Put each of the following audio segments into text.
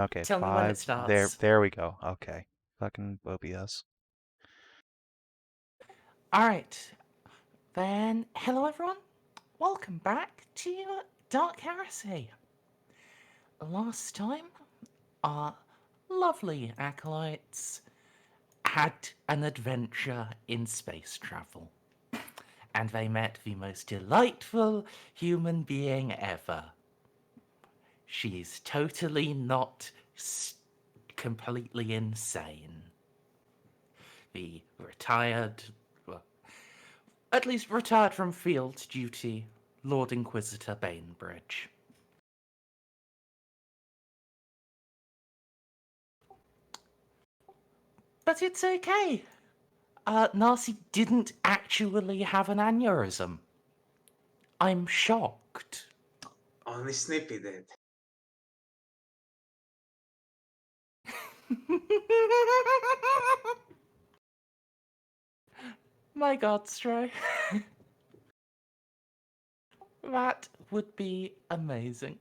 Okay, Tell me when it 5. starts. There we go. Okay. Fucking OBS. Alright, then hello everyone. Welcome back to Dark Heresy. Last time, our lovely acolytes had an adventure in space travel. And they met the most delightful human being ever. She's totally not completely insane. The retired, well, at least retired from field duty, Lord Inquisitor Bainbridge. But it's okay. Narcia didn't actually have an aneurysm. I'm shocked. Only Snippy did. My God, Stray. That would be amazing.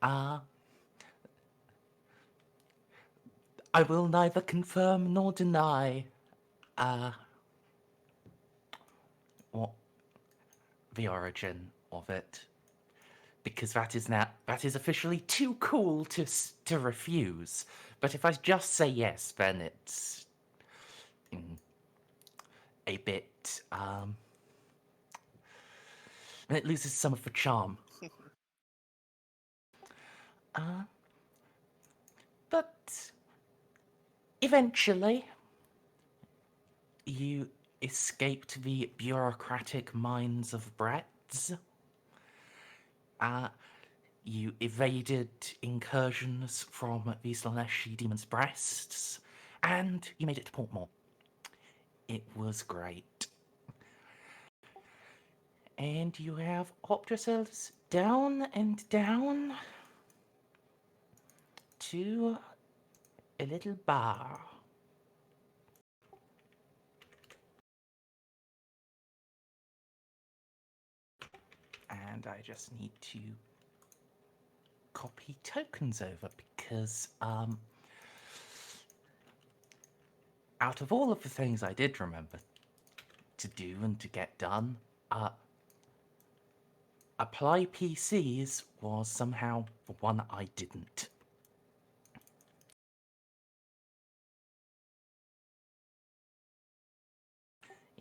I will neither confirm nor deny what the origin of it, because that is officially too cool to refuse. But if I just say yes, then it's a bit and it loses some of the charm. But eventually, you escaped the bureaucratic minds of Bretts. You evaded incursions from the Slaneshi demon's breasts, and you made it to Portmore. It was great. And you have hopped yourselves down and down to a little bar. And I just need to copy tokens over because out of all of the things I did remember to do and to get done, apply PCs was somehow the one I didn't.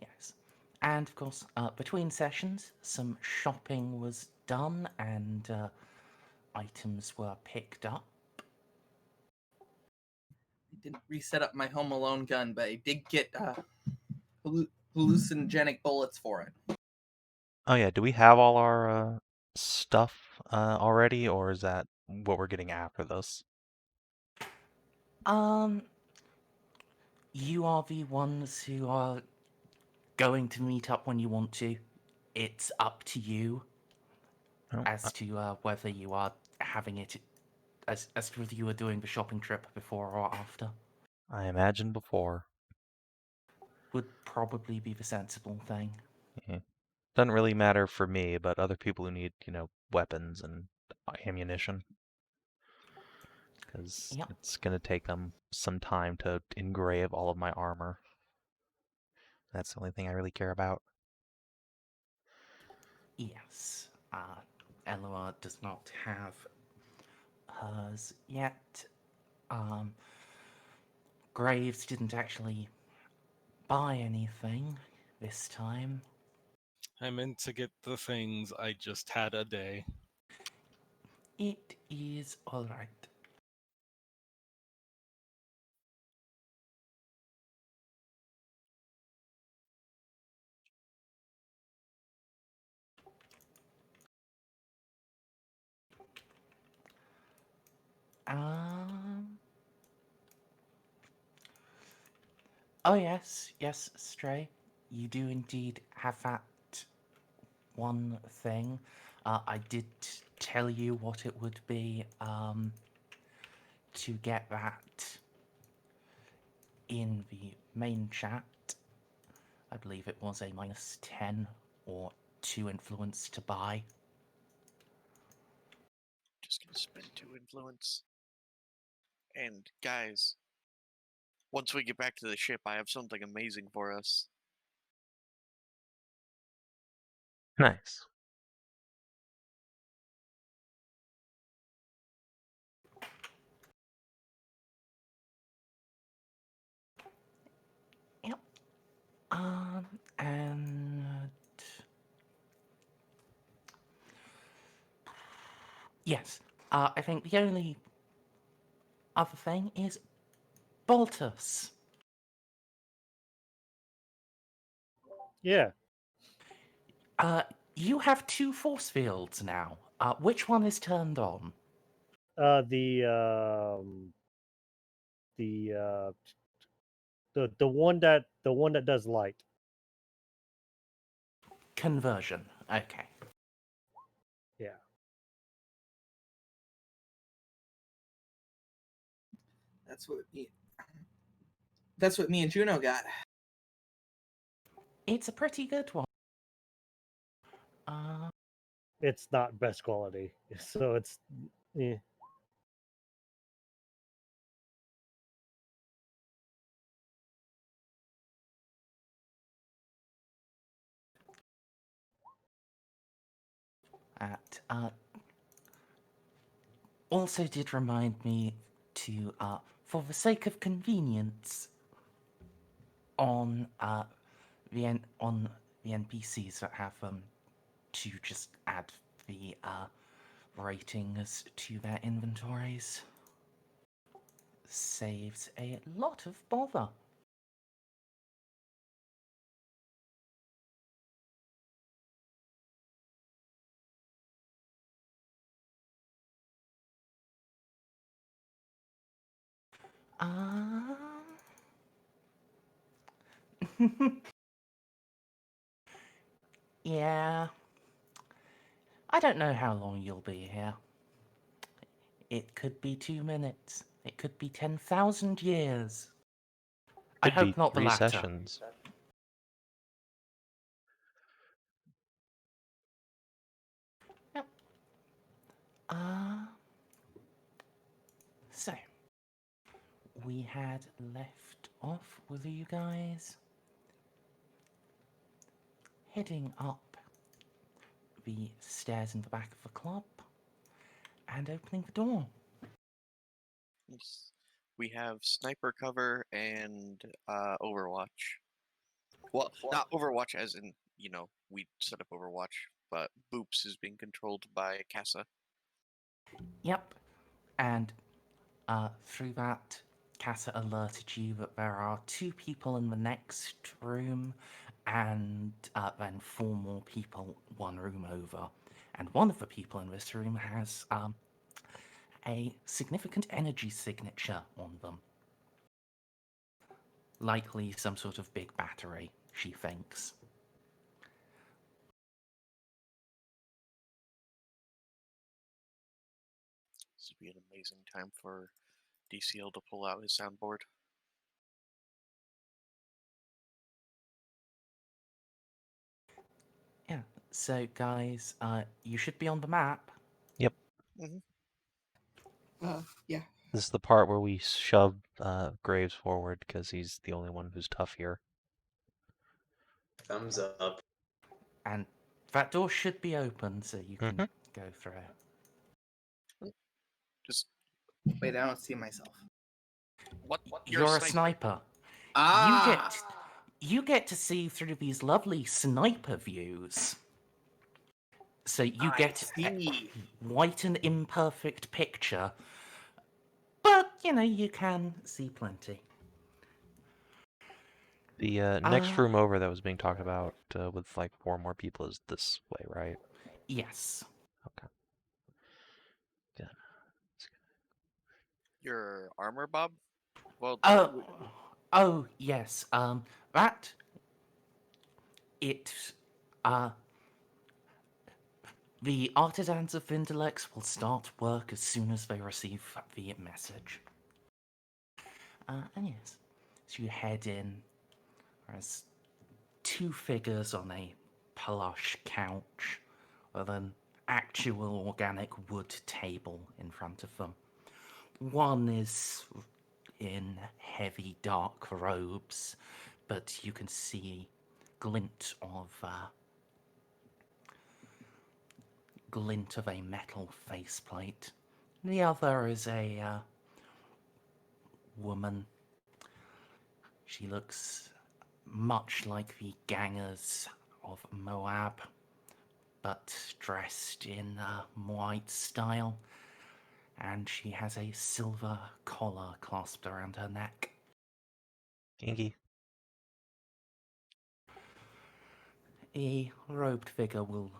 Yes. And of course, between sessions, some shopping was done and items were picked up. I didn't reset up my Home Alone gun, but I did get hallucinogenic bullets for it. Oh yeah, do we have all our stuff already, or is that what we're getting after this? You are the ones who are going to meet up when you want to. It's up to you as to whether you are having it, as to whether you are doing the shopping trip before or after. I imagined before. Would probably be the sensible thing. Yeah. Doesn't really matter for me, but other people who need, weapons and ammunition. Because Yep. it's going to take them some time to engrave all of my armor. That's the only thing I really care about. Yes. Eloa does not have hers yet. Graves didn't actually buy anything this time. I meant to get the things, I just had a day. It is alright. Oh yes, yes, Stray. You do indeed have that one thing. I did tell you what it would be to get that in the main chat. I believe it was a -10 or 2 influence to buy. Spend 2 influence. And guys, once we get back to the ship, I have something amazing for us. Nice. Yep. And yes. I think the only other thing is Baltus. Yeah. You have 2 force fields now. Which one is turned on? The one that does light. Conversion. Okay. Yeah. That's what me and Juno got. It's a pretty good one. It's not best quality, so it's. Yeah. Also did remind me to, for the sake of convenience, on the NPCs that have them, to just add the ratings to their inventories. Saves a lot of bother. Yeah. I don't know how long you'll be here. It could be 2 minutes. It could be 10,000 years. I Could hope be not the 3 latter. sessions. Yep. So, we had left off with you guys heading up the stairs in the back of the club and opening the door. Yes. We have sniper cover and Overwatch. Well, not Overwatch as in, we set up Overwatch, but Boops is being controlled by Casa. Yep. And through that, Casa alerted you that there are 2 people in the next room and then 4 more people 1 room over. And one of the people in this room has a significant energy signature on them. Likely some sort of big battery, she thinks. This would be an amazing time for DCL to pull out his soundboard. Yeah, so guys, you should be on the map. Yep. Yeah. This is the part where we shove Graves forward because he's the only one who's tough here. Thumbs up. And that door should be open, so you can go through it. Just Wait, I don't see myself. what? You're a sniper. Ah! You get to see through these lovely sniper views. So you get a white and imperfect picture, but you can see plenty. The next room over that was being talked about with like 4 more people is this way, right? Yes. Okay. Good. Your armor, Bob? Well. Oh yes. That it. The artisans of Vindalex will start work as soon as they receive the message. And yes, so you head in. There's 2 figures on a plush couch, with an actual organic wood table in front of them. One is in heavy dark robes, but you can see glint of a metal faceplate. The other is a woman. She looks much like the gangers of Moab, but dressed in white style, and she has a silver collar clasped around her neck. Kinky. A robed figure will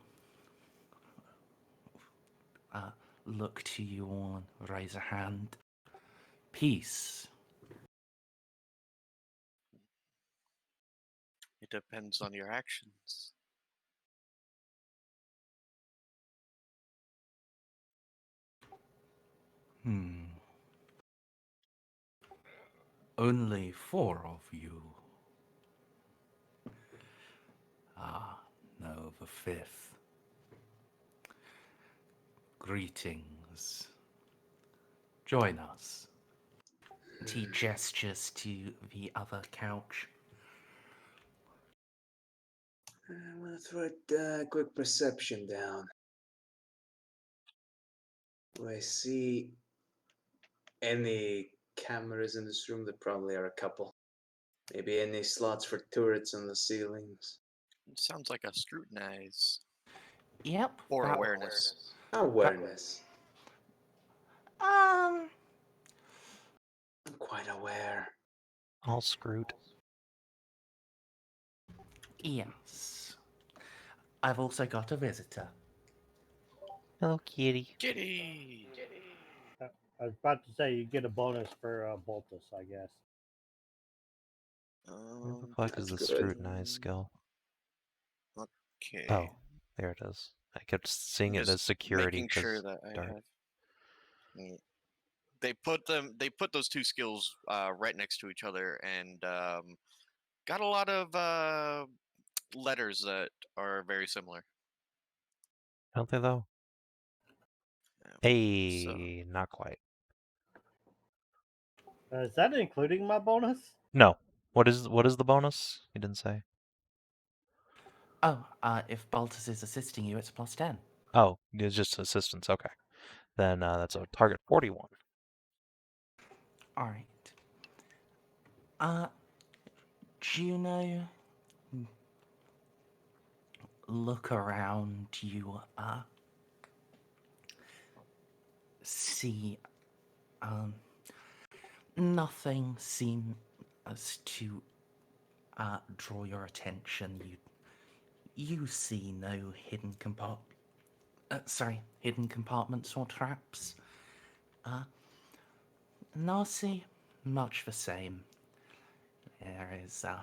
look to you all and raise a hand. Peace. It depends on your actions. Only 4 of you. No, the 5th. Greetings. Join us. And he gestures to the other couch. I'm gonna throw a quick perception down. Do I see any cameras in this room? There probably are a couple. Maybe any slots for turrets on the ceilings. It sounds like a scrutinize Yep. or awareness. Awareness. Um. I'm quite aware. All screwed. Yes. I've also got a visitor. Hello, kitty. Kitty! I was about to say you get a bonus for Baltus, I guess. Where the fuck is the That's good. scrutinize skill? Okay. Oh, there it is. I kept seeing it as Just security making sure because that I dark. have. They put those 2 skills right next to each other, and got a lot of letters that are very similar. Don't they though? So Hey, not quite. Is that including my bonus? No. What is the bonus? You didn't say. Oh, if Baltus is assisting you, it's +10. Oh, it's just assistance. Okay. Then that's a target 41. Alright. Juno, look around you, see, nothing seems to, draw your attention. You see no hidden compartments or traps. Narcia, much the same. There is, so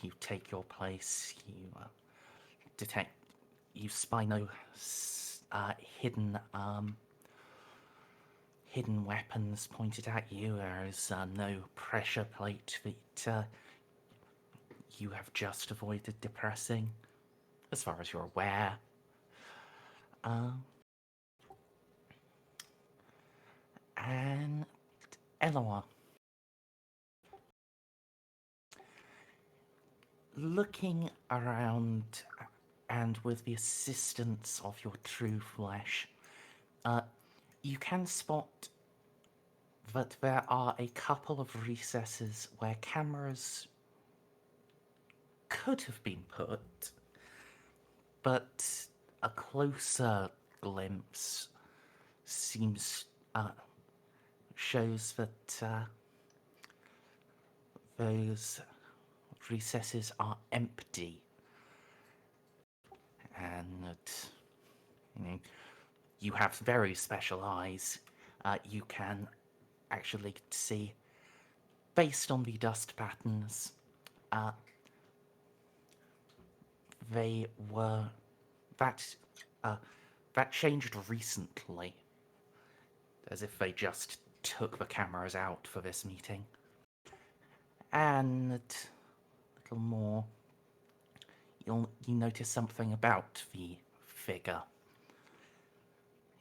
you take your place, you detect, you spy no hidden weapons pointed at you. There is no pressure plate that you have just avoided depressing, as far as you're aware. And Eloa. Looking around and with the assistance of your true flesh, you can spot that there are a couple of recesses where cameras could have been put, but a closer glimpse shows that those recesses are empty, and you have very special eyes. You can actually see, based on the dust patterns, they were that changed recently, as if they just took the cameras out for this meeting. And a little more, you notice something about the figure.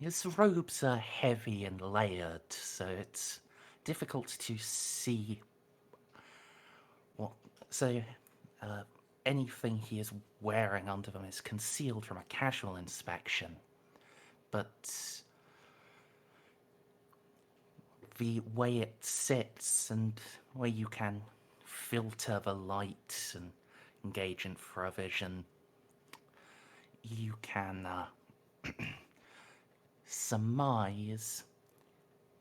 His robes are heavy and layered, so it's difficult to see what. So, anything he is wearing under them is concealed from a casual inspection. But the way it sits and where you can filter the light and engage infravision, you can surmise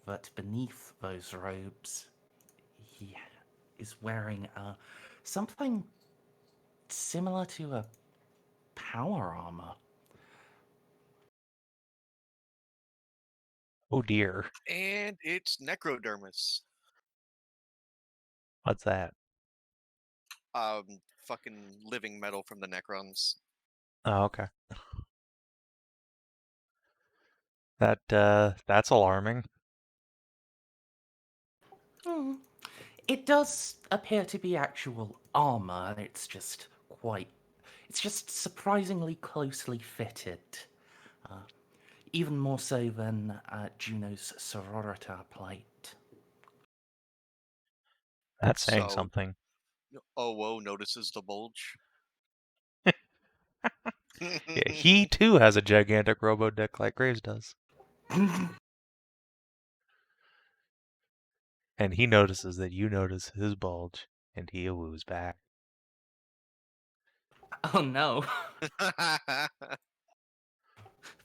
that beneath those robes he is wearing something similar to a power armor. Oh dear. And it's necrodermis. What's that? Fucking living metal from the Necrons. Oh, okay. That's alarming. It does appear to be actual armor. It's just surprisingly closely fitted. Even more so than Juno's Sororita plate. That's saying So, something. Whoa notices the bulge. Yeah, he too has a gigantic robo dick like Graves does. And he notices that you notice his bulge, and he woos back. Oh no.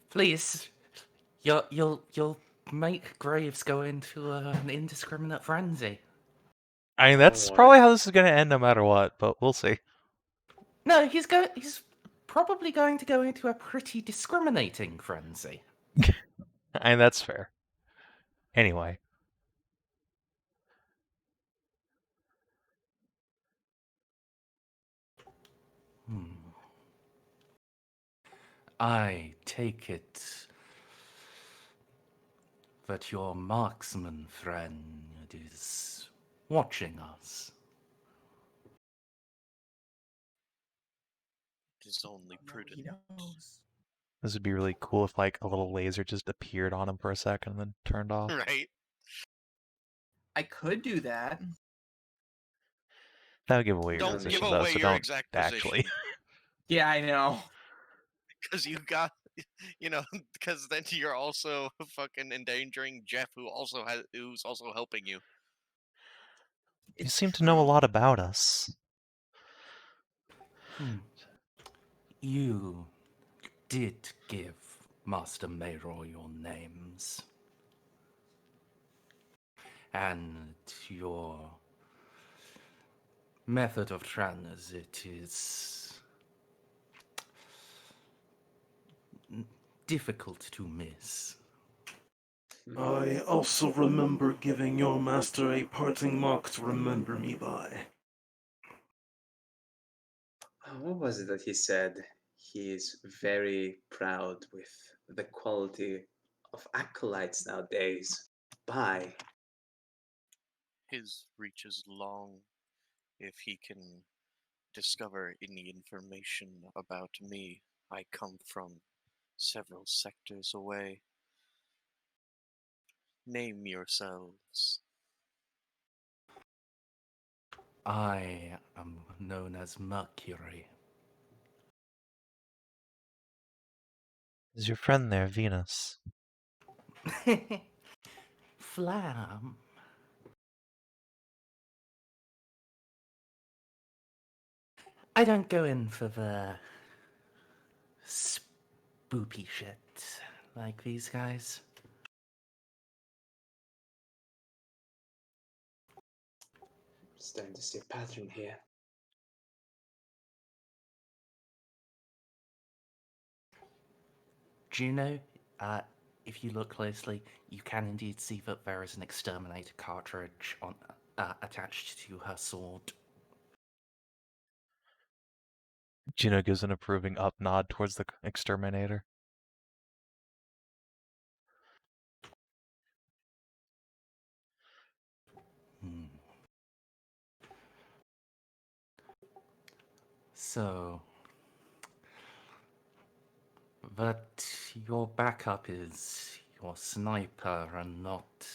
Please. You'll make Graves go into an indiscriminate frenzy. I mean, that's Don't worry. probably how this is going to end no matter what, but we'll see. No, he's probably going to go into a pretty discriminating frenzy. I mean, that's fair. Anyway. I take it that your marksman friend is watching us. It is only prudent. He knows. This would be really cool if, like, a little laser just appeared on him for a second and then turned off. Right? I could do that. That would give away your Don't position, give though, away so your don't exact actually. position. Yeah, I know. Because you got, because then you're also fucking endangering Jeff, who's also helping you. You It's seem to know a true. lot about us. You did give Master Mayro your names. And your method of transit is difficult to miss. I also remember giving your master a parting mark to remember me by. What was it that he said? He is very proud with the quality of acolytes nowadays. Bye. His reach is long. If he can discover any information about me, I come from several sectors away. Name yourselves. I am known as Mercury. Is your friend there, Venus? Flam. I don't go in for the spoopy shit like these guys. Starting to see a pattern here. Juno, if you look closely, you can indeed see that there is an exterminator cartridge attached to her sword. Juno gives an approving up nod towards the exterminator. So, But your backup is your sniper and not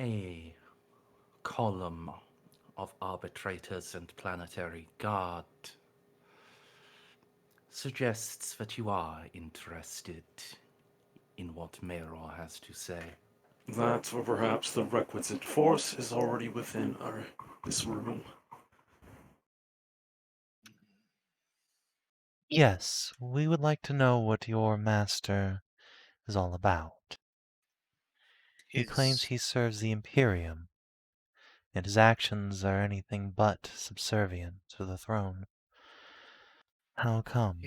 a column of arbitrators and planetary guard. Suggests that you are interested in what Meror has to say. That, or perhaps the requisite force, is already within this room. Yes, we would like to know what your master is all about. He claims he serves the Imperium, and his actions are anything but subservient to the throne. How come?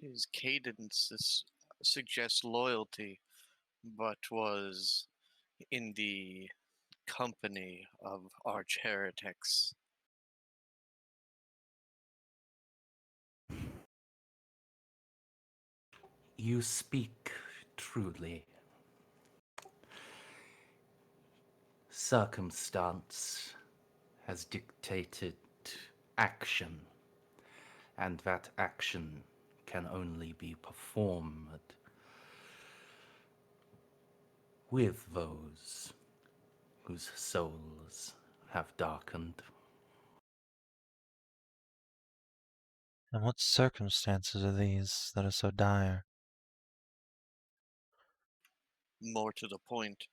His cadence suggests loyalty, but was in the company of arch heretics. You speak truly. Circumstance has dictated action, and that action can only be performed with those whose souls have darkened. And what circumstances are these that are so dire? More to the point,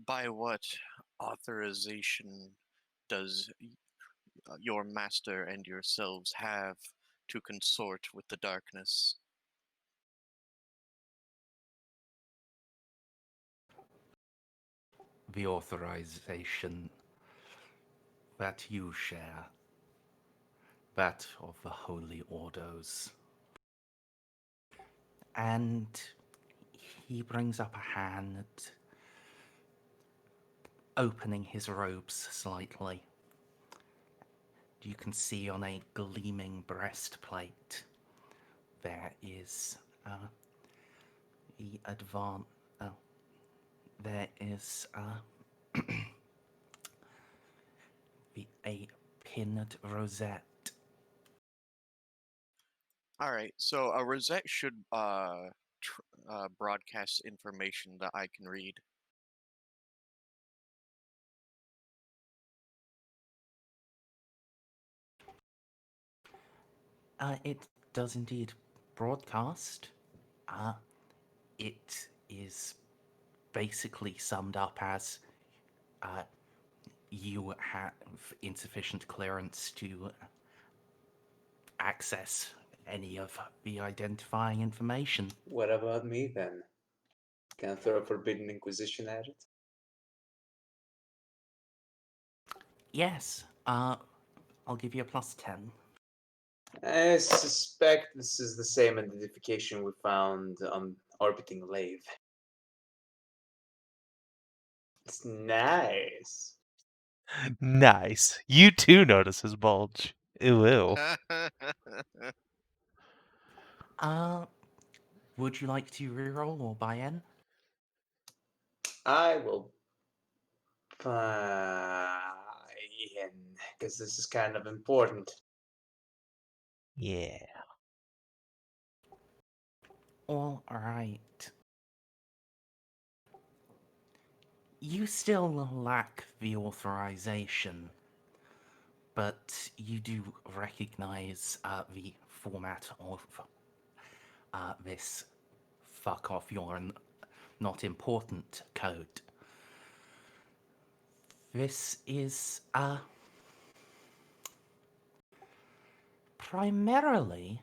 by what authorization does your master and yourselves have to consort with the darkness? The authorization that you share, that of the Holy Orders. And he brings up a hand, opening his robes slightly. You can see on a gleaming breastplate there is the there is a pinned rosette. All right, so a rosette should broadcast information that I can read. It does indeed broadcast. It is basically summed up as you have insufficient clearance to access any of the identifying information. What about me then? Can I throw a Forbidden Inquisition at it? Yes, I'll give you a +10. I suspect this is the same identification we found on orbiting Lave. It's nice. Nice. You too notice his bulge. Ew. Would you like to reroll or buy in? I will buy in, because this is kind of important. Yeah. All right. You still lack the authorization, but you do recognize the format of this fuck off, you're not important code. This is primarily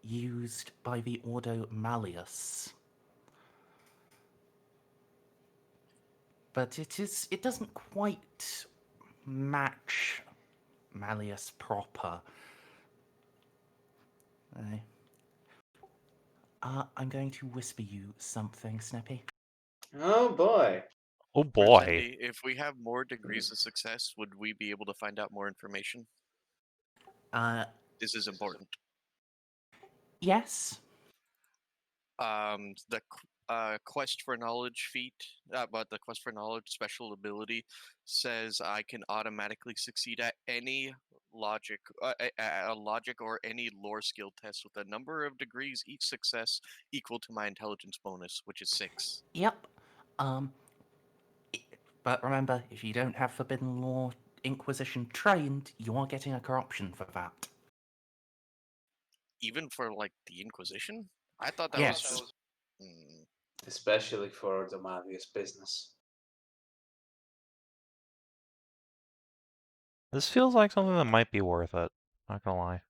used by the Ordo Malleus. But it doesn't quite match Malleus proper. I'm going to whisper you something, Snippy. Oh boy. Oh boy. Merzendi, if we have more degrees of success, would we be able to find out more information? This is important. Yes. The quest for knowledge feat, but the quest for knowledge special ability says I can automatically succeed at any logic, a logic or any lore skill test with a number of degrees each success equal to my intelligence bonus, which is 6. Yep. Um, but remember, if you don't have Forbidden Law Inquisition trained, you are getting a corruption for that. Even for like the Inquisition, I thought that Yes. was. Mm, Especially for the Malleus business. This feels like something that might be worth it. Not gonna lie.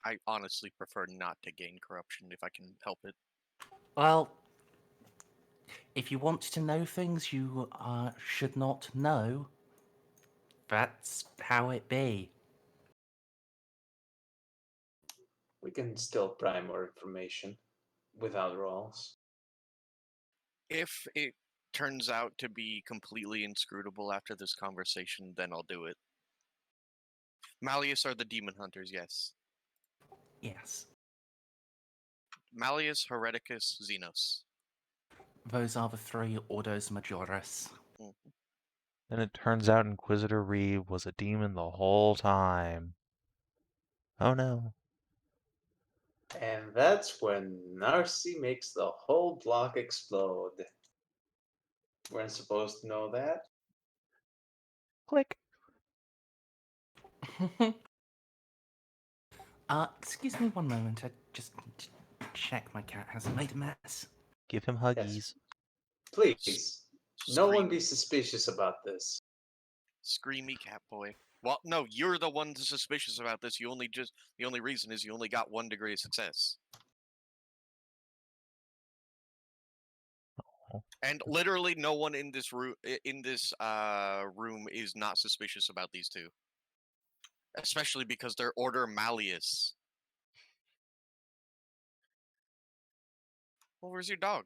I honestly prefer not to gain corruption if I can help it. Well, if you want to know things you should not know, that's how it be. We can still pry more information without rolls. If it turns out to be completely inscrutable after this conversation, then I'll do it. Malleus are the demon hunters, yes. Yes. Malleus, Hereticus, Xenos. Those are the 3 Ordos Majoris. And it turns out Inquisitor Reeve was a demon the whole time. Oh no. And that's when Narcia makes the whole block explode. Weren't supposed to know that. Click. Excuse me one moment. I just need to check my cat hasn't made a mess. Give him huggies. Please, no one Scream- be suspicious about this. Screamy cat boy. Well, no, you're the one suspicious about this. The only reason is you only got 1 degree of success. Oh. And literally no one in this room is not suspicious about these 2. Especially because they're Order Malleus. Well, where's your dog?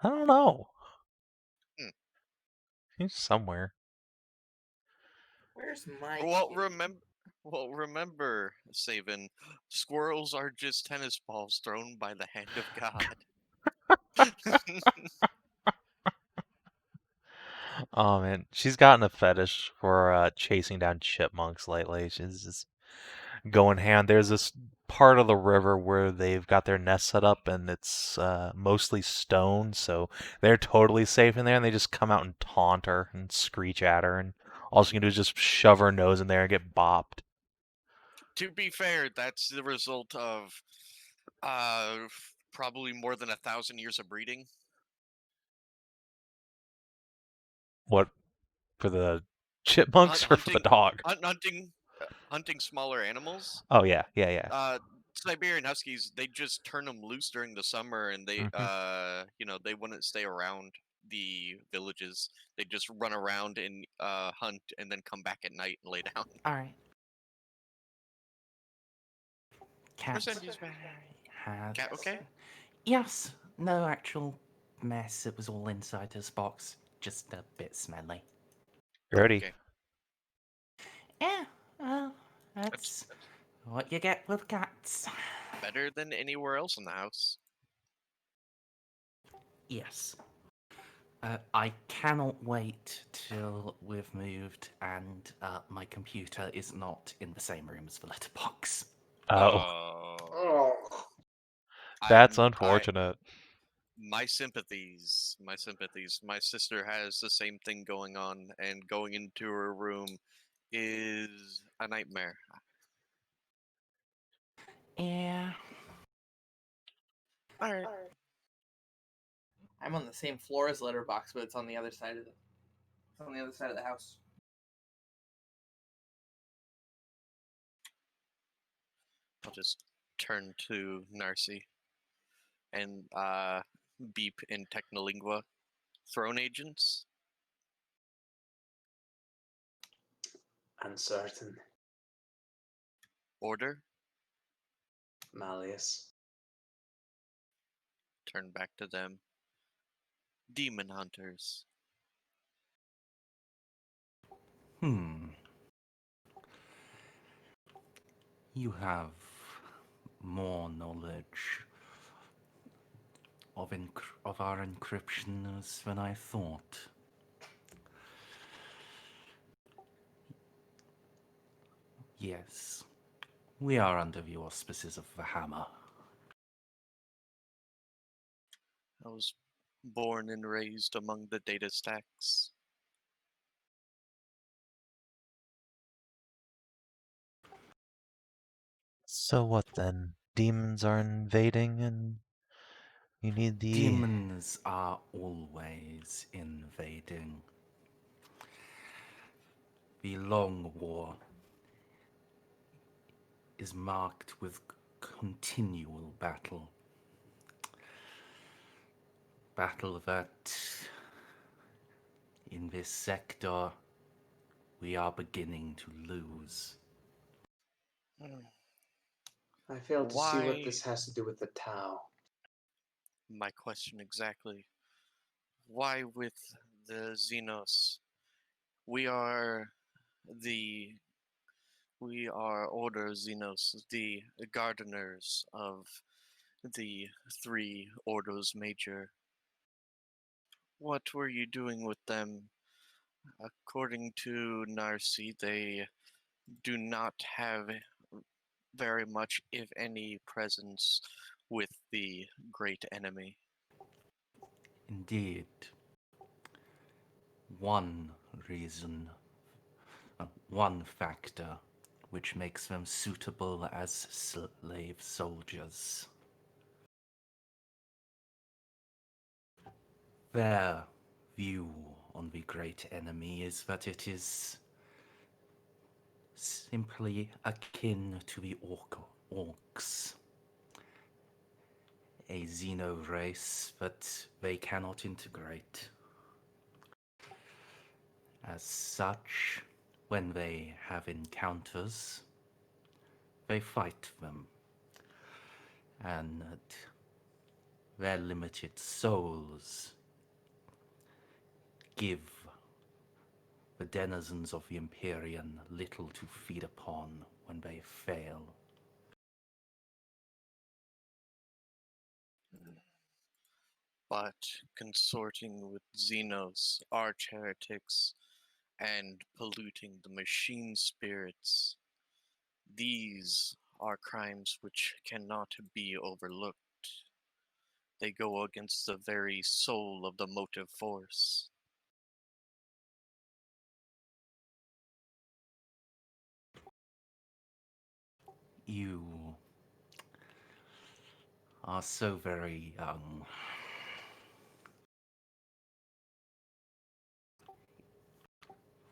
I don't know. Hmm. He's somewhere. Where's my Well, kitty? remember, Savin, squirrels are just tennis balls thrown by the hand of God. Oh man, she's gotten a fetish for chasing down chipmunks lately. She's just going hand. There's this part of the river where they've got their nest set up, and it's mostly stone, so they're totally safe in there. And they just come out and taunt her and screech at her, and all she can do is just shove her nose in there and get bopped. To be fair, that's the result of probably more than 1,000 years of breeding. What, for the chipmunks or for the dog? Hunting smaller animals. Oh yeah. Siberian Huskies, they just turn them loose during the summer, and they they wouldn't stay around the villages. They just run around and hunt, and then come back at night and lay down. Alright. Cat Merzendi's back. has... Cat okay? Yes. No actual mess. It was all inside his box. Just a bit smelly. Ready? Okay. Yeah. Well, that's what you get with cats. Better than anywhere else in the house. Yes. I cannot wait till we've moved and my computer is not in the same room as the letterbox. Oh, Oh, that's unfortunate. My sympathies. My sympathies. My sister has the same thing going on, and going into her room is a nightmare. Yeah. All right. I'm on the same floor as Letterbox, but it's on the other side of the house. I'll just turn to Narcia and beep in Technolingua. Throne agents. uncertain. Order. Malleus. Turn back to them. demon hunters. You have more knowledge of our encryptions than I thought. Yes, we are under the auspices of the Hammer. I was born and raised among the data stacks. So what then? Demons are invading and you need the... Demons are always invading. The Long War is marked with continual battle. Battle that, in this sector, we are beginning to lose. I fail to see what Why? this has to do with the Tau. My question exactly. Why with the Xenos? We are Order Xenos, the gardeners of the three Orders Major. What were you doing with them? According to Narcia, they do not have very much, if any, presence with the great enemy. Indeed. One reason, one factor which makes them suitable as slave soldiers. Their view on the great enemy is that it is simply akin to the orcs, a xeno race that they cannot integrate. As such, when they have encounters, they fight them, and their limited souls give the denizens of the Empyrean little to feed upon when they fail. But consorting with Xenos, arch heretics, and polluting the machine spirits, these are crimes which cannot be overlooked. They go against the very soul of the motive force. You are so very young.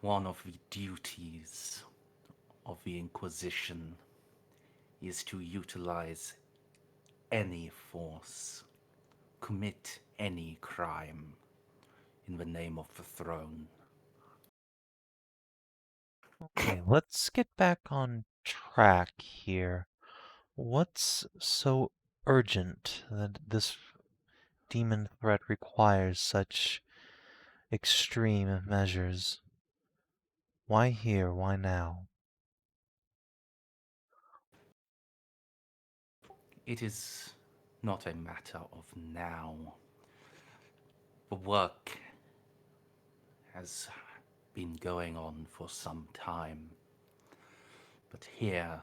One of the duties of the Inquisition is to utilize any force, commit any crime in the name of the throne. Okay, let's get back on track here. What's so urgent that this demon threat requires such extreme measures? Why here? Why now? It is not a matter of now. The work has been going on for some time. But here,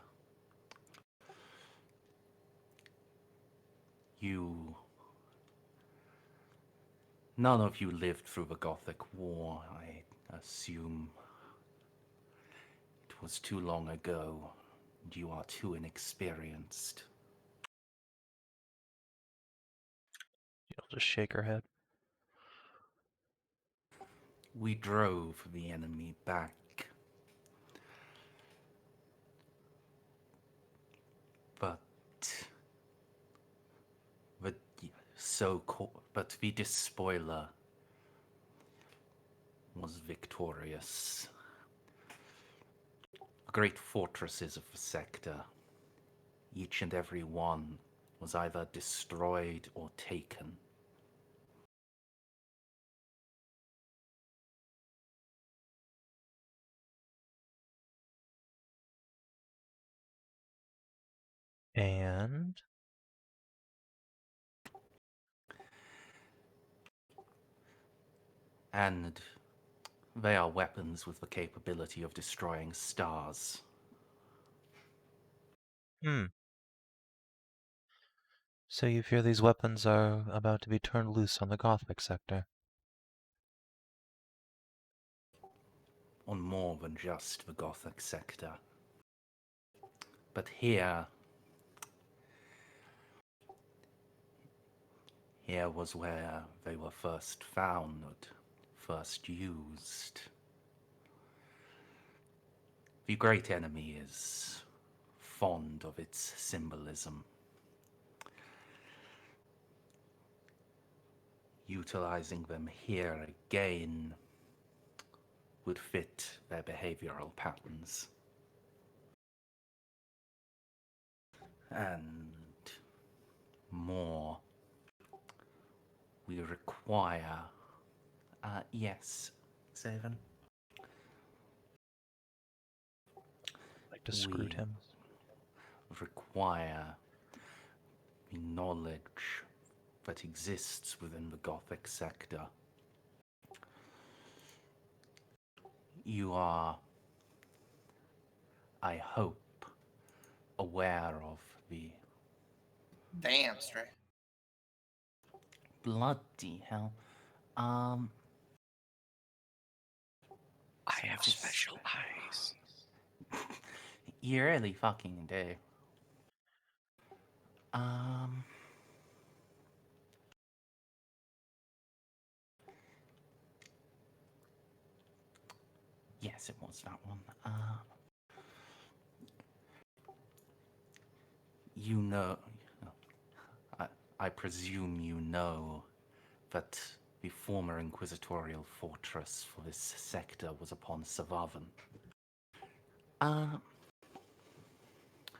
none of you lived through the Gothic War, I assume. It was too long ago, and you are too inexperienced. She'll just shake her head. We drove the enemy back. But the despoiler was victorious. The great fortresses of the sector, each and every one, was either destroyed or taken. And And they are weapons with the capability of destroying stars. So you fear these weapons are about to be turned loose on the Gothic sector? On more than just the Gothic sector. But here was where they were first found, first used. The great enemy is fond of its symbolism. Utilizing them here again would fit their behavioral patterns. And more, we require... yes, Savin? Like to screwed him. Require the knowledge that exists within the Gothic sector. You are, I hope, aware of the... Damn straight. Bloody hell. I have special eyes. You really fucking do. Yes, it was that one. You know, I presume you know that the former inquisitorial fortress for this sector was upon Savin.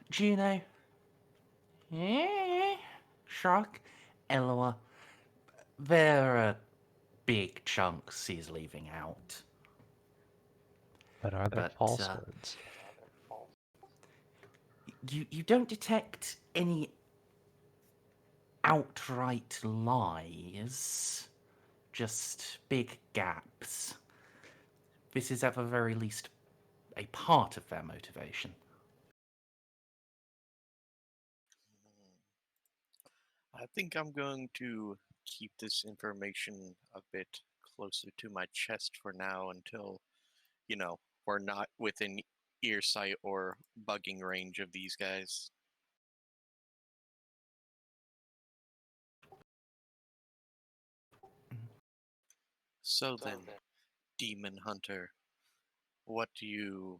Juno. Yeah. Shrug. Eloa. There are big chunks he's leaving out. But are there falsehoods? You don't detect any outright lies, just big gaps. This is at the very least a part of their motivation. I think I'm going to keep this information a bit closer to my chest for now until, we're not within earsight or bugging range of these guys. So then, Demon Hunter, what do you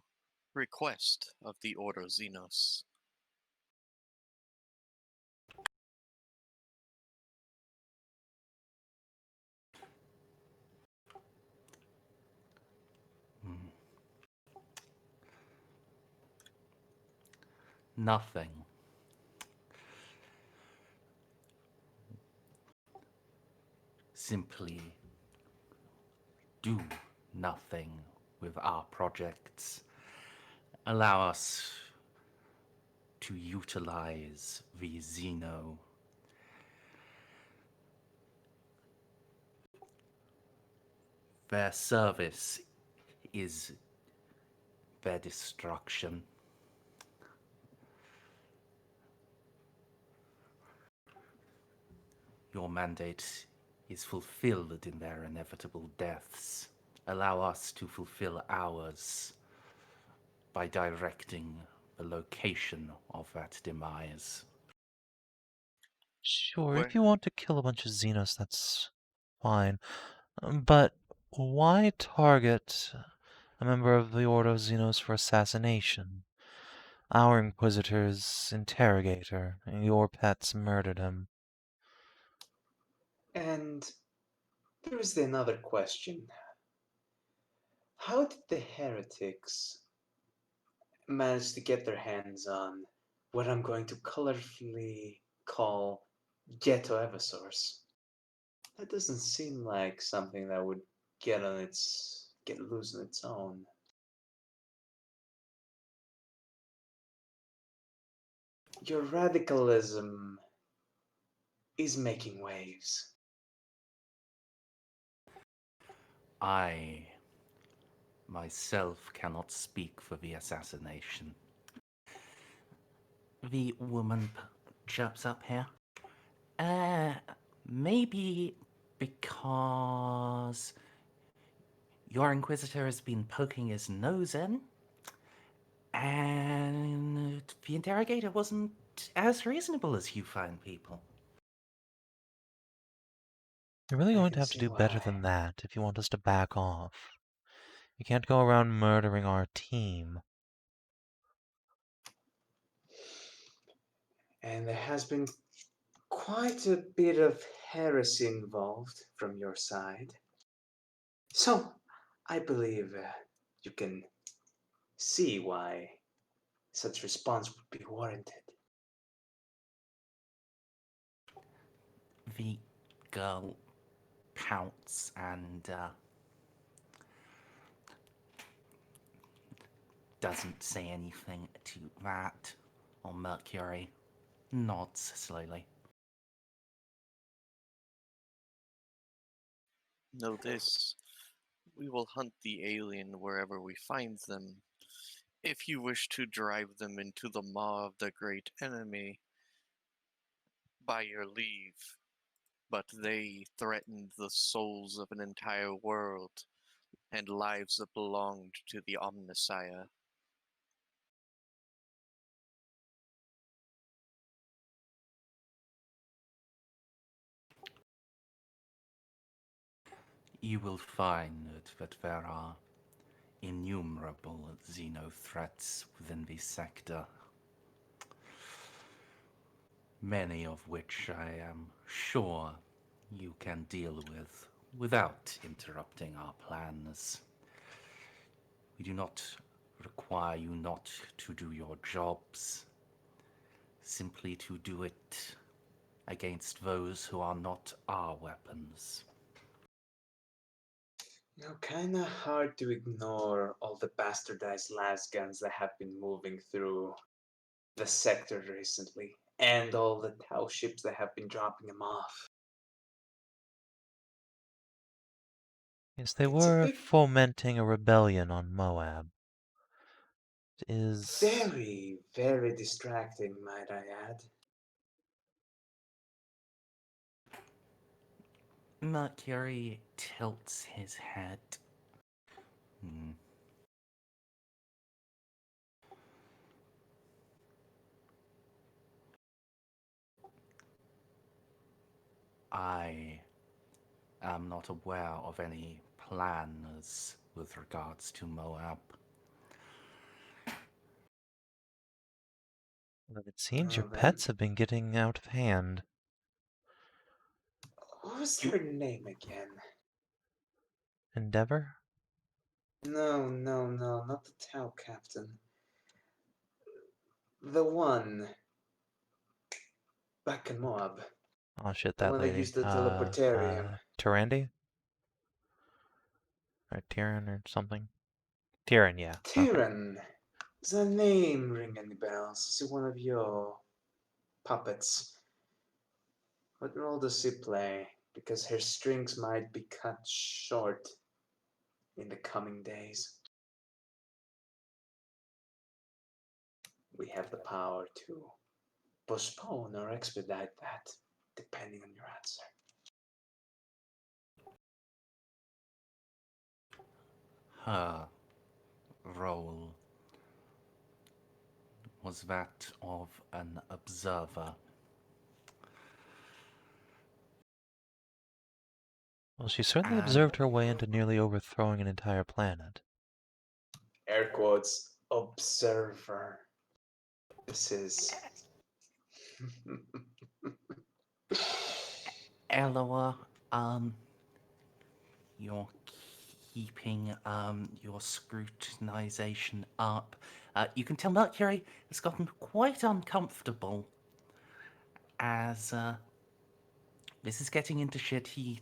request of the Ordo Xenos? Nothing. Simply do nothing with our projects. Allow us to utilize the Xeno. Their service is their destruction. Your mandate is fulfilled in their inevitable deaths. Allow us to fulfill ours by directing the location of that demise. Sure, if you want to kill a bunch of Xenos, that's fine. But why target a member of the Ordo Xenos for assassination? Our Inquisitor's interrogator, and your pets murdered him. And there is another question. How did the heretics manage to get their hands on what I'm going to colorfully call Ghetto Evosaurs? That doesn't seem like something that would get loose on its own. your radicalism is making waves. I myself cannot speak for the assassination. The woman chirps up here. Maybe because your Inquisitor has been poking his nose in, and the interrogator wasn't as reasonable as you find people. You're really I going can to have to see do better why. than that if you want us to back off. You can't go around murdering our team. And there has been quite a bit of heresy involved from your side. So, I believe you can see why such response would be warranted. The girl pouts and doesn't say anything to that, or Mercury nods slowly. Know this. We will hunt the alien wherever we find them. If you wish to drive them into the maw of the great enemy, by your leave. But they threatened the souls of an entire world and lives that belonged to the Omnissiah. You will find that there are innumerable xeno-threats within the sector, many of which I am sure you can deal with without interrupting our plans. We do not require you not to do your jobs, simply to do it against those who are not our weapons. You know, kinda hard to ignore all the bastardized lasguns that have been moving through the sector recently, and all the Tau ships that have been dropping them off. Yes, they It's a were bit fomenting a rebellion on Moab. It is... very, very distracting, might I add. Mercury tilts his head. Hmm. I am not aware of any plans with regards to Moab. But it seems your Well then, pets have been getting out of hand. what was their name again? Endeavor? No, not the Tau captain. The one back in Moab. Oh shit, The that one that lady. used the teleportarium. Tyrande? Or Tyrion or something? Tyrion, yeah. Okay. Tyrion. Does that name ring any bells? Is it one of your puppets? What role does she play? Because her strings might be cut short in the coming days. We have the power to postpone or expedite that, depending on your answer. Her role was that of an observer. Well, she certainly And observed her way into nearly overthrowing an entire planet. Air quotes, observer. This is. Eloa, you're keeping your scrutinization up. You can tell Mercury has gotten quite uncomfortable as this is getting into shit. He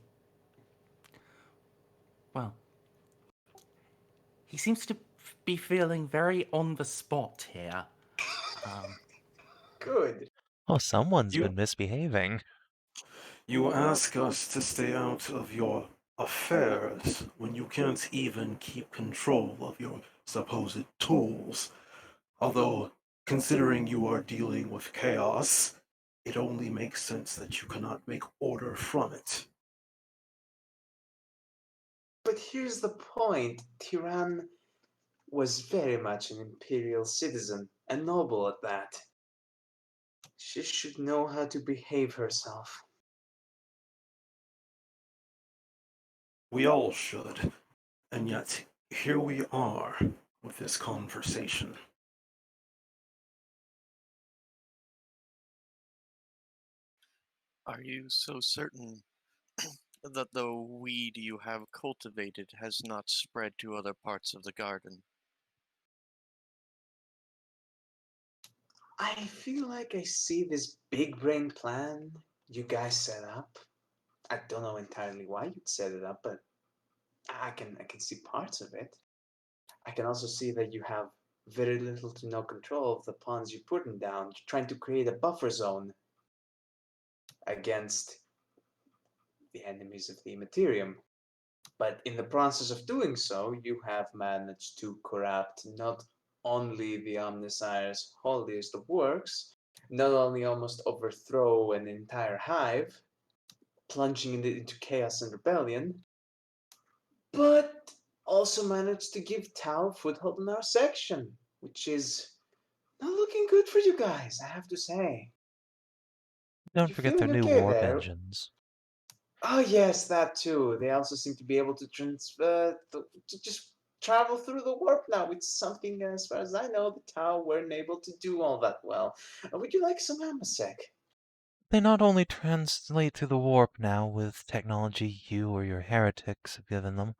seems to be feeling very on the spot here. Good. Oh, someone's You- been misbehaving. You ask us to stay out of your affairs when you can't even keep control of your supposed tools. Although, considering you are dealing with chaos, it only makes sense that you cannot make order from it. But here's the point. Tyrann was very much an imperial citizen, a noble at that. She should know how to behave herself. We all should. And yet, here we are with this conversation. Are you so certain that the weed you have cultivated has not spread to other parts of the garden? I feel like I see this big brain plan you guys set up. I don't know entirely why you'd set it up, but I can see parts of it. I can also see that you have very little to no control of the pawns you're putting down. You're trying to create a buffer zone against the enemies of the Immaterium. But in the process of doing so, you have managed to corrupt not only the Omnissire's holiest of works, not only almost overthrow an entire hive, plunging it into chaos and rebellion, but also managed to give Tau a foothold in our section, which is not looking good for you guys, I have to say. Don't You forget their feeling new okay warp there? engines. Oh yes, that too. They also seem to be able to to just travel through the warp now, which is something, as far as I know, the Tau weren't able to do all that well. Would you like some Amasec? They not only translate through the warp now with technology you or your heretics have given them,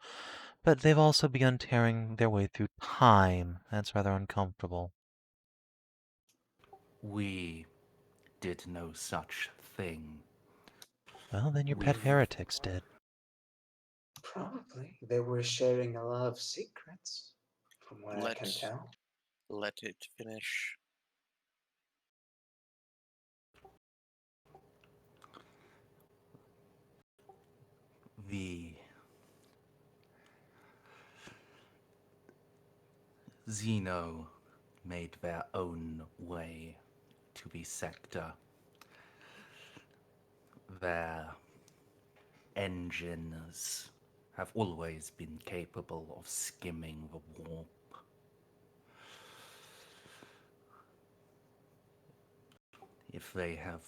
but they've also begun tearing their way through time. That's rather uncomfortable. We did no such thing. Well, then your We pet heretics did. Probably. They were sharing a lot of secrets, from what I can tell. Let it finish. The Xeno made their own way to the sector. Their engines have always been capable of skimming the warp. If they have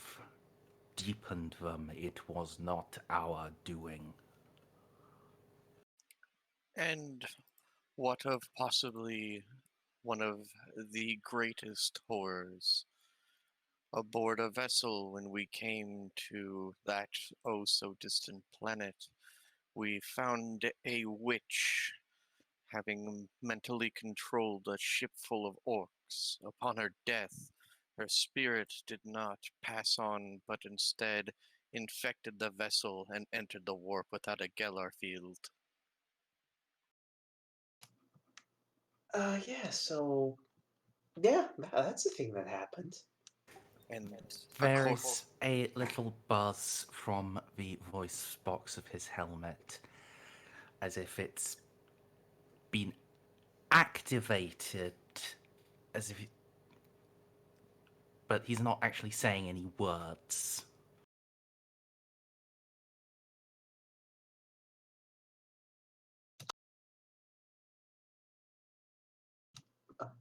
deepened them, it was not our doing. And what of possibly one of the greatest horrors? Aboard a vessel when we came to that oh so distant planet, we found a witch having mentally controlled a ship full of orcs. Upon her death, her spirit did not pass on, but instead infected the vessel and entered the warp without a Gellar field. Yeah, so... Yeah, that's the thing that happened. And There is a little buzz from the voice box of his helmet, as if it's been activated, as if... But he's not actually saying any words.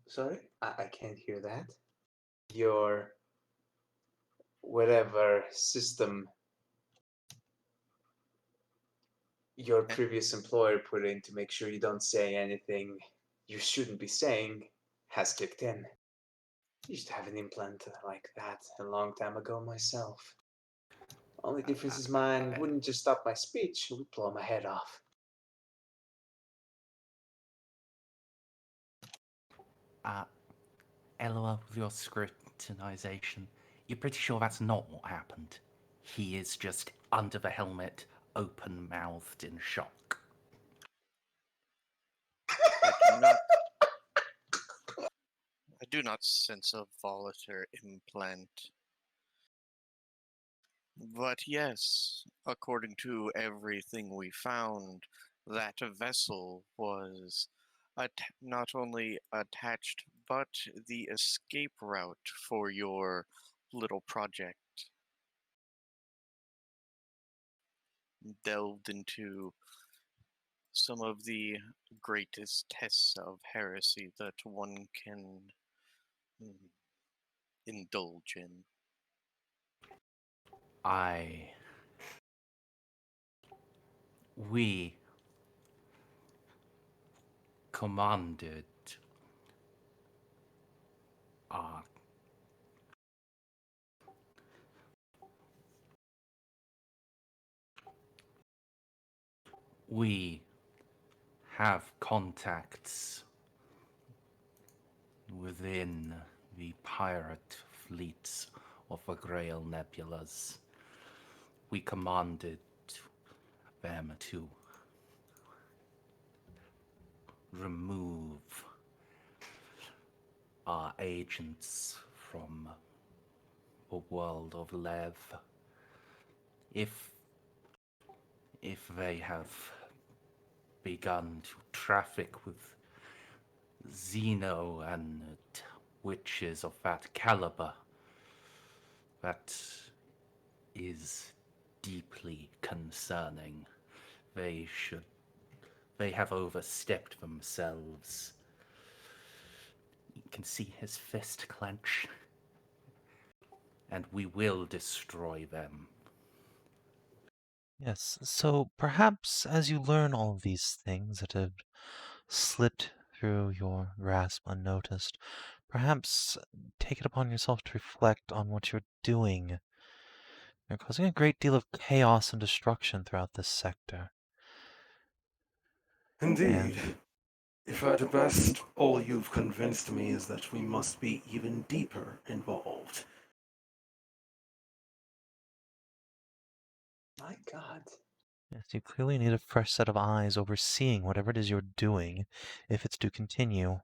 Sorry? I can't hear that. Your... whatever system your previous employer put in to make sure you don't say anything you shouldn't be saying has kicked in. I used to have an implant like that a long time ago myself. Only difference is mine wouldn't just stop my speech, it would blow my head off. Eloa, with your scrutinization, you're pretty sure that's not what happened. He is just under the helmet, open-mouthed in shock. I do not sense a volator implant. But yes, according to everything we found, that vessel was not only attached, but the escape route for your little project. Delved into some of the greatest tests of heresy that one can indulge in. We commanded our we have contacts within the pirate fleets of the Grail Nebulas. We commanded them to remove our agents from the world of Lev. If they have begun to traffic with Xeno and witches of that caliber, that is deeply concerning. They have overstepped themselves. You can see his fist clench. And we will destroy them. Yes, so perhaps as you learn all of these things that have slipped through your grasp unnoticed, perhaps take it upon yourself to reflect on what you're doing. You're causing a great deal of chaos and destruction throughout this sector. Indeed. If at best all you've convinced me is that we must be even deeper involved. My God. Yes, you clearly need a fresh set of eyes overseeing whatever it is you're doing, if it's to continue.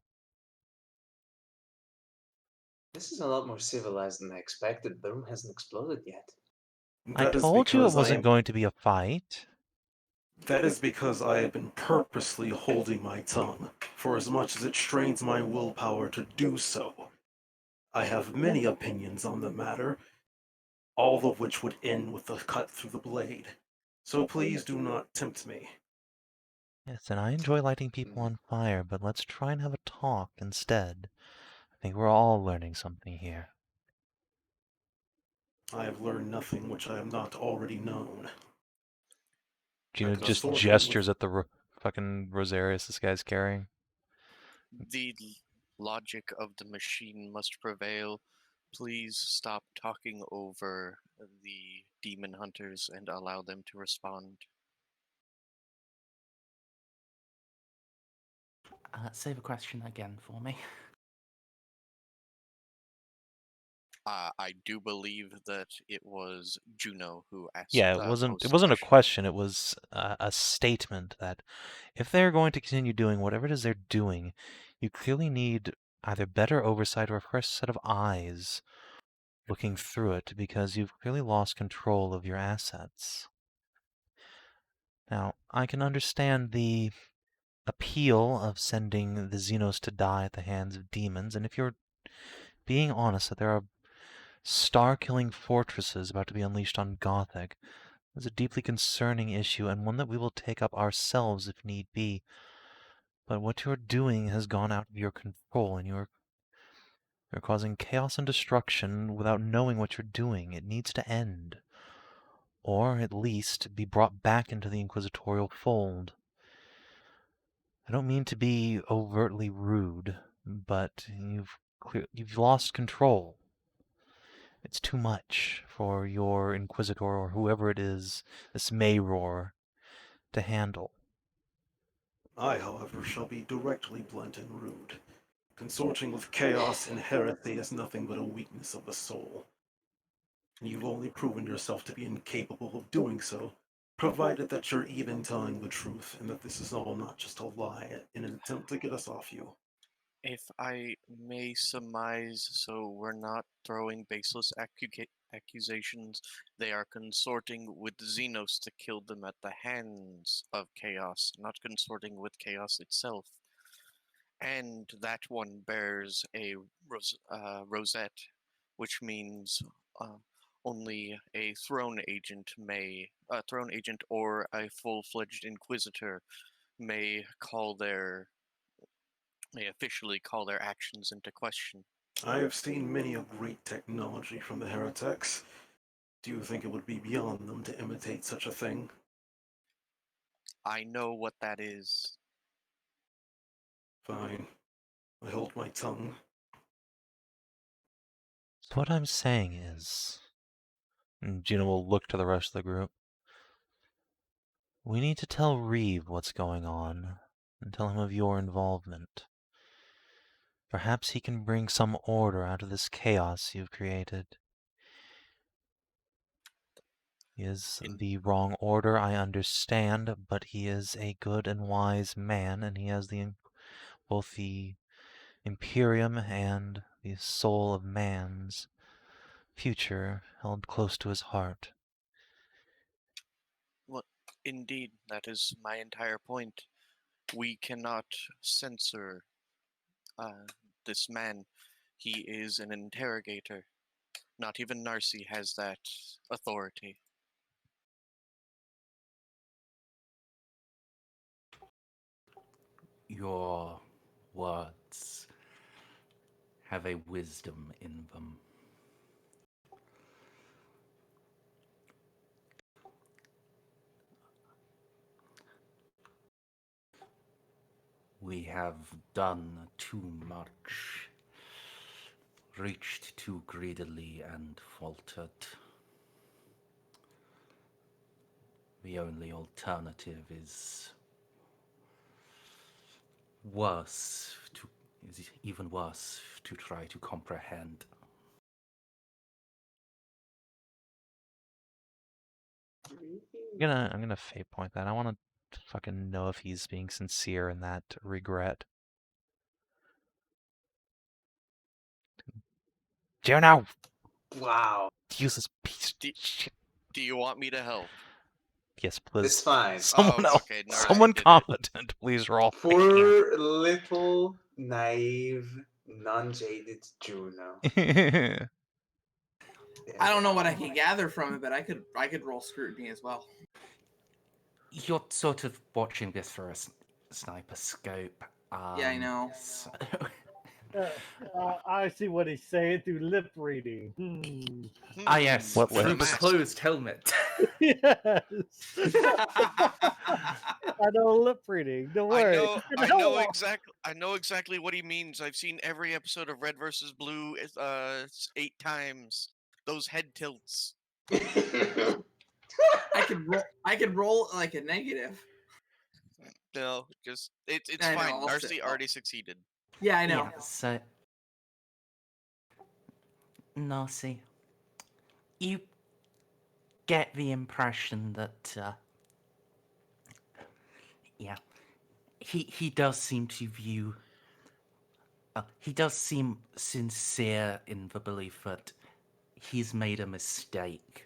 This is a lot more civilized than I expected. The room hasn't exploded yet. I That is told you it because wasn't going to be a fight. That is because I have been purposely holding my tongue, for as much as it strains my willpower to do so. I have many opinions on the matter, all of which would end with a cut through the blade. So please do not tempt me. Yes, and I enjoy lighting people on fire, but let's try and have a talk instead. I think we're all learning something here. I have learned nothing which I have not already known. Juno Like just authority gestures at the fucking Rosarius this guy's carrying. The logic of the machine must prevail. Please stop talking over the demon hunters and allow them to respond. Say the question again for me. I do believe that it was Juno who asked. Yeah, it wasn't a question. It was a statement that if they're going to continue doing whatever it is they're doing, you clearly need either better oversight or a fresh set of eyes looking through it, because you've clearly lost control of your assets. Now, I can understand the appeal of sending the Xenos to die at the hands of demons, and if you're being honest that there are star-killing fortresses about to be unleashed on Gothic, it's a deeply concerning issue, and one that we will take up ourselves if need be. But what you're doing has gone out of your control, and you're causing chaos and destruction without knowing what you're doing. It needs to end, or at least be brought back into the inquisitorial fold. I don't mean to be overtly rude, but you've lost control. It's too much for your Inquisitor or whoever it is, this Mayror, to handle. I, however, shall be directly blunt and rude. Consorting with chaos and heresy is nothing but a weakness of the soul. You've only proven yourself to be incapable of doing so, provided that you're even telling the truth and that this is all not just a lie in an attempt to get us off you. If I may surmise, so we're not throwing baseless accusations, they are consorting with Xenos to kill them at the hands of Chaos, not consorting with Chaos itself. And that one bears a rosette, which means only a throne agent or a full-fledged Inquisitor may officially call their actions into question. I have seen many a great technology from the heretics. Do you think it would be beyond them to imitate such a thing? I know what that is. Fine. I hold my tongue. So what I'm saying is, and Juno will look to the rest of the group, we need to tell Reeve what's going on and tell him of your involvement. Perhaps he can bring some order out of this chaos you've created. He is the wrong order, I understand, but he is a good and wise man, and he has both the Imperium and the soul of man's future held close to his heart. Well, indeed, that is my entire point. We cannot censor this man. He is an interrogator. Not even Narcia has that authority. Your words have a wisdom in them. We have done too much, reached too greedily and faltered. The only alternative is even worse to try to comprehend. I'm gonna fate point that. I want to fucking know if he's being sincere in that regret. Juno! Wow. Useless piece of shit. Do you want me to help? Yes, please. It's fine. Someone else. Okay, Narcia Someone did it. competent, please roll. Poor little, naive, non-jaded Juno. I don't know what I can gather from it, but I could roll scrutiny as well. You're sort of watching this through a sniper scope. Yeah, I know. So I see what he's saying through lip reading. yes, What through the lips? closed helmet. Yes. I know lip reading. Don't worry. I know exactly what he means. I've seen every episode of Red versus Blue 8 times. Those head tilts. I could roll like a negative. No, just it's I know, fine. I'll Narcia say- already succeeded. Yeah, I know. Yeah, so Narcia, you get the impression that he does seem to view he does seem sincere in the belief that he's made a mistake.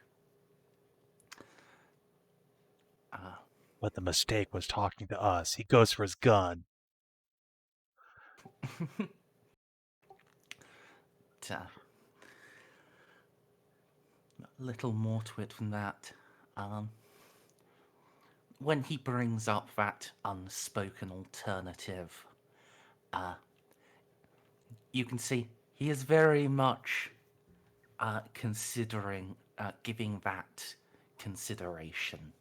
But the mistake was talking to us. He goes for his gun. A little more to it than that. When he brings up that unspoken alternative, you can see he is very much considering giving that consideration.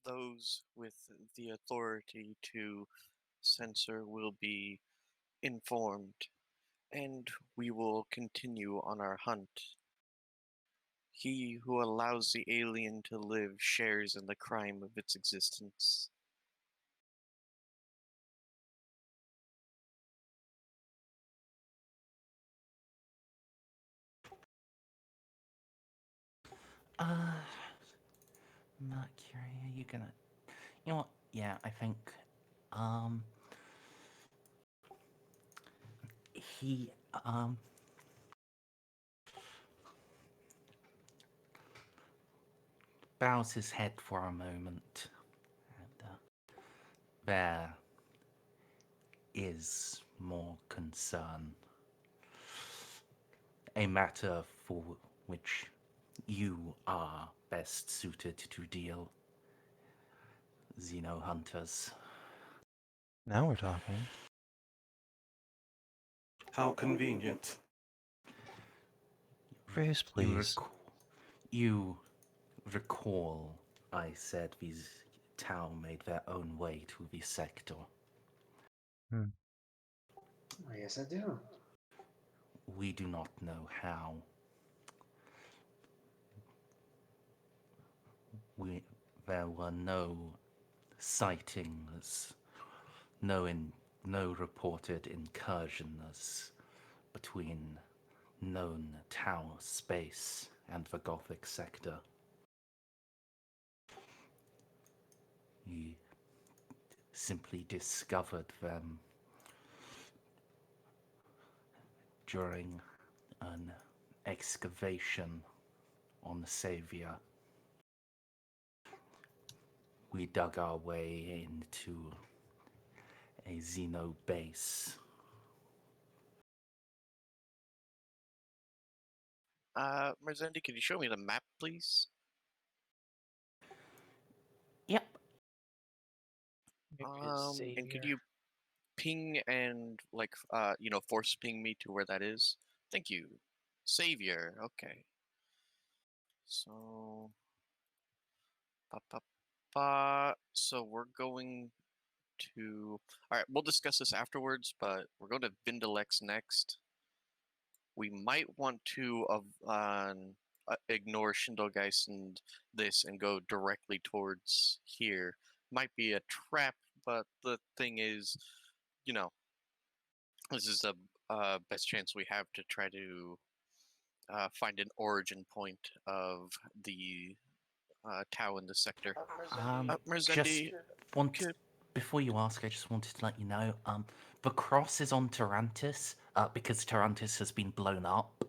Those with the authority to censor will be informed, and we will continue on our hunt. He who allows the alien to live shares in the crime of its existence. Mercury, are you gonna... You know what? Yeah, I think, he, bows his head for a moment, and, there is more concern. A matter for which you are best suited to deal, Xeno Hunters. Now we're talking. How convenient. Phrase, please. You recall I said these Tau made their own way to the sector. Yes, I do. We do not know how. There were no sightings, no reported incursions between known Tau space and the Gothic sector. We simply discovered them during an excavation on Scythia. We dug our way into a Xeno base. Merzendi, could you show me the map, please? Yep. And could you ping and force ping me to where that is? Thank you. Savior. Okay. So, so we're going to. All right, we'll discuss this afterwards, but we're going to Vindalex next. We might want to ignore Schindelgeist and this and go directly towards here. Might be a trap, but the thing is, this is the best chance we have to try to find an origin point of the Tau in the sector. Merzendi, before you ask, I just wanted to let you know, the cross is on Tarantis, because Tarantis has been blown up.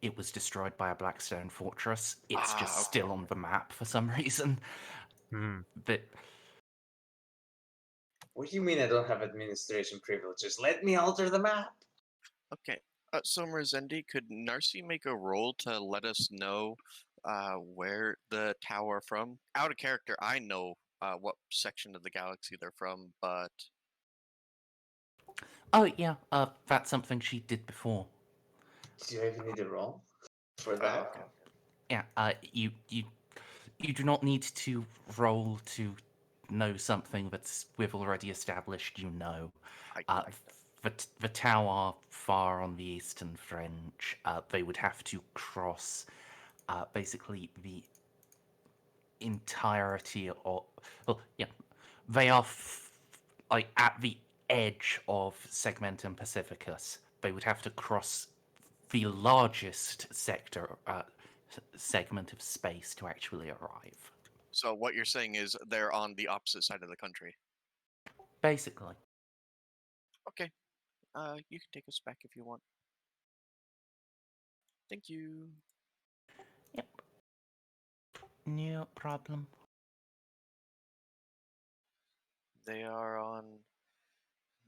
It was destroyed by a Blackstone fortress. It's just still on the map for some reason. But What do you mean I don't have administration privileges? Let me alter the map. Okay. So Merzendi, could Narcia make a roll to let us know where the Tau are from? Out of character, I know what section of the galaxy they're from, but... Oh, yeah, that's something she did before. Do I even need a roll for that? Okay. Yeah, you do not need to roll to know something that's we've already established you know. The Tau are far on the eastern fringe. They would have to cross basically the entirety of... Well, yeah, they are like at the edge of Segmentum Pacificus. They would have to cross the largest segment of space to actually arrive. So what you're saying is they're on the opposite side of the country? Basically. Okay. You can take us back if you want. Thank you. Yep. No problem. They are on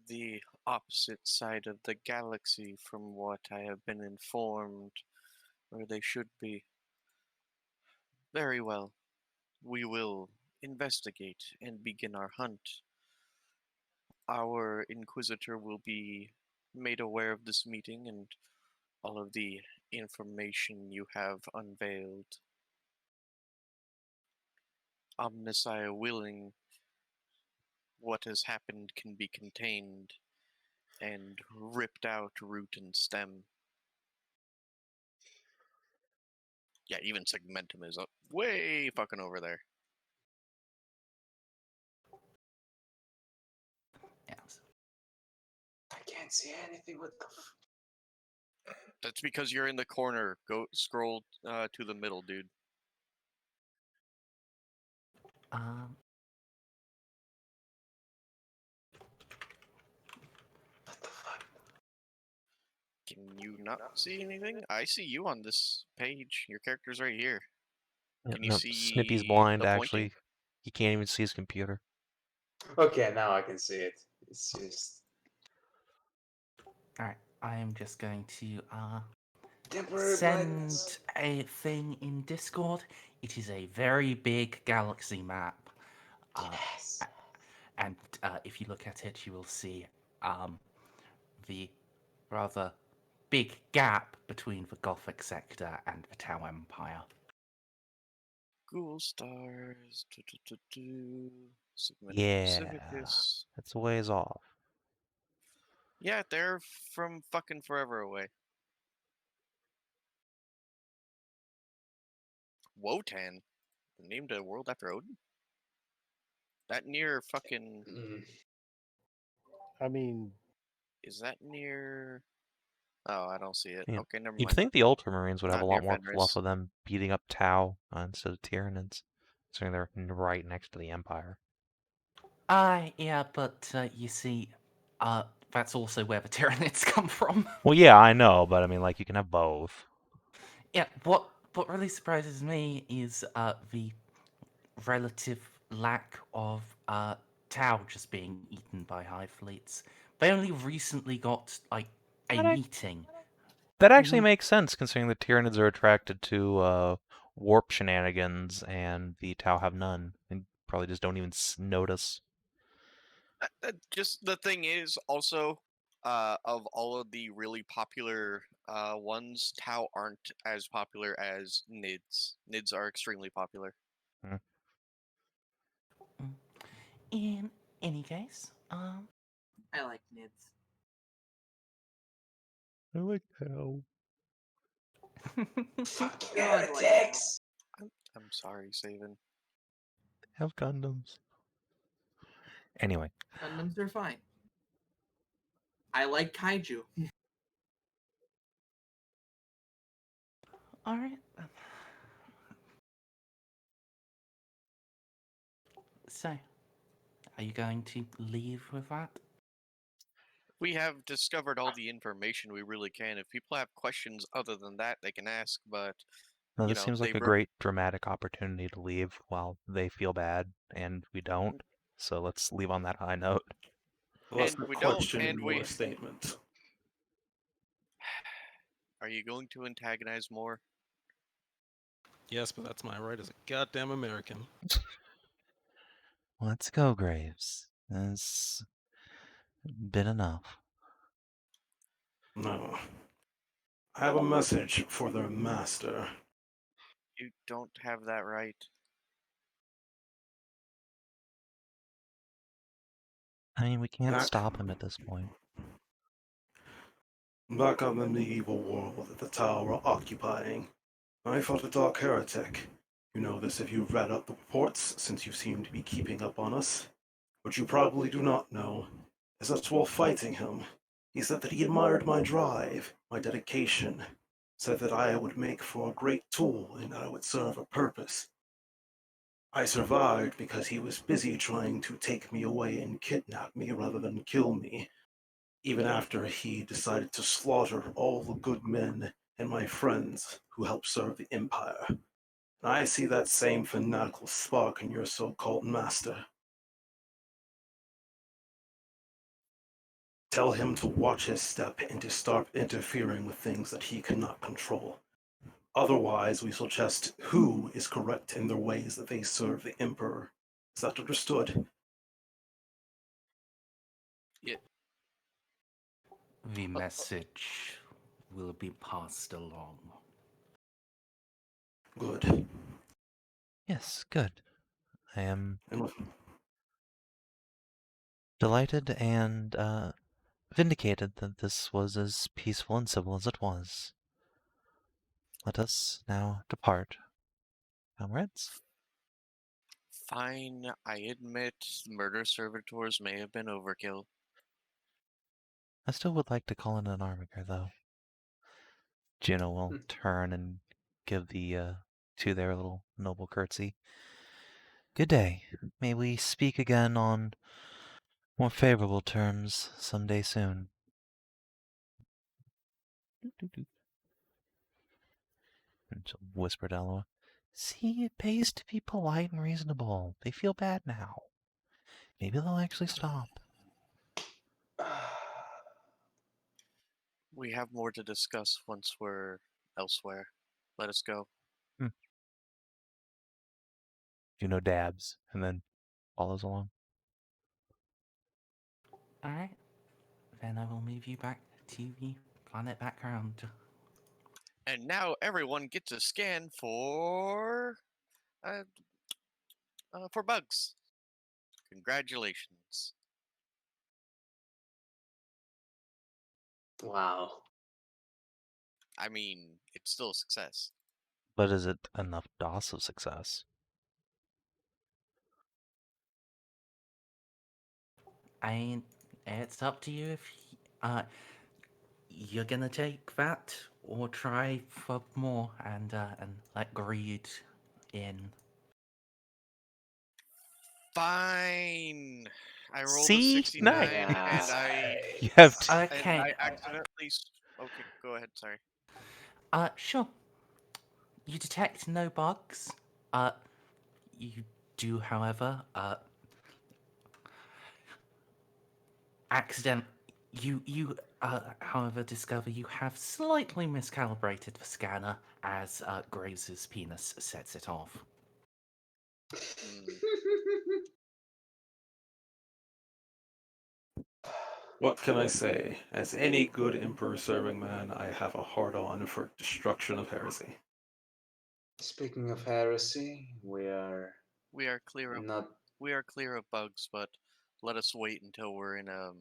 the opposite side of the galaxy from what I have been informed, where they should be. Very well. We will investigate and begin our hunt. Our Inquisitor will be made aware of this meeting and all of the information you have unveiled. Omnissiah willing, what has happened can be contained and ripped out root and stem. Yeah, even Segmentum is up way fucking over there. Yes. I can't see anything. What the That's because you're in the corner. Go scroll to the middle, dude. What the fuck? Can you not see anything? I see you on this page. Your character's right here. Yeah, Can you no, see Snippy's blind, the pointing? actually. He can't even see his computer. Okay, now I can see it. It's just Alright, I am just going to temporary send blindness. a thing in Discord. It is a very big galaxy map. Yes. And if you look at it, you will see the rather big gap between the Gothic sector and the Tau Empire. Ghoul stars. Yeah. Pacificus. That's a ways off. Yeah, they're from fucking forever away. Wotan? Named a world after Odin? That near fucking... I mean, Is that near... Oh, I don't see it. Yeah. Okay, never You'd mind. think the Ultramarines would have Not a lot near more fluff Fenris. with them beating up Tau instead of Tyranids, considering they're right next to the Empire. Yeah, but you see, that's also where the Tyranids come from. Well, yeah, I know, but I mean, like, you can have both. Yeah, what really surprises me is the relative lack of Tau just being eaten by hive fleets. They only recently got like a meeting. That actually makes sense, considering the Tyranids are attracted to warp shenanigans, and the Tau have none, and probably just don't even notice. Just the thing is, also, of all of the really popular ones, Tau aren't as popular as Nids. Nids are extremely popular. In any case, I like Nids. I like Tau. Fucking They're always like heretics! I'm sorry, Savin. Have Gundams. Anyway. Gundams are fine. I like kaiju. all right. So, are you going to leave with that? We have discovered all the information we really can. If people have questions other than that, they can ask, but... No, you this know, seems like a great dramatic opportunity to leave while they feel bad and we don't. So let's leave on that high note. Let's And not we don't, question and your we... statement. Are you going to antagonize more? Yes, but that's my right as a goddamn American. Let's go, Graves. That's been enough. No. I have a message for their master. You don't have that right. I mean, we can't stop him at this point. Back on the medieval world that the Tau were occupying, I fought a dark heretic. You know this if you've read up the reports, since you seem to be keeping up on us. What you probably do not know is that while fighting him, he said that he admired my drive, my dedication, said that I would make for a great tool and that I would serve a purpose. I survived because he was busy trying to take me away and kidnap me rather than kill me, even after he decided to slaughter all the good men and my friends who helped serve the Empire. And I see that same fanatical spark in your so-called master. Tell him to watch his step and to start interfering with things that he cannot control. Otherwise, we shall test who is correct in their ways that they serve the Emperor. Is that understood? Yeah. The message will be passed along. Good. Yes, good. I am And delighted and vindicated that this was as peaceful and civil as it was. Let us now depart, comrades. Fine, I admit murder servitors may have been overkill. I still would like to call in an armiger, though. Juno will turn and give the two there a little noble curtsy. Good day. May we speak again on more favorable terms someday soon. And she'll whisper to Eloa, see, it pays to be polite and reasonable. They feel bad now. Maybe they'll actually stop. We have more to discuss once we're elsewhere. Let us go. Juno dabs and then follows along. Alright. Then I will move you back to the planet background. And now everyone gets a scan for bugs. Congratulations. Wow. I mean, it's still a success. But is it enough DOS of success? I mean, it's up to you if you're gonna take that or try for more and let greed in. Fine. I rolled a See? 69 Nice. and I You have Okay. and I accidentally okay, go ahead, sorry. Sure. You detect no bugs. You do, however, however, discover you have slightly miscalibrated the scanner as Graves' penis sets it off. What can I say? As any good Emperor-serving man, I have a hard-on for destruction of heresy. Speaking of heresy, we are clear of not. we are clear of bugs, but let us wait until we're in a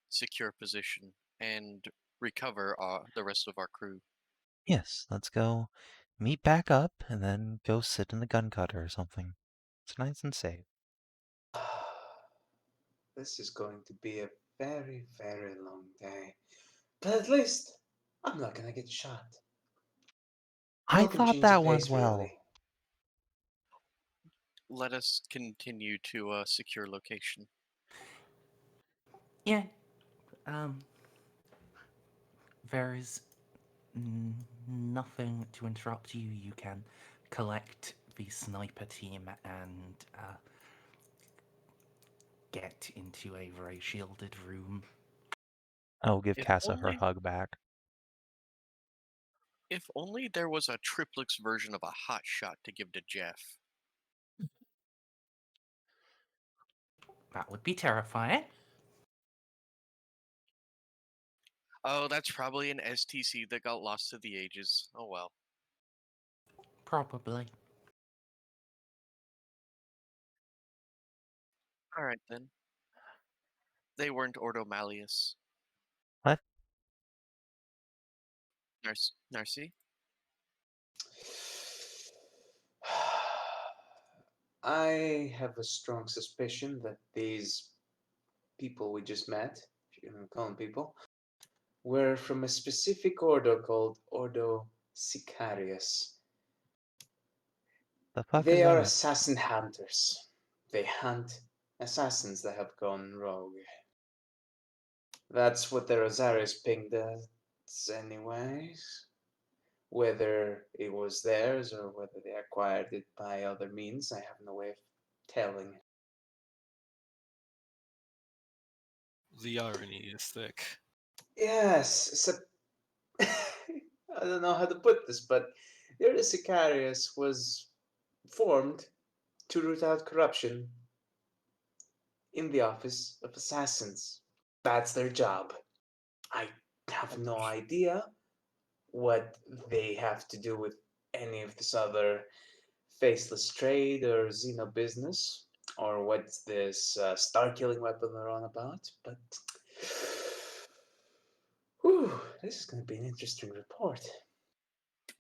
secure position and recover the rest of our crew. Yes, let's go meet back up and then go sit in the gun cutter or something. It's nice and safe. This is going to be a very, very long day. But at least I'm not gonna get shot. I Welcome thought change that of went pace, well. really. Let us continue to a secure location. Yeah. There is nothing to interrupt you. You can collect the sniper team and get into a very shielded room. I'll give If Casa her only- hug back. If only there was a triplets version of a hot shot to give to Jeff. That would be terrifying. Oh, that's probably an STC that got lost to the ages. Oh well. Probably. Alright then. They weren't Ordo Malleus. What? Narci? I have a strong suspicion that these people we just met, if you're gonna call them people, were from a specific order called Ordo Sicarius. The fuck They is are that? assassin hunters. They hunt assassins that have gone rogue. That's what the Rosarius ping does, anyways. Whether it was theirs or whether they acquired it by other means, I have no way of telling. The irony is thick. Yes, I don't know how to put this, but the Ordo Sicarius was formed to root out corruption in the office of assassins. That's their job. I have no idea what they have to do with any of this other faceless trade or Xeno business, or what's this star killing weapon they're on about, but whew, this is going to be an interesting report.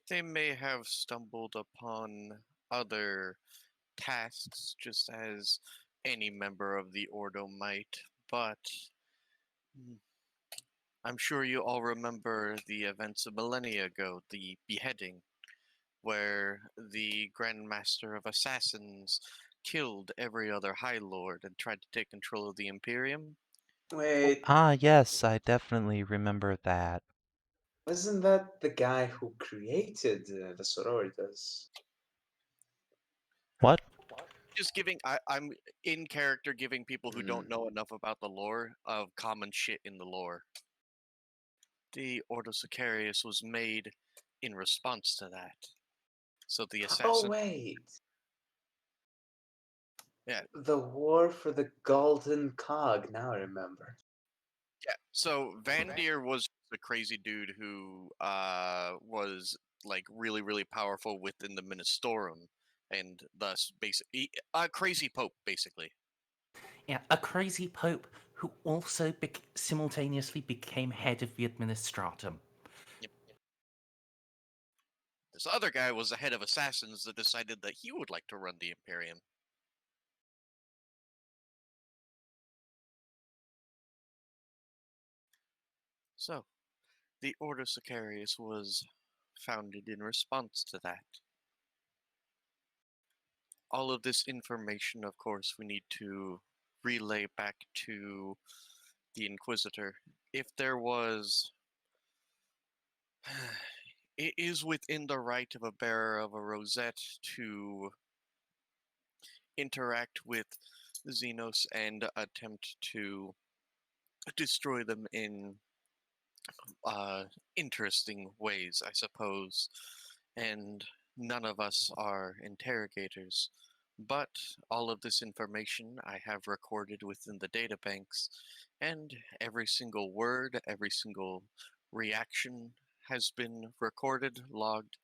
They may have stumbled upon other tasks just as any member of the Ordo might, but I'm sure you all remember the events a millennia ago, the beheading, where the Grand Master of Assassins killed every other High Lord and tried to take control of the Imperium. Wait, Ah, yes, I definitely remember that. wasn't that the guy who created the Sororitas? What? Just giving, I'm in character giving people who don't know enough about the lore of common shit in the lore. The Ordo Sicarius was made in response to that. So the assassin. Oh, wait. Yeah. The war for the Golden Cog, now I remember. Yeah. So Vandir was a crazy dude who was like really, really powerful within the Ministorum, and thus basically a crazy pope, basically. Yeah, a crazy pope who also simultaneously became head of the administratum. Yep. This other guy was the head of assassins that decided that he would like to run the Imperium. So, the Ordo Sicarius was founded in response to that. All of this information, of course, we need to relay back to the Inquisitor. If there was... It is within the right of a bearer of a rosette to interact with Xenos and attempt to destroy them in interesting ways, I suppose. And none of us are interrogators. But all of this information I have recorded within the databanks, and every single word, every single reaction has been recorded, logged,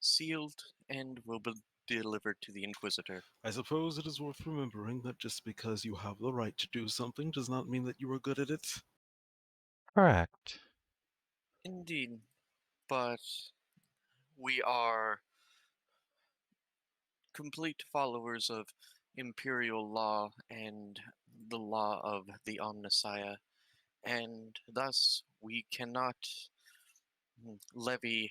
sealed, and will be delivered to the Inquisitor. I suppose it is worth remembering that just because you have the right to do something does not mean that you are good at it. Correct. Indeed, but we are complete followers of imperial law and the law of the Omnissiah, and thus we cannot levy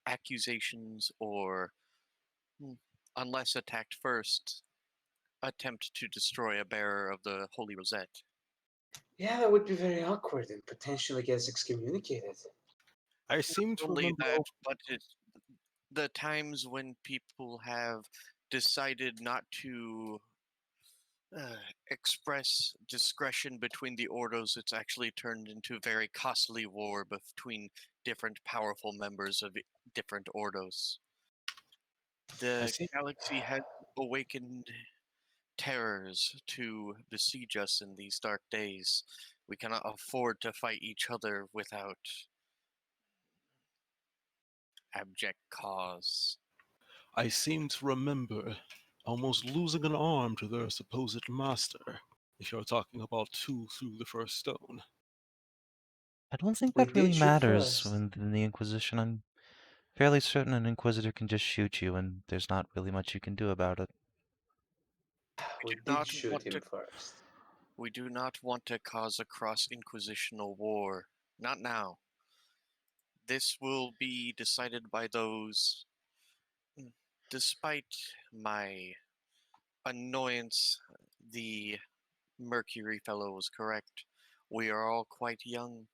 accusations or, unless attacked first, attempt to destroy a bearer of the Holy Rosette. Yeah, that would be very awkward and potentially gets excommunicated. I seem to Only remember. that, but the times when people have decided not to express discretion between the Ordos, it's actually turned into a very costly war between different powerful members of different Ordos. The galaxy has awakened terrors to besiege us in these dark days. We cannot afford to fight each other without abject cause. I seem to remember almost losing an arm to their supposed master, if you're talking about two through the first stone. I don't think We that really did shoot matters first. in the Inquisition. I'm fairly certain an Inquisitor can just shoot you, and there's not really much you can do about it. We do did not shoot want him to first. We do not want to cause a cross-inquisitional war. Not now. This will be decided by those. Despite my annoyance, the Mercury fellow was correct. We are all quite young,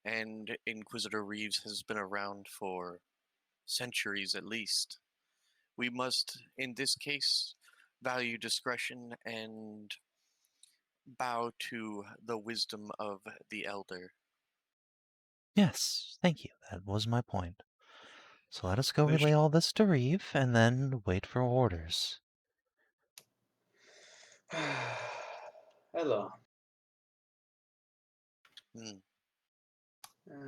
and Inquisitor Reeves has been around for centuries at least. We must, in this case, value discretion and bow to the wisdom of the elder. Yes, thank you. That was my point. So let us go I relay all this to Reeve, and then wait for orders. Hello. Hmm.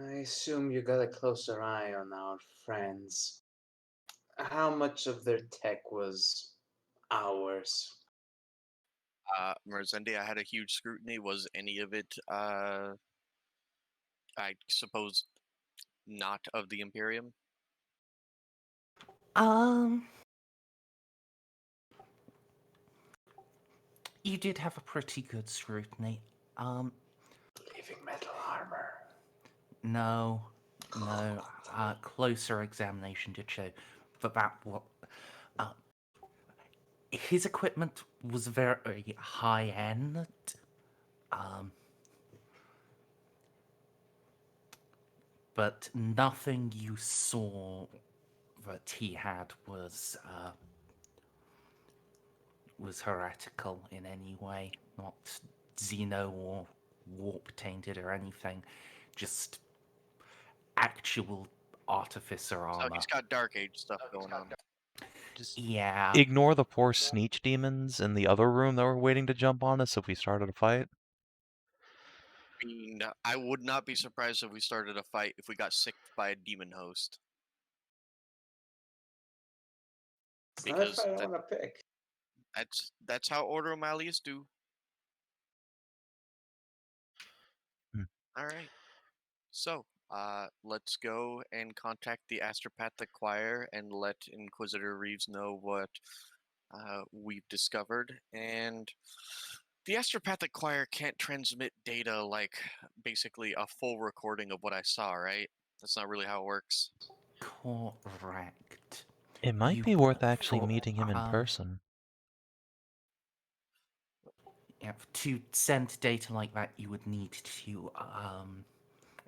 I assume you got a closer eye on our friends. How much of their tech was ours? Merzendi, I had a huge scrutiny. Was any of it, I suppose, not of the Imperium? You did have a pretty good scrutiny. Leaving metal armor. No, closer examination did show that his equipment was very high end. Um, but nothing you saw that he had was heretical in any way, not Xeno or warp tainted or anything, just actual artificer So armor. he's got Dark Age stuff going on. Just Yeah, ignore the poor Sneech demons in the other room that were waiting to jump on us if we started a fight. I mean, I would not be surprised if we started a fight if we got sicked by a demon host. It's not a Because fight I want to pick. that's how Order of Malleus do. Hmm. All right. So, let's go and contact the Astropathic Choir and let Inquisitor Reeves know what we've discovered. And the Astropathic Choir can't transmit data like basically a full recording of what I saw, right? That's not really how it works. correct. It might You be worth actually thought, meeting him in person. Yeah, to send data like that, you would need to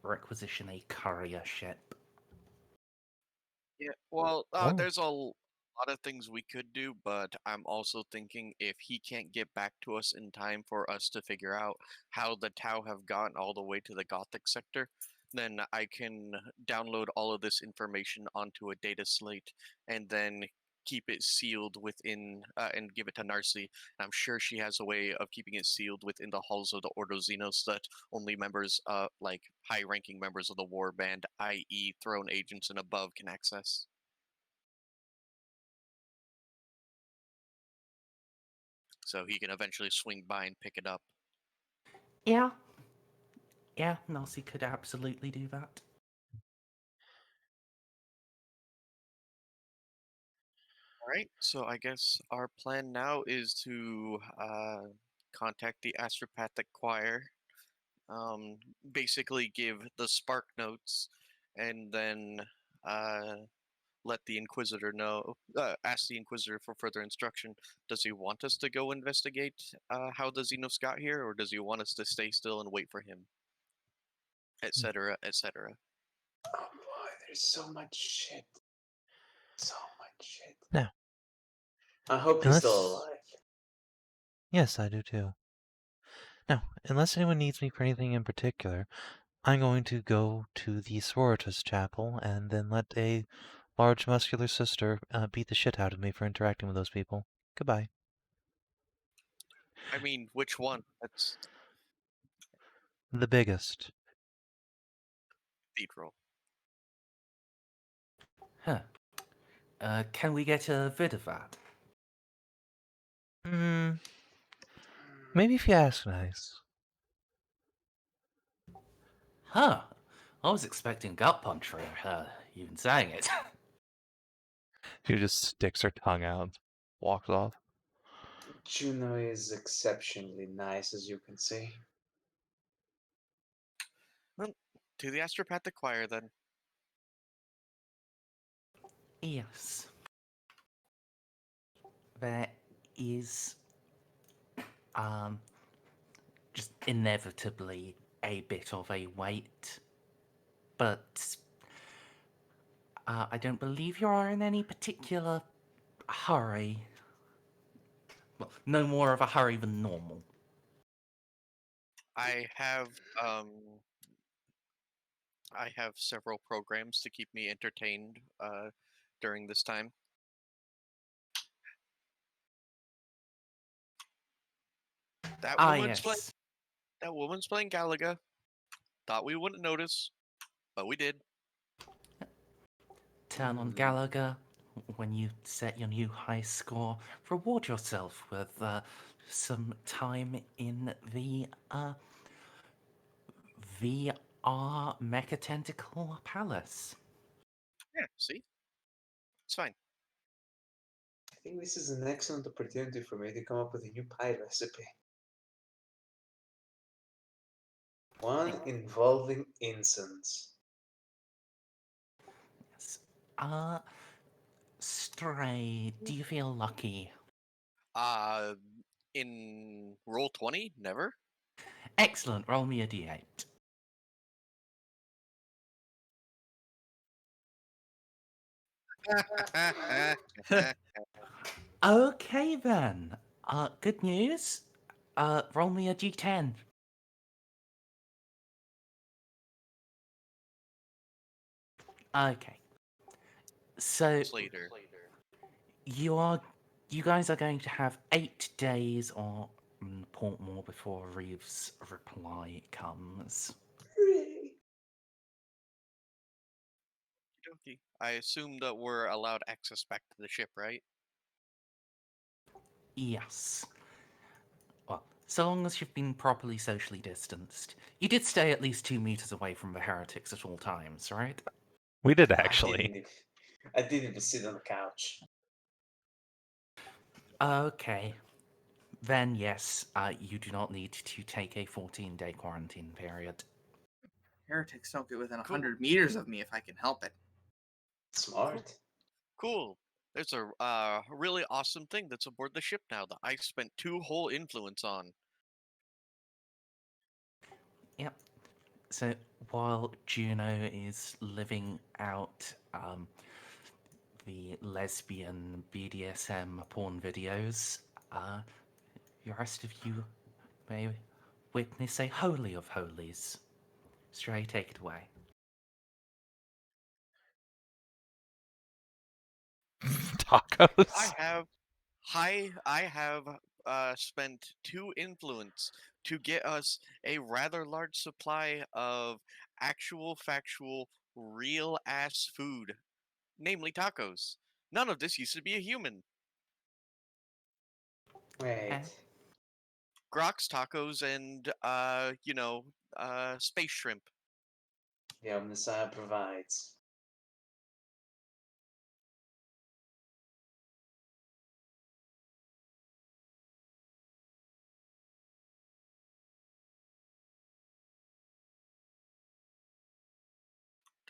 requisition a courier ship. Yeah, well, Oh. there's a lot of things we could do, but I'm also thinking if he can't get back to us in time for us to figure out how the Tau have gotten all the way to the Gothic sector, then I can download all of this information onto a data slate and then keep it sealed within and give it to Narcia. I'm sure she has a way of keeping it sealed within the halls of the Ordo Xenos that only members, like high-ranking members of the Warband, i.e., throne agents and above, can access. So he can eventually swing by and pick it up. Yeah. Yeah, Narcia could absolutely do that. Alright, so I guess our plan now is to contact the Astropathic Choir, basically give the Spark Notes, and then let the Inquisitor know, ask the Inquisitor for further instruction. Does he want us to go investigate how the Xenos got here, or does he want us to stay still and wait for him? Etc., etc. Oh boy, there's so much shit. So much shit. Now, I hope he's still alive. Yes, I do too. Now, unless anyone needs me for anything in particular, I'm going to go to the Sororitas chapel and then let a large muscular sister beat the shit out of me for interacting with those people. Goodbye. I mean, which one? That's The biggest. Cathedral. Huh. Can we get a vid of that? Maybe if you ask nice. Huh. I was expecting gut punch for even saying it. She just sticks her tongue out and walks off. Juno is exceptionally nice, as you can see. Well, to the Astropathic Choir then. Yes. There is just inevitably a bit of a wait. But I don't believe you are in any particular hurry. Well, no more of a hurry than normal. I have several programs to keep me entertained during this time. That woman's playing Galaga. Thought we wouldn't notice, but we did. Turn on Gallagher when you set your new high score. Reward yourself with some time in the VR Mechatentacle Palace. Yeah, see? It's fine. I think this is an excellent opportunity for me to come up with a new pie recipe. One involving incense. Yes. Stray, do you feel lucky? In roll 20, never. Excellent. Roll me a d8. Okay then. Good news. Roll me a d10. Okay. So Later. you guys are going to have 8 days on Portmore before Reeves' reply comes. Hooray. Okay. I assume that we're allowed access back to the ship, right? Yes. Well, so long as you've been properly socially distanced. You did stay at least 2 meters away from the heretics at all times, right? We did I actually. didn't even sit on the couch. Okay. Then yes, you do not need to take a 14-day quarantine period. Heretics don't get within Cool. 100 meters of me if I can help it. Smart. Cool. There's a really awesome thing that's aboard the ship now that I spent 2 whole influence on. Yep. So while Juno is living out the lesbian BDSM porn videos, the rest of you may witness a holy of holies. Stray, take it away. Tacos. I have spent 2 influence to get us a rather large supply of actual factual real ass food, namely tacos. None of this used to be a human. Wait. Grox tacos and space shrimp. The Omnissiah provides.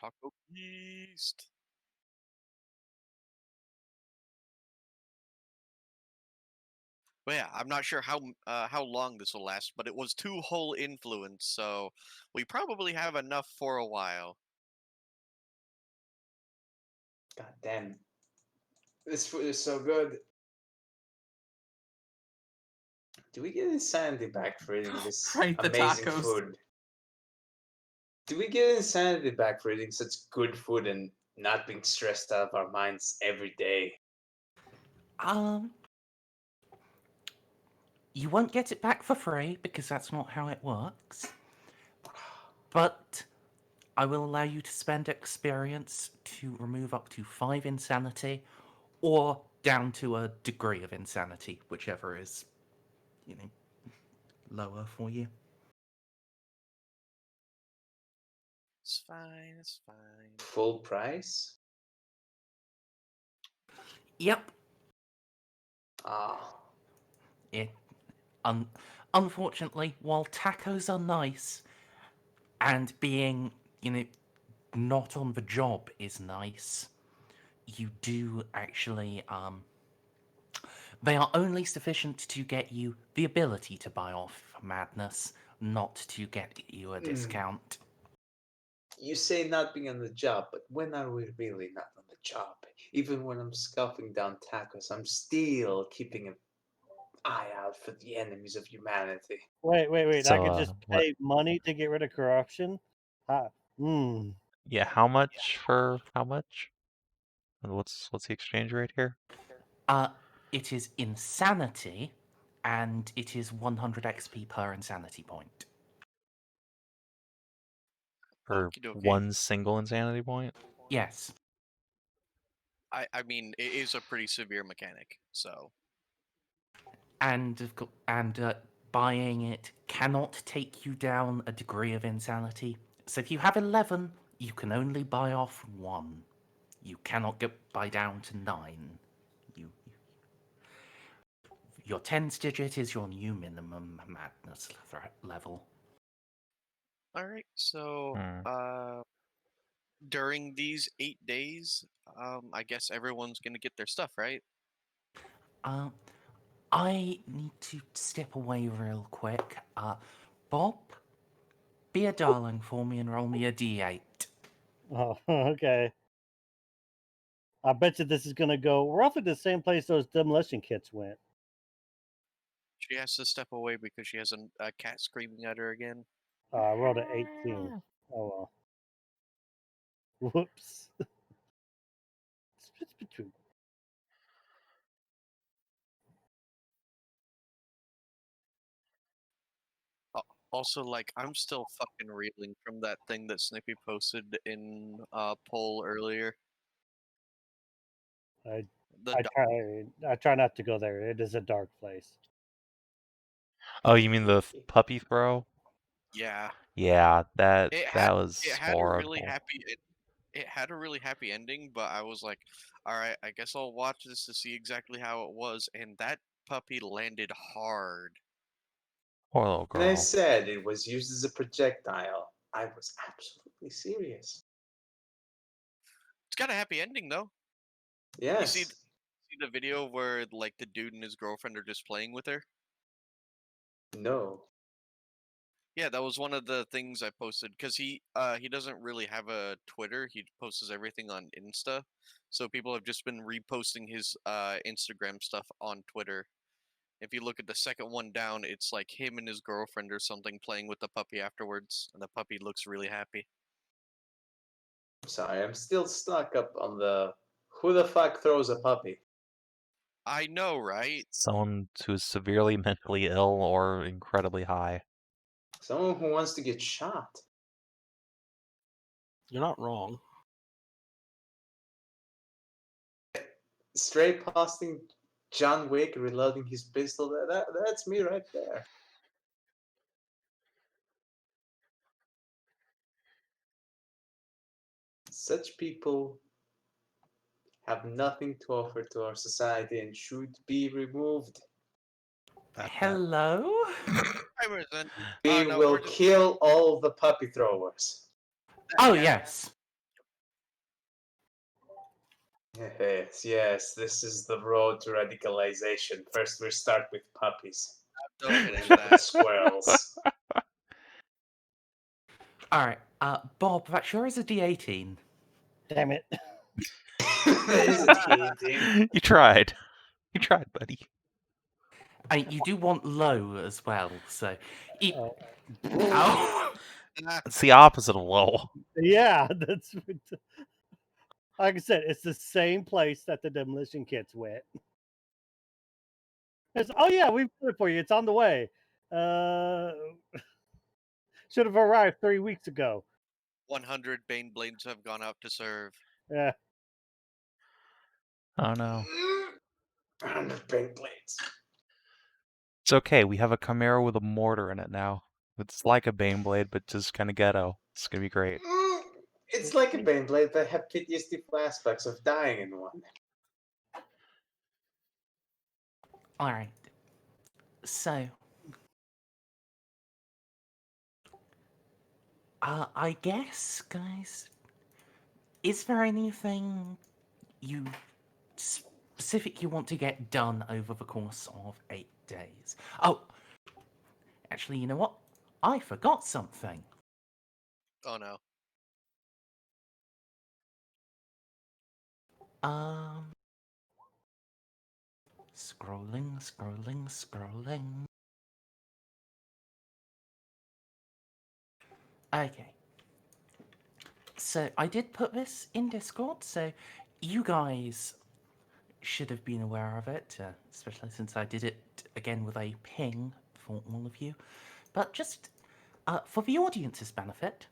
Taco Beast. But yeah, I'm not sure how long this will last, but it was 2 whole influence, so we probably have enough for a while. God damn. This food is so good. Do we get insanity back for eating this Right, the amazing tacos. food? Do we get insanity back for eating such good food and not being stressed out of our minds every day? You won't get it back for free because that's not how it works. But I will allow you to spend experience to remove up to 5 insanity or down to a degree of insanity, whichever is, lower for you. It's fine, it's fine. Full price? Yep. Ah. Unfortunately, while tacos are nice and being, not on the job is nice, you do actually, they are only sufficient to get you the ability to buy off madness, not to get you a discount. You say not being on the job, but when are we really not on the job? Even when I'm scuffing down tacos, I'm still keeping an eye out for the enemies of humanity. Wait. So, I could just what? pay money to get rid of corruption? Yeah, how much for how much? And what's the exchange rate here? It is insanity, and it is 100 XP per insanity point. For Okie dokie. one single insanity point? Yes. I mean, it is a pretty severe mechanic, so. And buying it cannot take you down a degree of insanity. So if you have 11, you can only buy off 1. You cannot buy down to 9. Your 10th digit is your new minimum madness level. Alright, so during these 8 days, I guess everyone's gonna get their stuff, right? I need to step away real quick. Bob, be a darling for me and roll me a d8. Oh, okay. I bet you this is gonna go roughly the same place those demolition kits went. She has to step away because she has a cat screaming at her again. I rolled an 18. Oh well. Whoops. It's between. Also, like, I'm still fucking reeling from that thing that Snippy posted in poll earlier. I The I try not to go there. It is a dark place. Oh, you mean the puppy throw? yeah, Yeah, that it was had a really horrible. happy it had a really happy ending, but I was like, all right, I guess I'll watch this to see exactly how it was, and that puppy landed hard. Poor little And I girl. said it was used as a projectile. I was absolutely serious. It's got a happy ending though. Yes. You see the video where like the dude and his girlfriend are just playing with her? No. Yeah, that was one of the things I posted because he doesn't really have a Twitter. He posts everything on Insta, so people have just been reposting his Instagram stuff on Twitter. If you look at the second one down, it's like him and his girlfriend or something playing with the puppy afterwards, and the puppy looks really happy. Sorry, I'm still stuck up on the who the fuck throws a puppy? I know, right? Someone who is severely mentally ill or incredibly high. Someone who wants to get shot. You're not wrong. Straight posting John Wick reloading his pistol. That's me right there. Such people have nothing to offer to our society and should be removed. Hello? Hi, Merzendi. We No, will we're just kill all the puppy throwers. Oh, yeah. yes. Yes, this is the road to radicalization. First, we start with puppies. Don't get And into then that. squirrels. Alright, Bob, that sure is a d18. Damn it. That is a D18. You tried. You tried, buddy. And you do want low as well, so... Oh. Oh! It's the opposite of low. Yeah, that's like I said, it's the same place that the demolition kits went. Oh yeah, we've put it for you. It's on the way. Should have arrived 3 weeks ago. 100 Bane Blades have gone out to serve. Yeah. Oh no. 100 Bane Blades. It's okay, we have a Chimera with a mortar in it now. It's like a Baneblade, but just kind of ghetto. It's gonna be great. It's like a Bane Blade, but have PTSD aspects of dying in one. Alright. So... I guess, guys, is there anything you specific you want to get done over the course of 8 days? Oh, actually, you know what? I forgot something. Oh no. Scrolling. Okay. So I did put this in Discord, so you guys should have been aware of it, especially since I did it again with a ping for all of you. But just for the audience's benefit,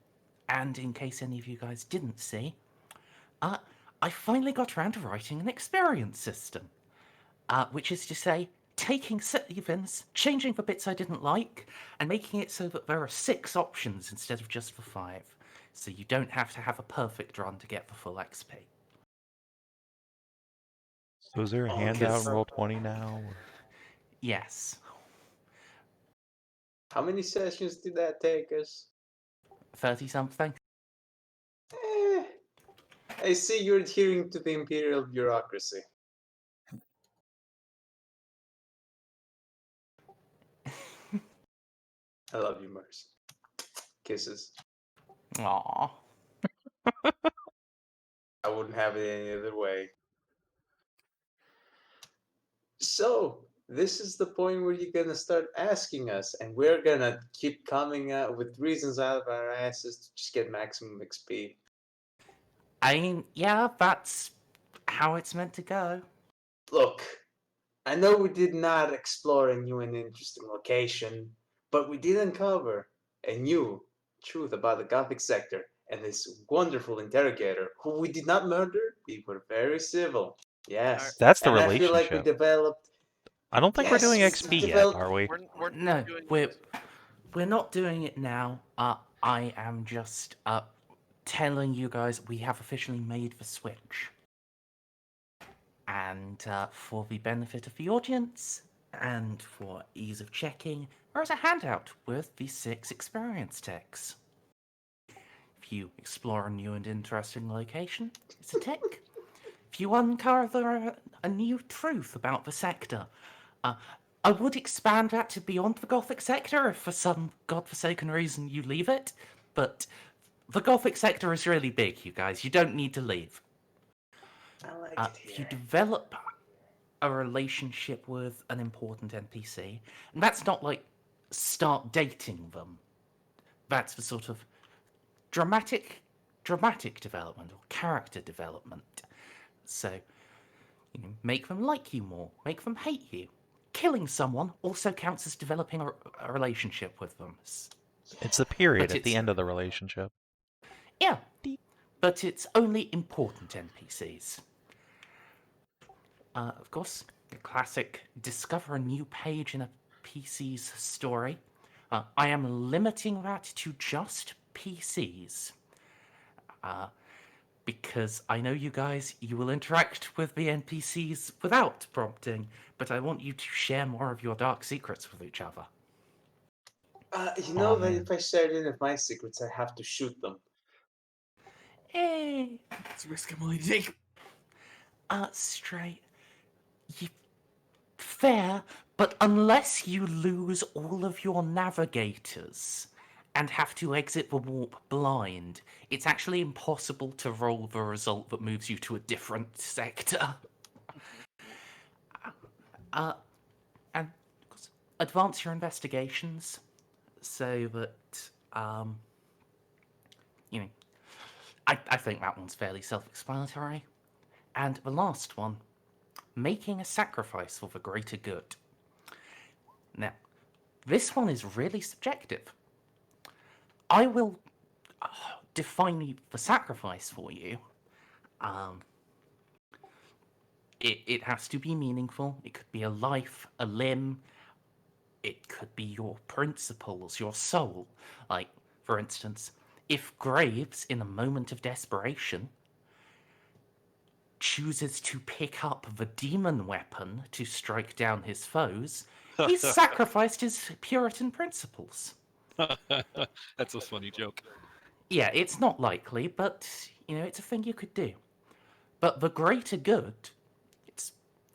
and in case any of you guys didn't see, I finally got around to writing an experience system, which is to say, taking Savins, changing the bits I didn't like, and making it so that there are 6 options instead of just the 5. So you don't have to have a perfect run to get the full XP. So is there a handout in Roll20 now? Or... Yes. How many sessions did that take us? 30-something. I see you're adhering to the imperial bureaucracy. I love you, Merz. Kisses. Aww. I wouldn't have it any other way. So, this is the point where you're gonna start asking us, and we're gonna keep coming out with reasons out of our asses to just get maximum XP. I mean, yeah, that's how it's meant to go. Look, I know we did not explore a new and interesting location, but we did uncover a new truth about the Gothic sector and this wonderful interrogator who we did not murder. We were very civil. Yes. That's the And I feel like we relationship. developed. I don't think we're doing Yes, XP yet, develop- are we? We're No, doing we're not doing it now. I am just telling you guys we have officially made the switch. And for the benefit of the audience and for ease of checking, there is a handout with the 6 experience ticks. If you explore a new and interesting location, it's a tick. If you uncover a new truth about the sector, I would expand that to beyond the Gothic sector if for some godforsaken reason you leave it, but the Gothic sector is really big, you guys. You don't need to leave. I like it If here. you develop a relationship with an important NPC, and that's not like start dating them. That's the sort of dramatic development or character development. So, make them like you more, make them hate you. Killing someone also counts as developing a relationship with them. It's the period But at the it's- end of the relationship. Yeah, but it's only important NPCs. Of course, the classic discover a new page in a PC's story. I am limiting that to just PCs. Because I know you guys, you will interact with the NPCs without prompting, but I want you to share more of your dark secrets with each other. You know Aw, that man. if I shared any of my secrets, I have to shoot them. Hey, It's a risk I'm willing to take. straight. Fair, but unless you lose all of your navigators and have to exit the warp blind, it's actually impossible to roll the result that moves you to a different sector. And of course, advance your investigations so that, I think that one's fairly self-explanatory. And the last one, making a sacrifice for the greater good. Now, this one is really subjective. I will define the sacrifice for you. It has to be meaningful. It could be a life, a limb. It could be your principles, your soul. Like, for instance, if Graves, in a moment of desperation, chooses to pick up the demon weapon to strike down his foes, he's sacrificed his Puritan principles. That's a funny joke. Yeah, it's not likely, but, it's a thing you could do. But the greater good,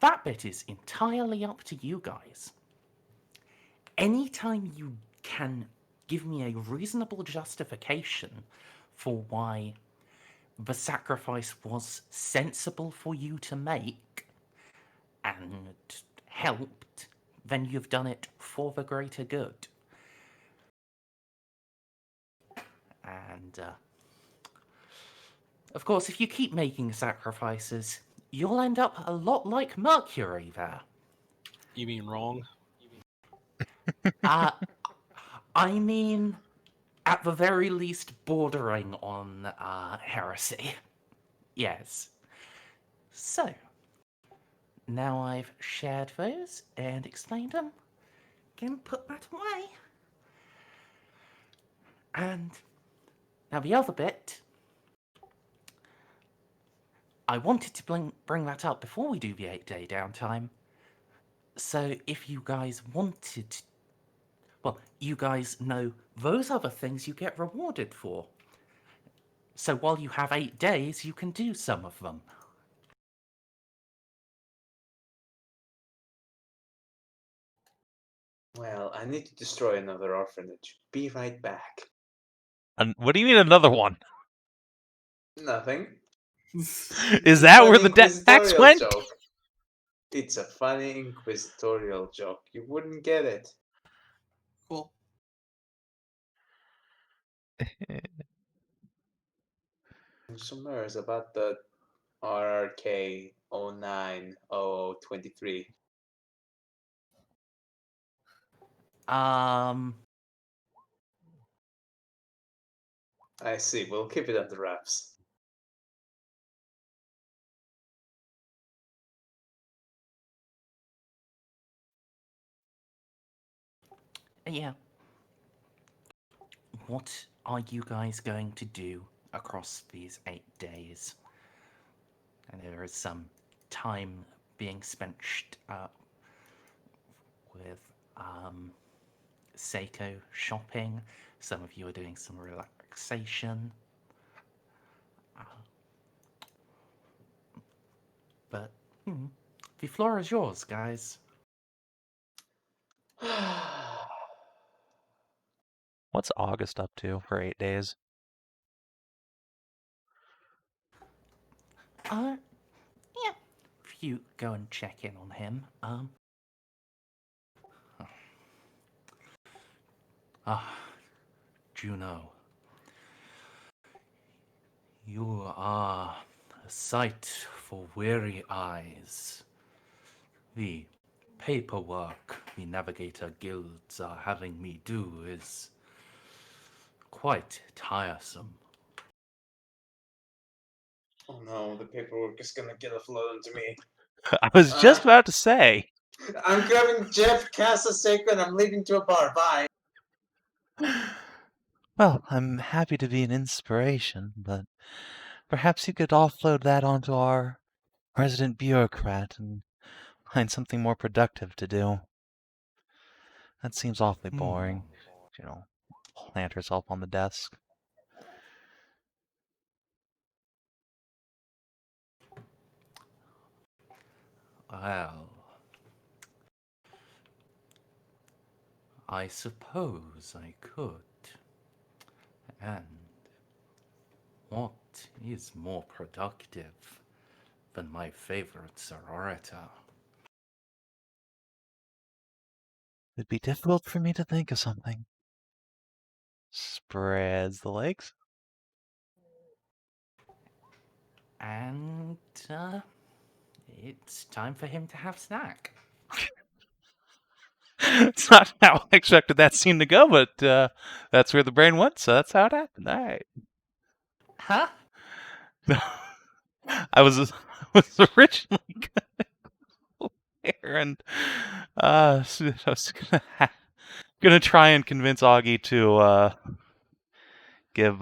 that bit is entirely up to you guys. Anytime you can give me a reasonable justification for why the sacrifice was sensible for you to make and helped, then you've done it for the greater good. And, of course, if you keep making sacrifices, you'll end up a lot like Mercury there. You mean wrong? I mean, at the very least, bordering on heresy. Yes. So, now I've shared those and explained them, can put that away. And now the other bit, I wanted to bring that up before we do the 8-day downtime. So if you guys wanted, well, you guys know those are the things you get rewarded for. So while you have 8 days, you can do some of them. Well, I need to destroy another orphanage. Be right back. What do you mean another one? Nothing. Is that where the tax inquisitorial went? joke. It's a funny inquisitorial joke. You wouldn't get it. Cool. Some Merz about the RRK 090023. I see. We'll keep it under wraps. Yeah. What are you guys going to do across these 8 days? And there is some time being spent with Ceiko shopping. Some of you are doing some relaxation. But the floor is yours, guys. What's August up to for 8 days? Yeah. If you go and check in on him, Juno. You are a sight for weary eyes. The paperwork the Navigator guilds are having me do is quite tiresome. Oh no, the paperwork is gonna get offloaded to me. I was just about to say. I'm grabbing Jeff, Casa, Ceiko, and I'm leaving to a bar. Bye. Well, I'm happy to be an inspiration, but perhaps you could offload that onto our resident bureaucrat and find something more productive to do. That seems awfully boring. You know, plant herself on the desk. Well, I suppose I could. And what is more productive than my favorite sororita? It'd be difficult for me to think of something. Spreads the legs. And it's time for him to have snack. It's not how I expected that scene to go, but that's where the brain went, so that's how it happened. All right. Huh? I was originally gonna there, and so I was gonna try and convince Augie to give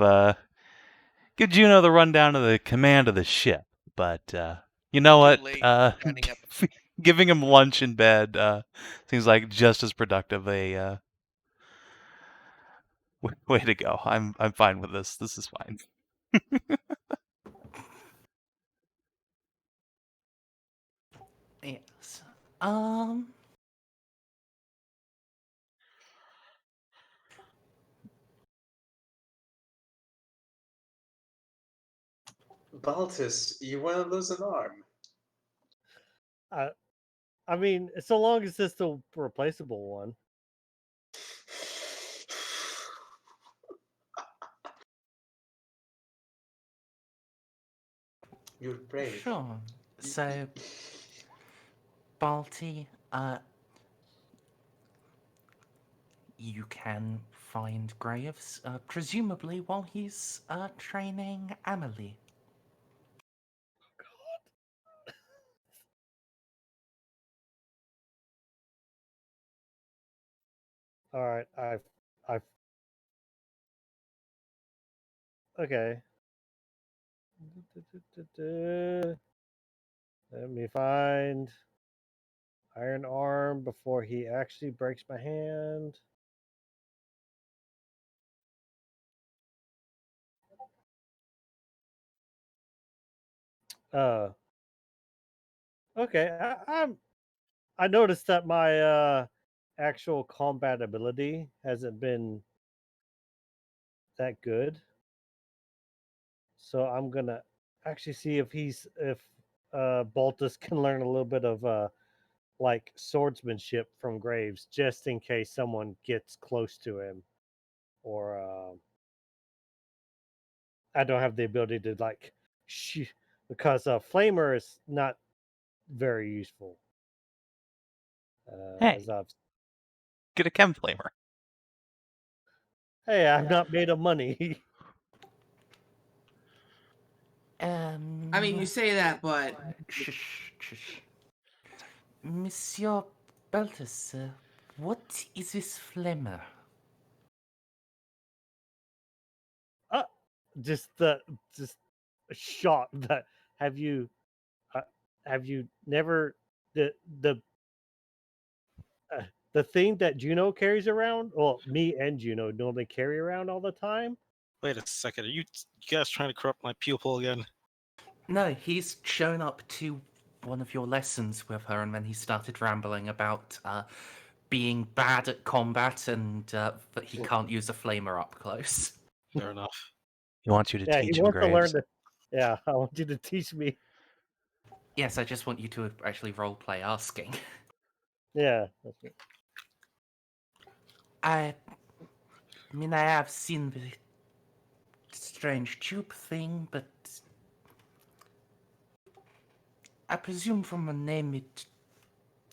Juno the rundown of the command of the ship, but you know what? late, running up. Giving him lunch in bed seems like just as productive a way to go. I'm fine with this. This is fine. Yes. Baltus, you want to lose an arm? I mean, so long as it's the replaceable one. You're brave. Sure. So, Balti, you can find Graves, presumably while he's training Amelie. All right, I've. Okay. Let me find Iron Arm before he actually breaks my hand. Okay. I noticed that my actual combat ability hasn't been that good. So I'm gonna actually see if Baltus can learn a little bit of like swordsmanship from Graves, just in case someone gets close to him, or I don't have the ability to like shoot, because Flamer is not very useful. Hey. As I've Get a chem flamer. Hey, I'm not made of money. I mean, you say that, but Shush. Monsieur Baltus, what is this flamer? Just shocked that have you never the the thing that Juno carries around? Well, me and Juno normally carry around all the time. Wait a second. Are you guys trying to corrupt my pupil again? No, he's shown up to one of your lessons with her, and then he started rambling about being bad at combat and that he can't use a flamer up close. Fair enough. He wants you to Yeah, teach he him, wants to learn Graves. to. Yeah, I want you to teach me. Yes, I just want you to actually roleplay asking. Yeah, that's it. I mean, I have seen the strange tube thing, but I presume from a name it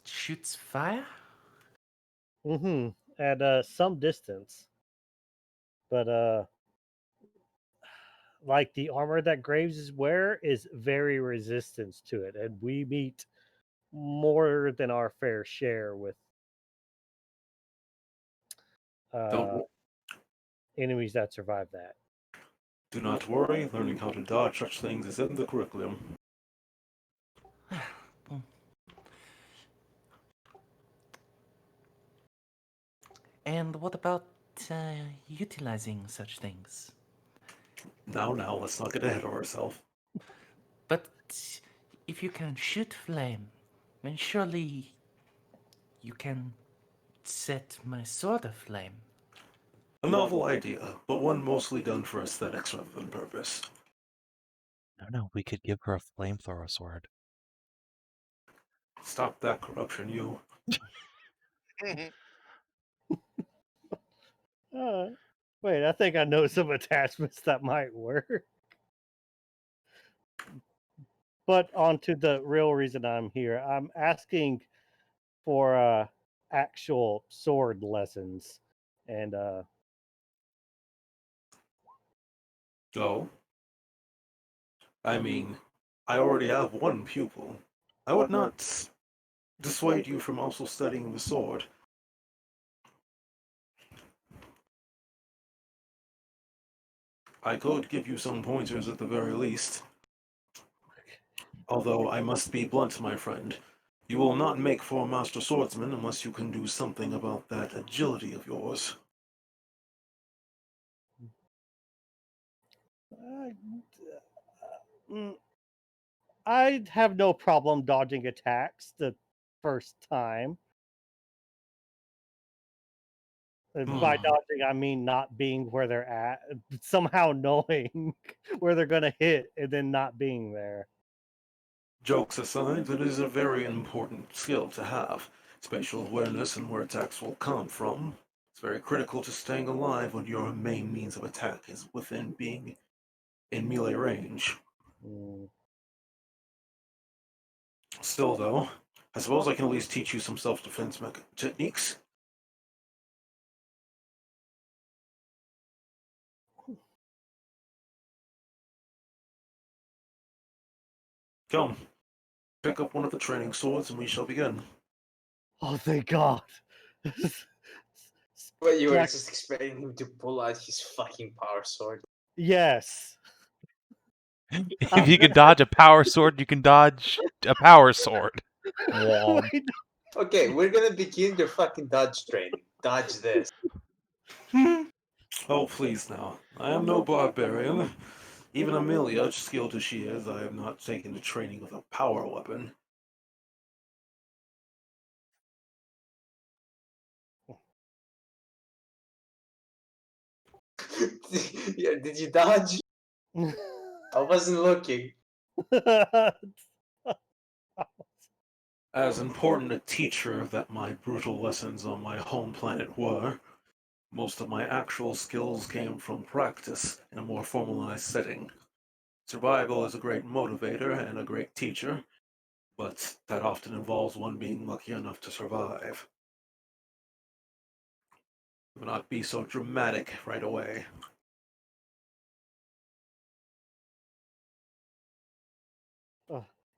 shoots fire? Mm-hmm. At some distance, but like the armor that Graves wear is very resistant to it, and we meet more than our fair share with Don't enemies that survive that. do not worry. Learning how to dodge such things is in the curriculum. And what about utilizing such things? Now, let's not get ahead of ourselves. But if you can shoot flame, then surely you can set my sword aflame. A novel idea, but one mostly done for aesthetics rather than purpose. No, we could give her a flamethrower sword. Stop that corruption, you. Wait, I think I know some attachments that might work. But on to the real reason I'm here. I'm asking for actual sword lessons. And Oh? I mean, I already have one pupil. I would not dissuade you from also studying the sword. I could give you some pointers at the very least. Although I must be blunt, my friend. You will not make for a master swordsman unless you can do something about that agility of yours. I'd have no problem dodging attacks the first time. By dodging, I mean not being where they're at, somehow knowing where they're going to hit and then not being there. Jokes aside, that is a very important skill to have. Spatial awareness and where attacks will come from. It's very critical to staying alive when your main means of attack is within being in melee range. Still, though, I suppose I can at least teach you some self-defense techniques. Come, pick up one of the training swords and we shall begin. Oh, thank God. But you were just expecting him to pull out his fucking power sword. Yes. If you can dodge a power sword, you can dodge a power sword. Okay, we're gonna begin your fucking dodge training. Dodge this. Oh, please now. I am no barbarian. Even Amelia, skilled as she is, I have not taken to training with a power weapon. Yeah, did you dodge? I wasn't looking. As important a teacher that my brutal lessons on my home planet were, most of my actual skills came from practice in a more formalized setting. Survival is a great motivator and a great teacher, but that often involves one being lucky enough to survive. Do not be so dramatic right away.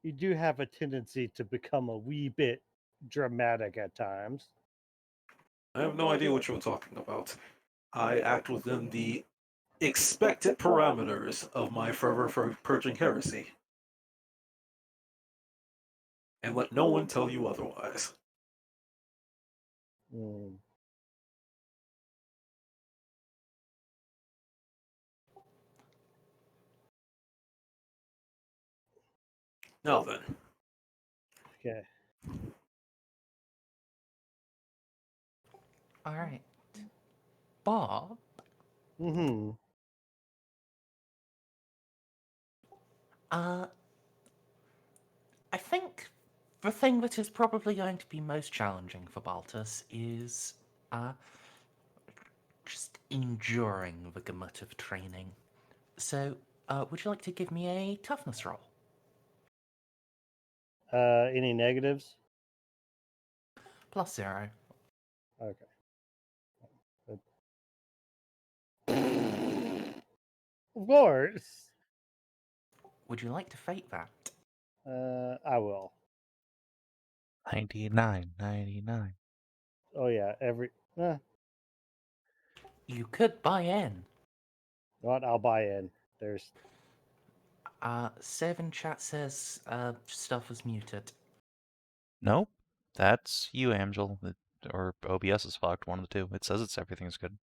You do have a tendency to become a wee bit dramatic at times. I have no idea what you're talking about. I act within the expected parameters of my fervor for purging heresy. And let no one tell you otherwise. Mm. Now then. Okay. All right. Bob, Mm-hmm. I think the thing that is probably going to be most challenging for Baltus is just enduring the gamut of training. So, would you like to give me a toughness roll? Any negatives? +0. Okay. Of course. Would you like to fate that? I will. 99, 99. Oh yeah, You could buy in. what? I'll buy in. There's Savin chat says stuff was muted. Nope. That's you, Angel. Or OBS is fucked, one of the two. It says everything's good.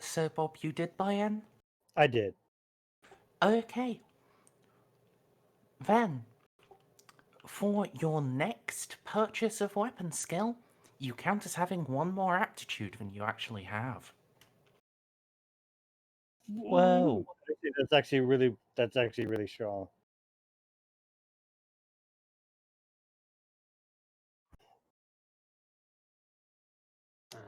So Bob, you did buy in? I did. Okay. Then, for your next purchase of weapon skill, you count as having one more aptitude than you actually have. Whoa. That's actually really strong.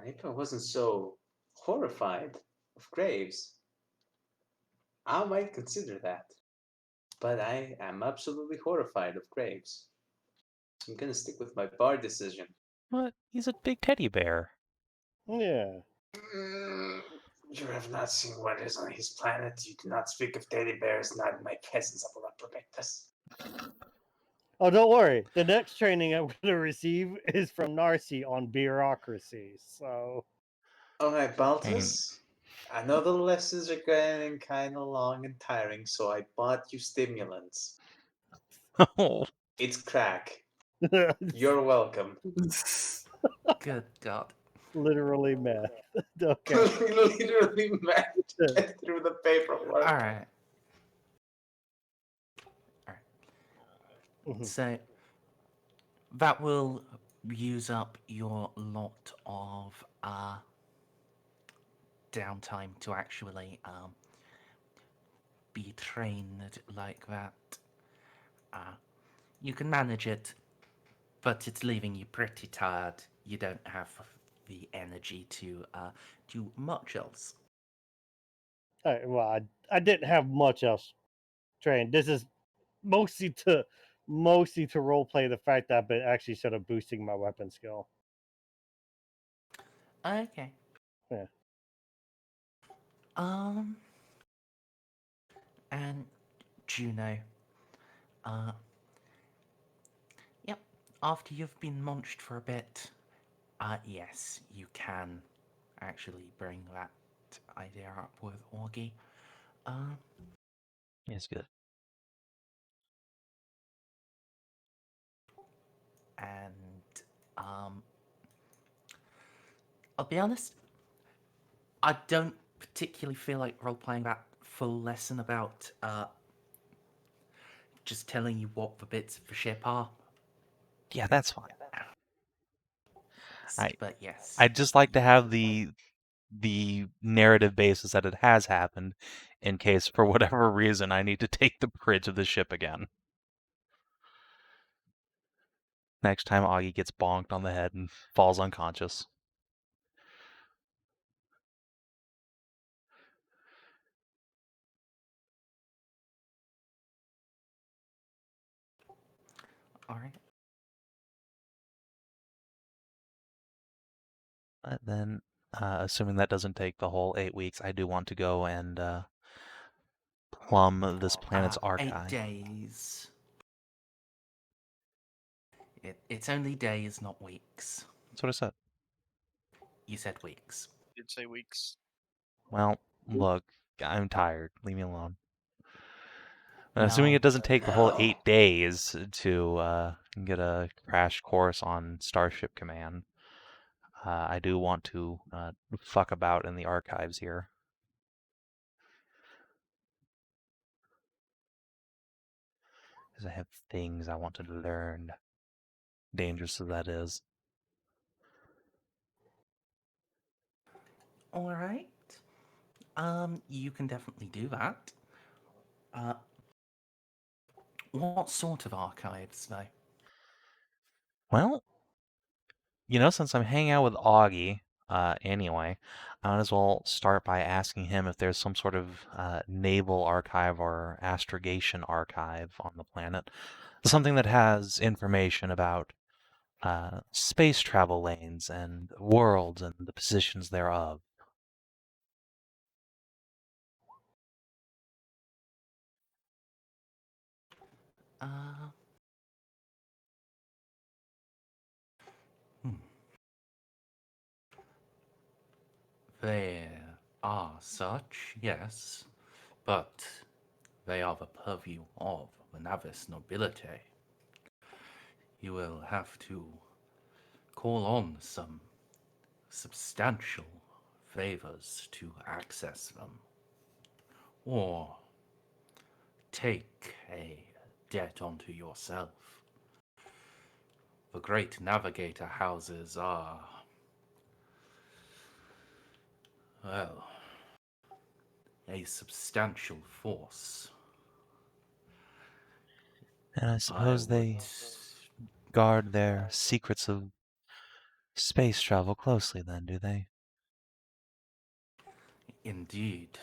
If I wasn't so horrified of Graves, I might consider that. But I am absolutely horrified of Graves. I'm gonna stick with my bar decision. What? He's a big teddy bear. Yeah. You have not seen what is on his planet. You do not speak of teddy bears, not in my presence. I will not permit this. Oh, don't worry. The next training I'm going to receive is from Narcia on bureaucracy. So. Alright, Baltus. I know the lessons are getting kind of long and tiring, so I bought you stimulants. Oh. It's crack. You're welcome. Good God. Literally meth. Okay. Literally mad to get through the paperwork. Alright. Mhm. So, that will use up your lot of downtime to actually be trained like that. You can manage it, but it's leaving you pretty tired. You don't have the energy to do much else. All right, well, I didn't have much else trained. This is mostly to role play the fact that I've been actually sort of boosting my weapon skill. Okay. Yeah. And Juno. Yep. After you've been munched for a bit, yes, you can actually bring that idea up with Augie. It's good. And I'll be honest, I don't particularly feel like role-playing that full lesson about just telling you what the bits of the ship are. Yeah, that's fine. but yes. I'd just like to have the narrative basis that it has happened, in case for whatever reason I need to take the bridge of the ship again. Next time Augie gets bonked on the head and falls unconscious. All right. But then, assuming that doesn't take the whole 8 weeks, I do want to go and plumb this planet's 8 archive. days. It's only days, not weeks. That's what I said. You said weeks. Did say weeks. Well, look, I'm tired. Leave me alone. Assuming it doesn't take the whole 8 days to get a crash course on Starship Command, I do want to fuck about in the archives here. Because I have things I want to learn. Dangerous as that is. All right. You can definitely do that. What sort of archives, though? Well, since I'm hanging out with Augie anyway, I might as well start by asking him if there's some sort of naval archive or astrogation archive on the planet. Something that has information about space travel lanes and worlds and the positions thereof. There are such, yes, but they are the purview of the Navis nobility. You will have to call on some substantial favors to access them, or take a debt onto yourself. The great navigator houses are, well, a substantial force. And I suppose they guard their secrets of space travel closely then, do they? Indeed.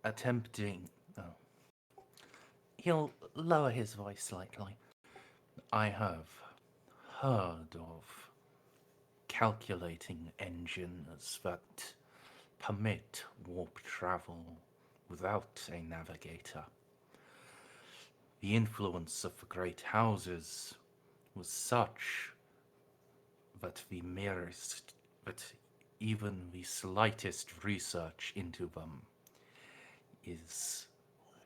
Attempting... Oh. He'll lower his voice slightly. I have heard of calculating engines that permit warp travel without a navigator. The influence of the great houses was such that even the slightest research into them is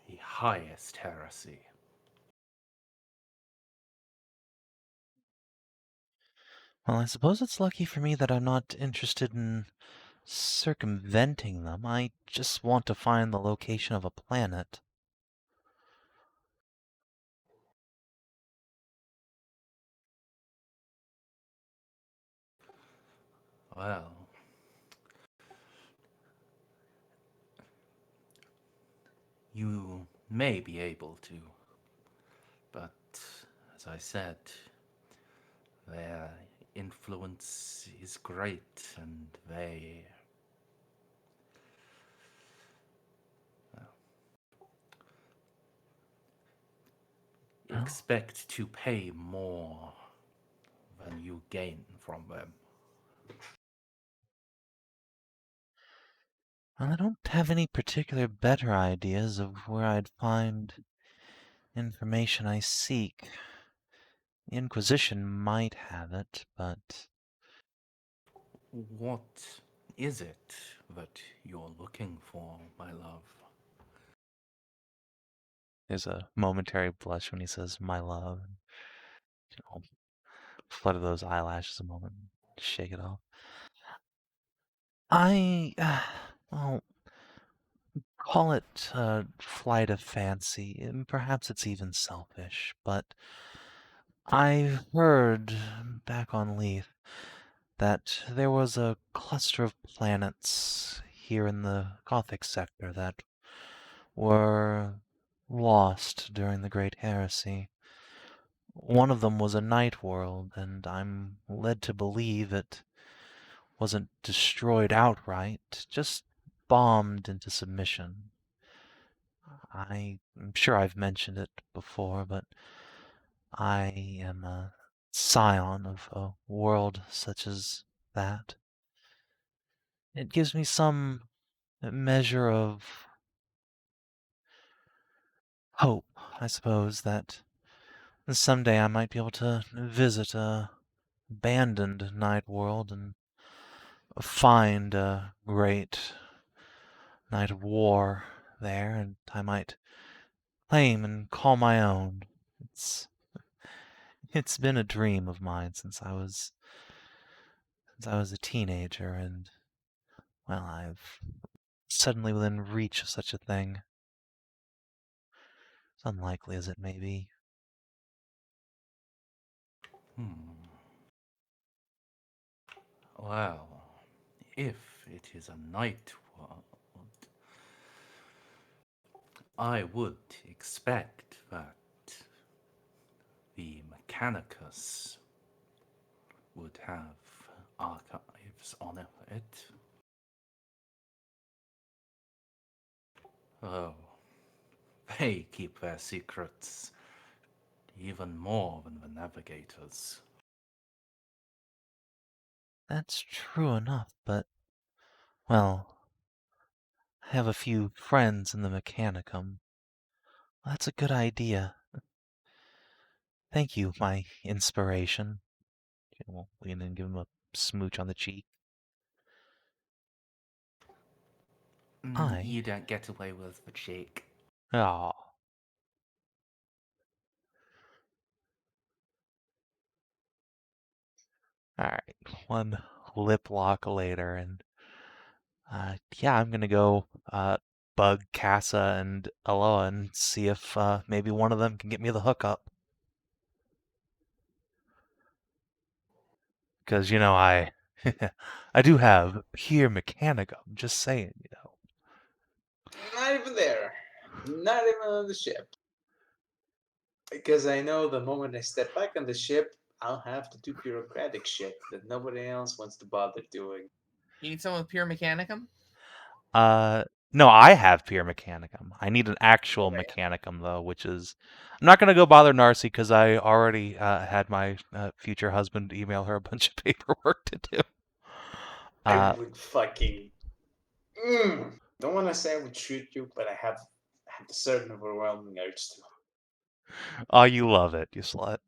the highest heresy. Well, I suppose it's lucky for me that I'm not interested in circumventing them. I just want to find the location of a planet. Well, you may be able to, but as I said, their influence is great and they expect to pay more than you gain from them. Well, I don't have any particular better ideas of where I'd find information I seek. The Inquisition might have it, but... What is it that you're looking for, my love? There's a momentary blush when he says, my love. Flutter those eyelashes a moment, shake it off. Well, call it a flight of fancy, and perhaps it's even selfish, but I heard back on Leith that there was a cluster of planets here in the Gothic sector that were lost during the Great Heresy. One of them was a night world, and I'm led to believe it wasn't destroyed outright, just bombed into submission. I'm sure I've mentioned it before, but I am a scion of a world such as that. It gives me some measure of hope, I suppose, that someday I might be able to visit a abandoned night world and find a great night of war there, and I might claim and call my own. It's been a dream of mine since I was a teenager, and well, I've suddenly within reach of such a thing. As unlikely as it may be. Well, if it is a night world, I would expect that the Mechanicus would have archives on it. Oh, they keep their secrets even more than the navigators. That's true enough, but, well, I have a few friends in the Mechanicum. That's a good idea. Thank you, my inspiration. We'll lean in and give him a smooch on the cheek. You don't get away with the cheek. Oh. Alright, one lip lock later, and yeah, I'm gonna go bug Casa and Eloa and see if maybe one of them can get me the hookup. Because, I I do have pure Mechanicum, just saying, Not even there. Not even on the ship. Because I know the moment I step back on the ship, I'll have to do bureaucratic shit that nobody else wants to bother doing. You need someone with pure Mechanicum? No, I have pure Mechanicum. I need an actual Mechanicum, though, which is... I'm not going to go bother Narcia, because I already had my future husband email her a bunch of paperwork to do. I would fucking... Don't want to say I would shoot you, but I have a certain overwhelming urge to. Oh, you love it, you slut.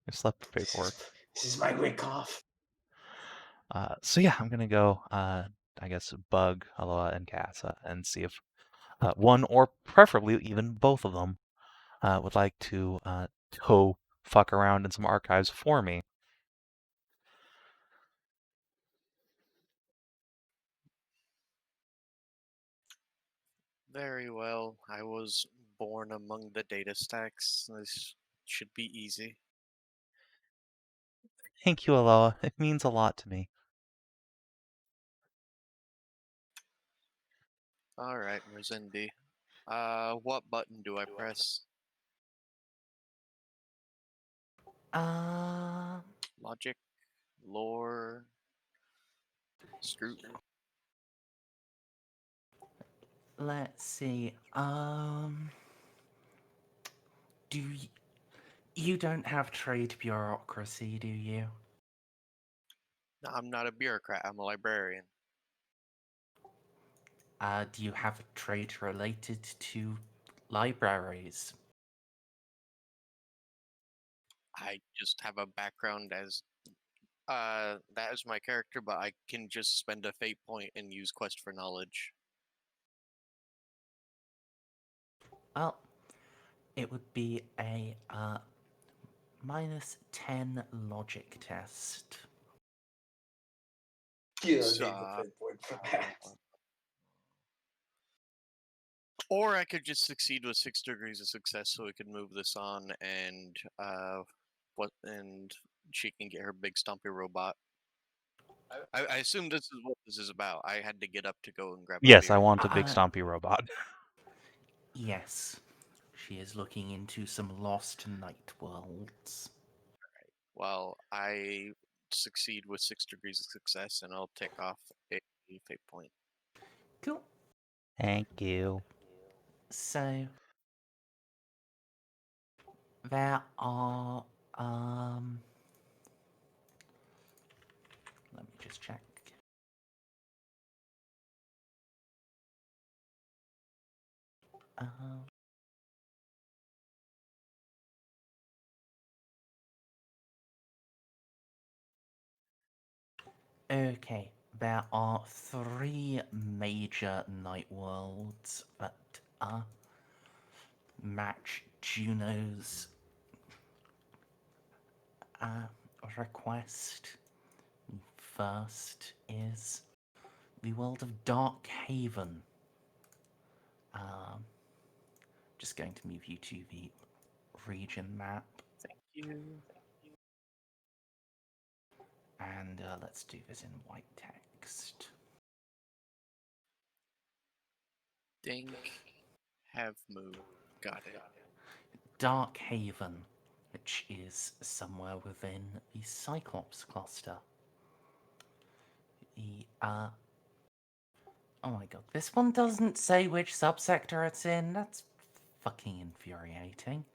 You slut for paperwork. This is my week off. So yeah, I'm gonna go, I guess, bug Eloa and Casa and see if one, or preferably even both of them, would like to go fuck around in some archives for me. Very well. I was born among the data stacks. This should be easy. Thank you, Eloa. It means a lot to me. Alright, Merzendi. What button do I press? Logic? Lore? Scroot? Let's see. You don't have trade bureaucracy, do you? No, I'm not a bureaucrat, I'm a librarian. Do you have a trade related to libraries? I just have a background as that is my character, but I can just spend a fate point and use quest for knowledge. Well, it would be a -10 logic test. You don't need the fate point for that. Or I could just succeed with 6 degrees of success, so we could move this on, and and she can get her big stumpy robot. I assume this is what this is about. I had to get up to go and grab. Yes, a I beer. want a big stompy robot. Yes. She is looking into some lost night worlds. Well, I succeed with 6 degrees of success, and I'll take off a fate point. Cool. Thank you. So there are let me just check. Okay, there are 3 major night worlds that match Juno's request. First is the world of Dark Haven. Just going to move you to the region map. Thank you. And let's do this in white text. Dink. Have moved. Got it. Dark Haven, which is somewhere within the Cyclops cluster. The, oh my god, this one doesn't say which subsector it's in. That's fucking infuriating.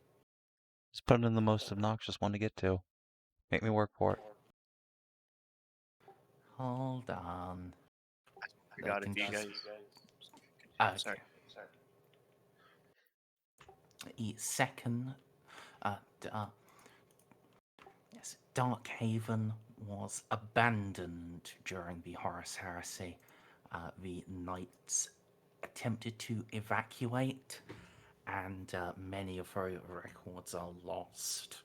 Just put it in the most obnoxious one to get to. Make me work for it. Hold on. I got it for you guys. Okay. Sorry. The second, yes, Dark Haven was abandoned during the Horus Heresy. The knights attempted to evacuate, and many of our records are lost.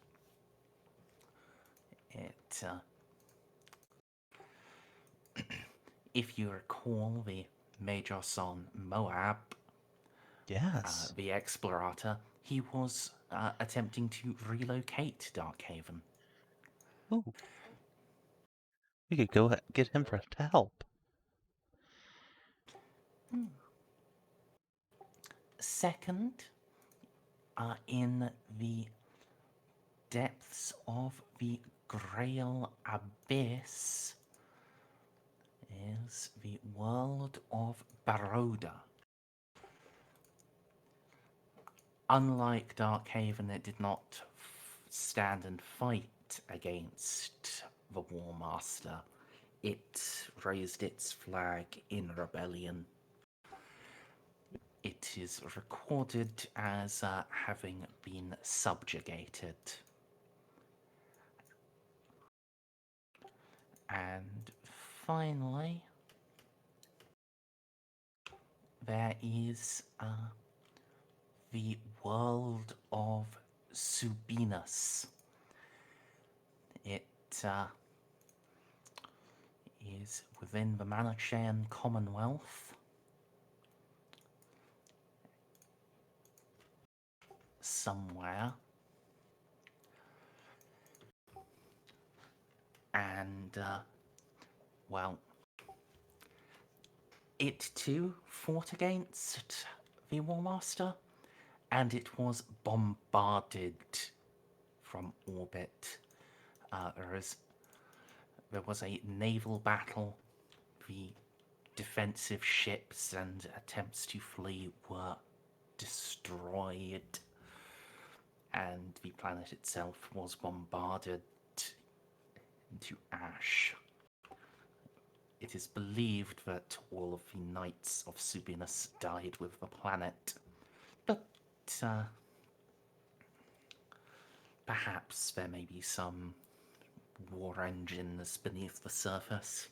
If you recall, the Major Son Moab, Yes. the Explorator, he was attempting to relocate Dark Haven. Ooh. We could go get him to help. Second, in the depths of the Grail Abyss is the world of Baroda. Unlike Dark Haven, it did not stand and fight against the War Master. It raised its flag in rebellion. It is recorded as having been subjugated. And finally, there is the world of Subinus. It is within the Manichaean Commonwealth. Somewhere. And, well, it too fought against the War Master, and it was bombarded from orbit. There was a naval battle. The defensive ships and attempts to flee were destroyed, and the planet itself was bombarded into ash. It is believed that all of the knights of Subinus died with the planet, but perhaps there may be some war engines beneath the surface.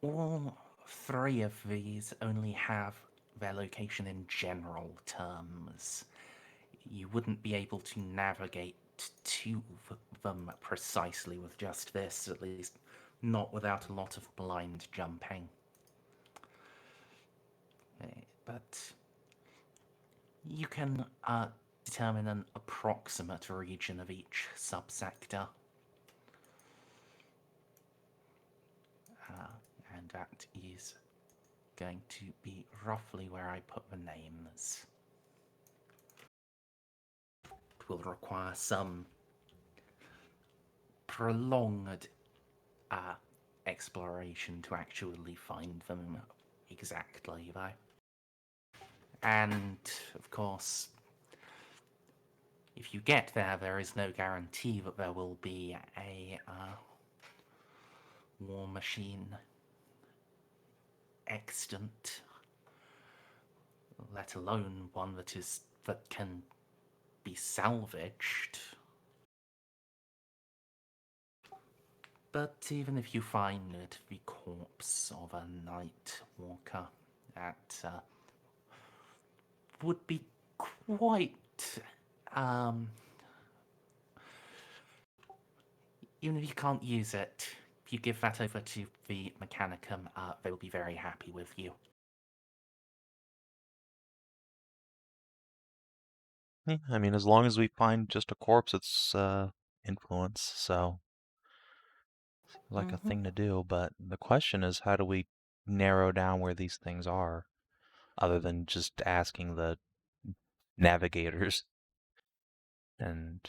All 3 of these only have their location in general terms. You wouldn't be able to navigate to them precisely with just this, at least not without a lot of blind jumping. But you can determine an approximate region of each subsector. And that is going to be roughly where I put the names. It will require some prolonged exploration to actually find them exactly, though. And, of course, if you get there, there is no guarantee that there will be a war machine extant, let alone one that can be salvaged. But even if you find the corpse of a night walker, that would be quite even if you can't use it, if you give that over to the Mechanicum, they will be very happy with you. Yeah, I mean, as long as we find just a corpse, it's influence, so seems like a thing to do. But the question is, how do we narrow down where these things are, other than just asking the navigators and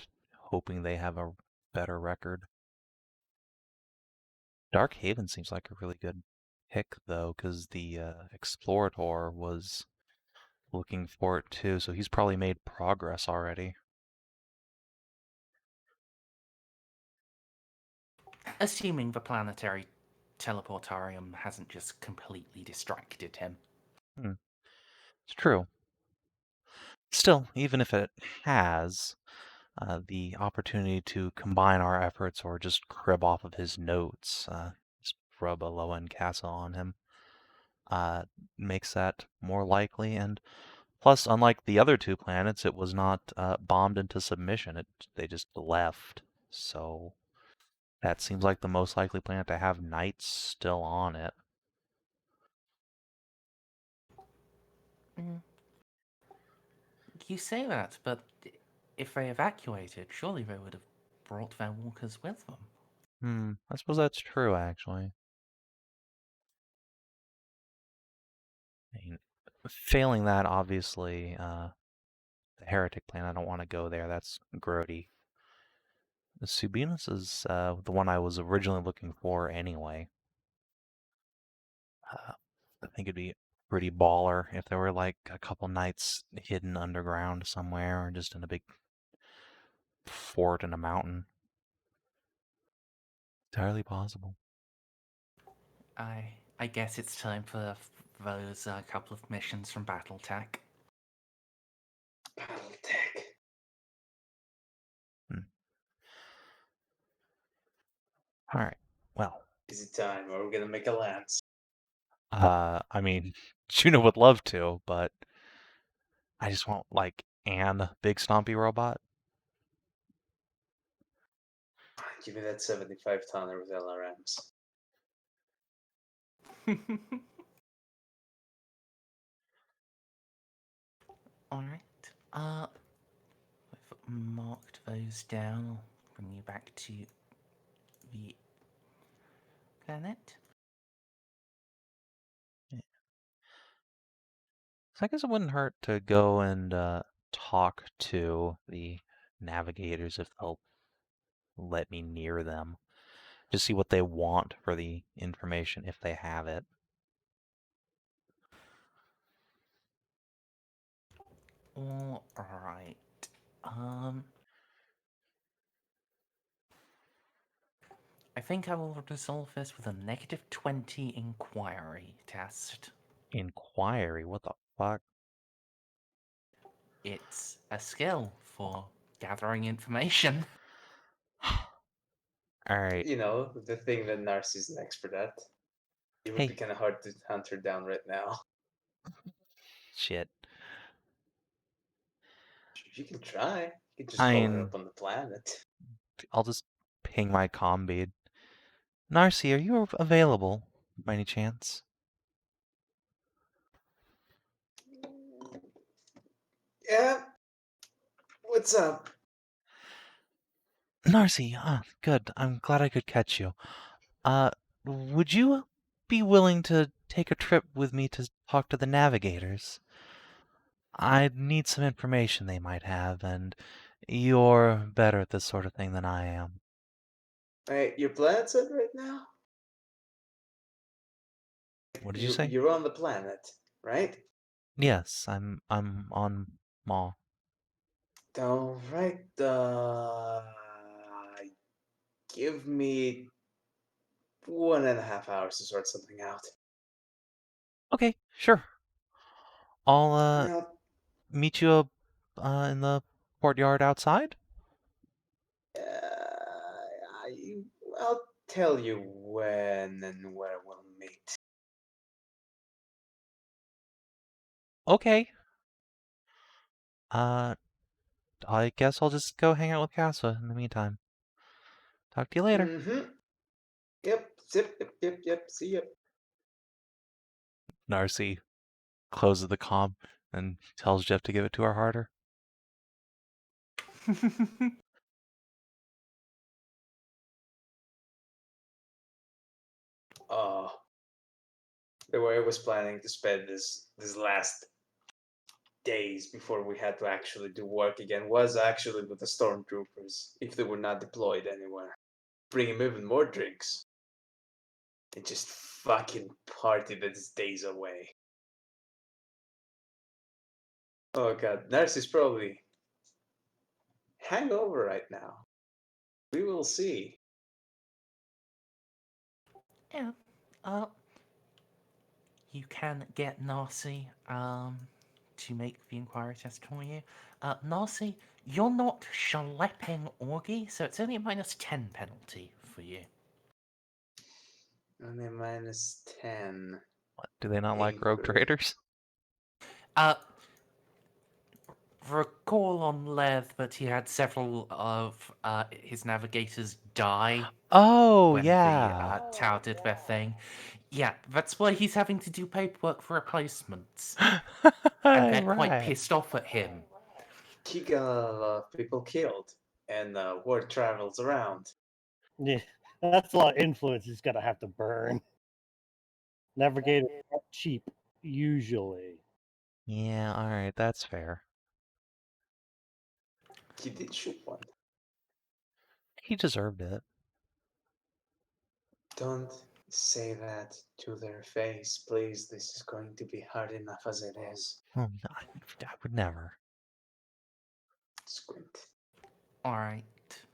hoping they have a better record? Dark Haven seems like a really good pick, though, because the Explorator was looking for it too, so he's probably made progress already. Assuming the planetary teleportarium hasn't just completely distracted him. It's true. Still, even if it has, the opportunity to combine our efforts or just crib off of his notes, just rub a low-end castle on him, makes that more likely. And plus, unlike the other two planets, it was not bombed into submission. They just left. So that seems like the most likely planet to have knights still on it. You say that, but if they evacuated, surely they would have brought their walkers with them. I suppose that's true, actually. I mean, failing that, obviously, the heretic planet, I don't want to go there. That's grody. Subinus is the one I was originally looking for anyway. I think it'd be pretty baller if there were like a couple nights hidden underground somewhere or just in a big fort in a mountain. Entirely possible. I guess it's time for those couple of missions from Battletech. Battletech. All right. Well. Is it time? Or are we gonna make a lance? I mean, Juno would love to, but I just want like an big stompy robot. Give me that 75 tonner with LRMs. Alright. I've marked those down. I'll bring you back to the planet. Yeah. So I guess it wouldn't hurt to go and talk to the navigators if they'll let me near them. Just see what they want for the information if they have it. Alright. I think I will resolve this with a -20 inquiry test. Inquiry? What the fuck? It's a skill for gathering information. Alright. You know, the thing that Narcia's an expert at. It would be kind of hard to hunt her down right now. Shit. You can try. You can just call her up on the planet. I'll just ping my comm bead. Narcia, are you available by any chance? Yeah. What's up? Narcia, good. I'm glad I could catch you. Would you be willing to take a trip with me to talk to the navigators? I'd need some information they might have, and you're better at this sort of thing than I am. Hey, your planet's at right now? What did you say? You're on the planet, right? Yes, I'm on Maw. All right. Give me 1.5 hours to sort something out. Okay, sure. I'll Now, meet you in the courtyard outside. I'll tell you when and where we'll meet. Okay. I guess I'll just go hang out with Casa in the meantime. Talk to you later. Mm-hmm. Yep. Yep. See ya. Narcy closes the comm and tells Jeff to give it to her harder. Uh, the way I was planning to spend this last days before we had to actually do work again was actually with the stormtroopers, if they were not deployed anywhere. Bring him even more drinks. And just fucking party that's days away. Oh god, Narcissus probably hangover right now. We will see. Yeah. You can get Narcy to make the inquiry test for you. Narcy, you're not schlepping Orgy, so it's only a -10 penalty for you. Only -10. What, do they not like rogue Inquiry. traders? Recall on Lev that he had several of his navigators die Oh, when yeah. the tower did their thing. Yeah, that's why he's having to do paperwork for replacements. And they're quite Right. pissed off at him. He got a lot of people killed, and word travels around. Yeah, that's a lot of influence he's gonna have to burn. Navigators aren't cheap, usually. Yeah, alright, that's fair. He did shoot one. He deserved it. Don't say that to their face, please. This is going to be hard enough as it is. Oh, no, I would never. Squint. Alright.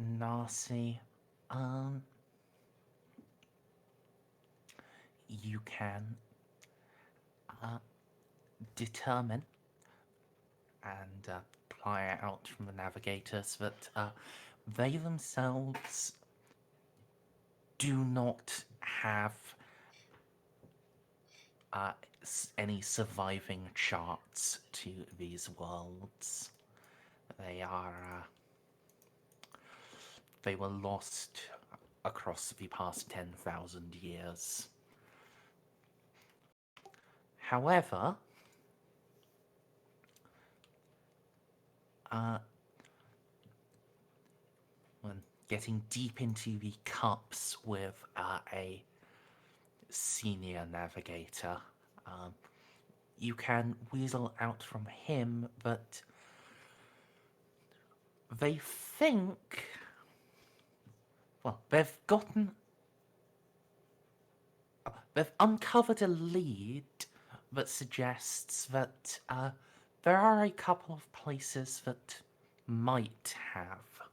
Narcy. You can determine and apply it out from the navigators that they themselves do not have any surviving charts to these worlds. They were lost across the past 10,000 years. However, when getting deep into the cups with a senior navigator, you can weasel out from him that they think, well, they've uncovered a lead that suggests that there are a couple of places that might have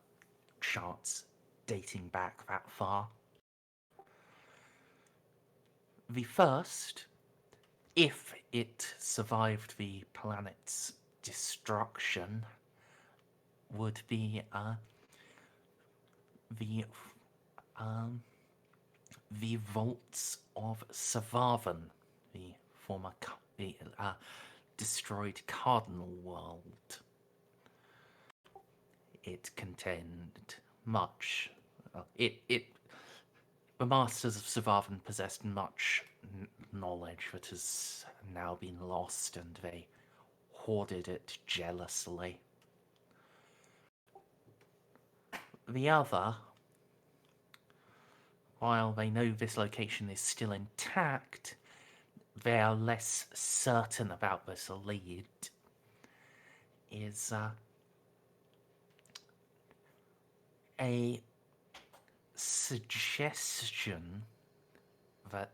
charts dating back that far. The first, if it survived the planet's destruction, would be the vaults of Savin, the former destroyed cardinal world. It contained much The masters of Savin possessed much knowledge that has now been lost, and they hoarded it jealously. The other, while they know this location is still intact, they are less certain about this lead, is a suggestion that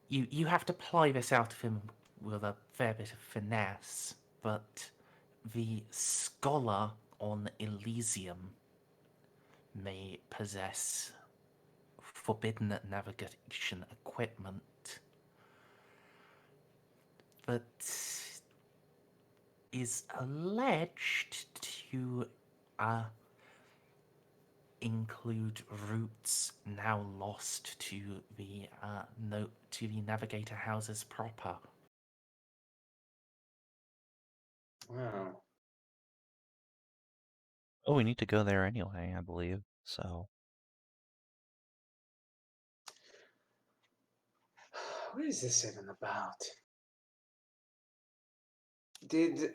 you have to ply this out of him with a fair bit of finesse, but the scholar on Elysium may possess forbidden navigation equipment that is alleged to include routes now lost to the navigator houses proper. Wow. Oh, we need to go there anyway, I believe. So What is this even about? Did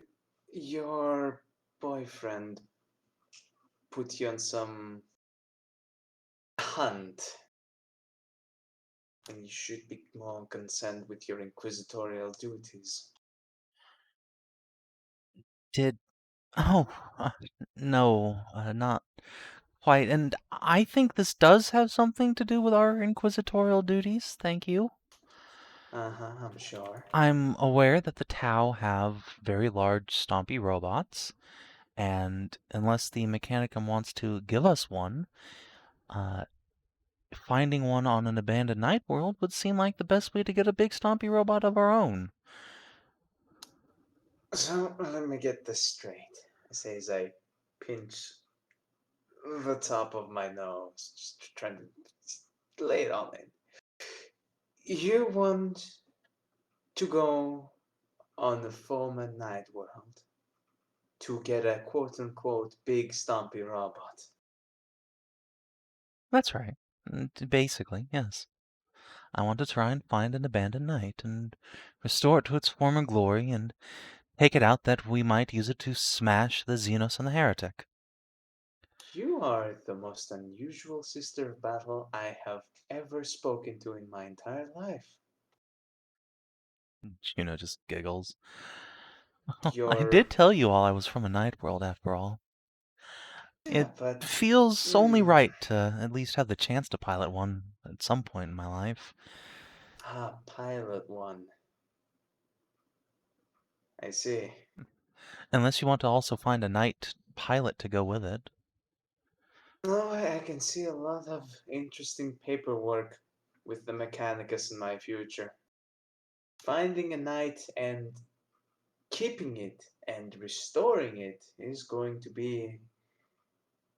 your boyfriend put you on some hunt? And you should be more concerned with your inquisitorial duties. did oh no, not quite. And I think this does have something to do with our inquisitorial duties. Thank you. I'm sure. I'm aware that the Tau have very large, stompy robots, and unless the Mechanicum wants to give us one, finding one on an abandoned night world would seem like the best way to get a big, stompy robot of our own. So, let me get this straight. I say as I pinch the top of my nose, just trying to lay it on it. You want to go on the former night world to get a quote-unquote big stompy robot. That's right. Basically, yes. I want to try and find an abandoned knight and restore it to its former glory and take it out that we might use it to smash the Xenos and the Heretic. You are the most unusual sister of battle I have ever spoken to in my entire life. Juno just giggles. I Your did tell you all I was from a night world, after all. yeah, It but feels only right to at least have the chance to pilot one at some point in my life. pilot one. I see. Unless you want to also find a night pilot to go with it. No, I can see a lot of interesting paperwork with the Mechanicus in my future. Finding a knight and keeping it and restoring it is going to be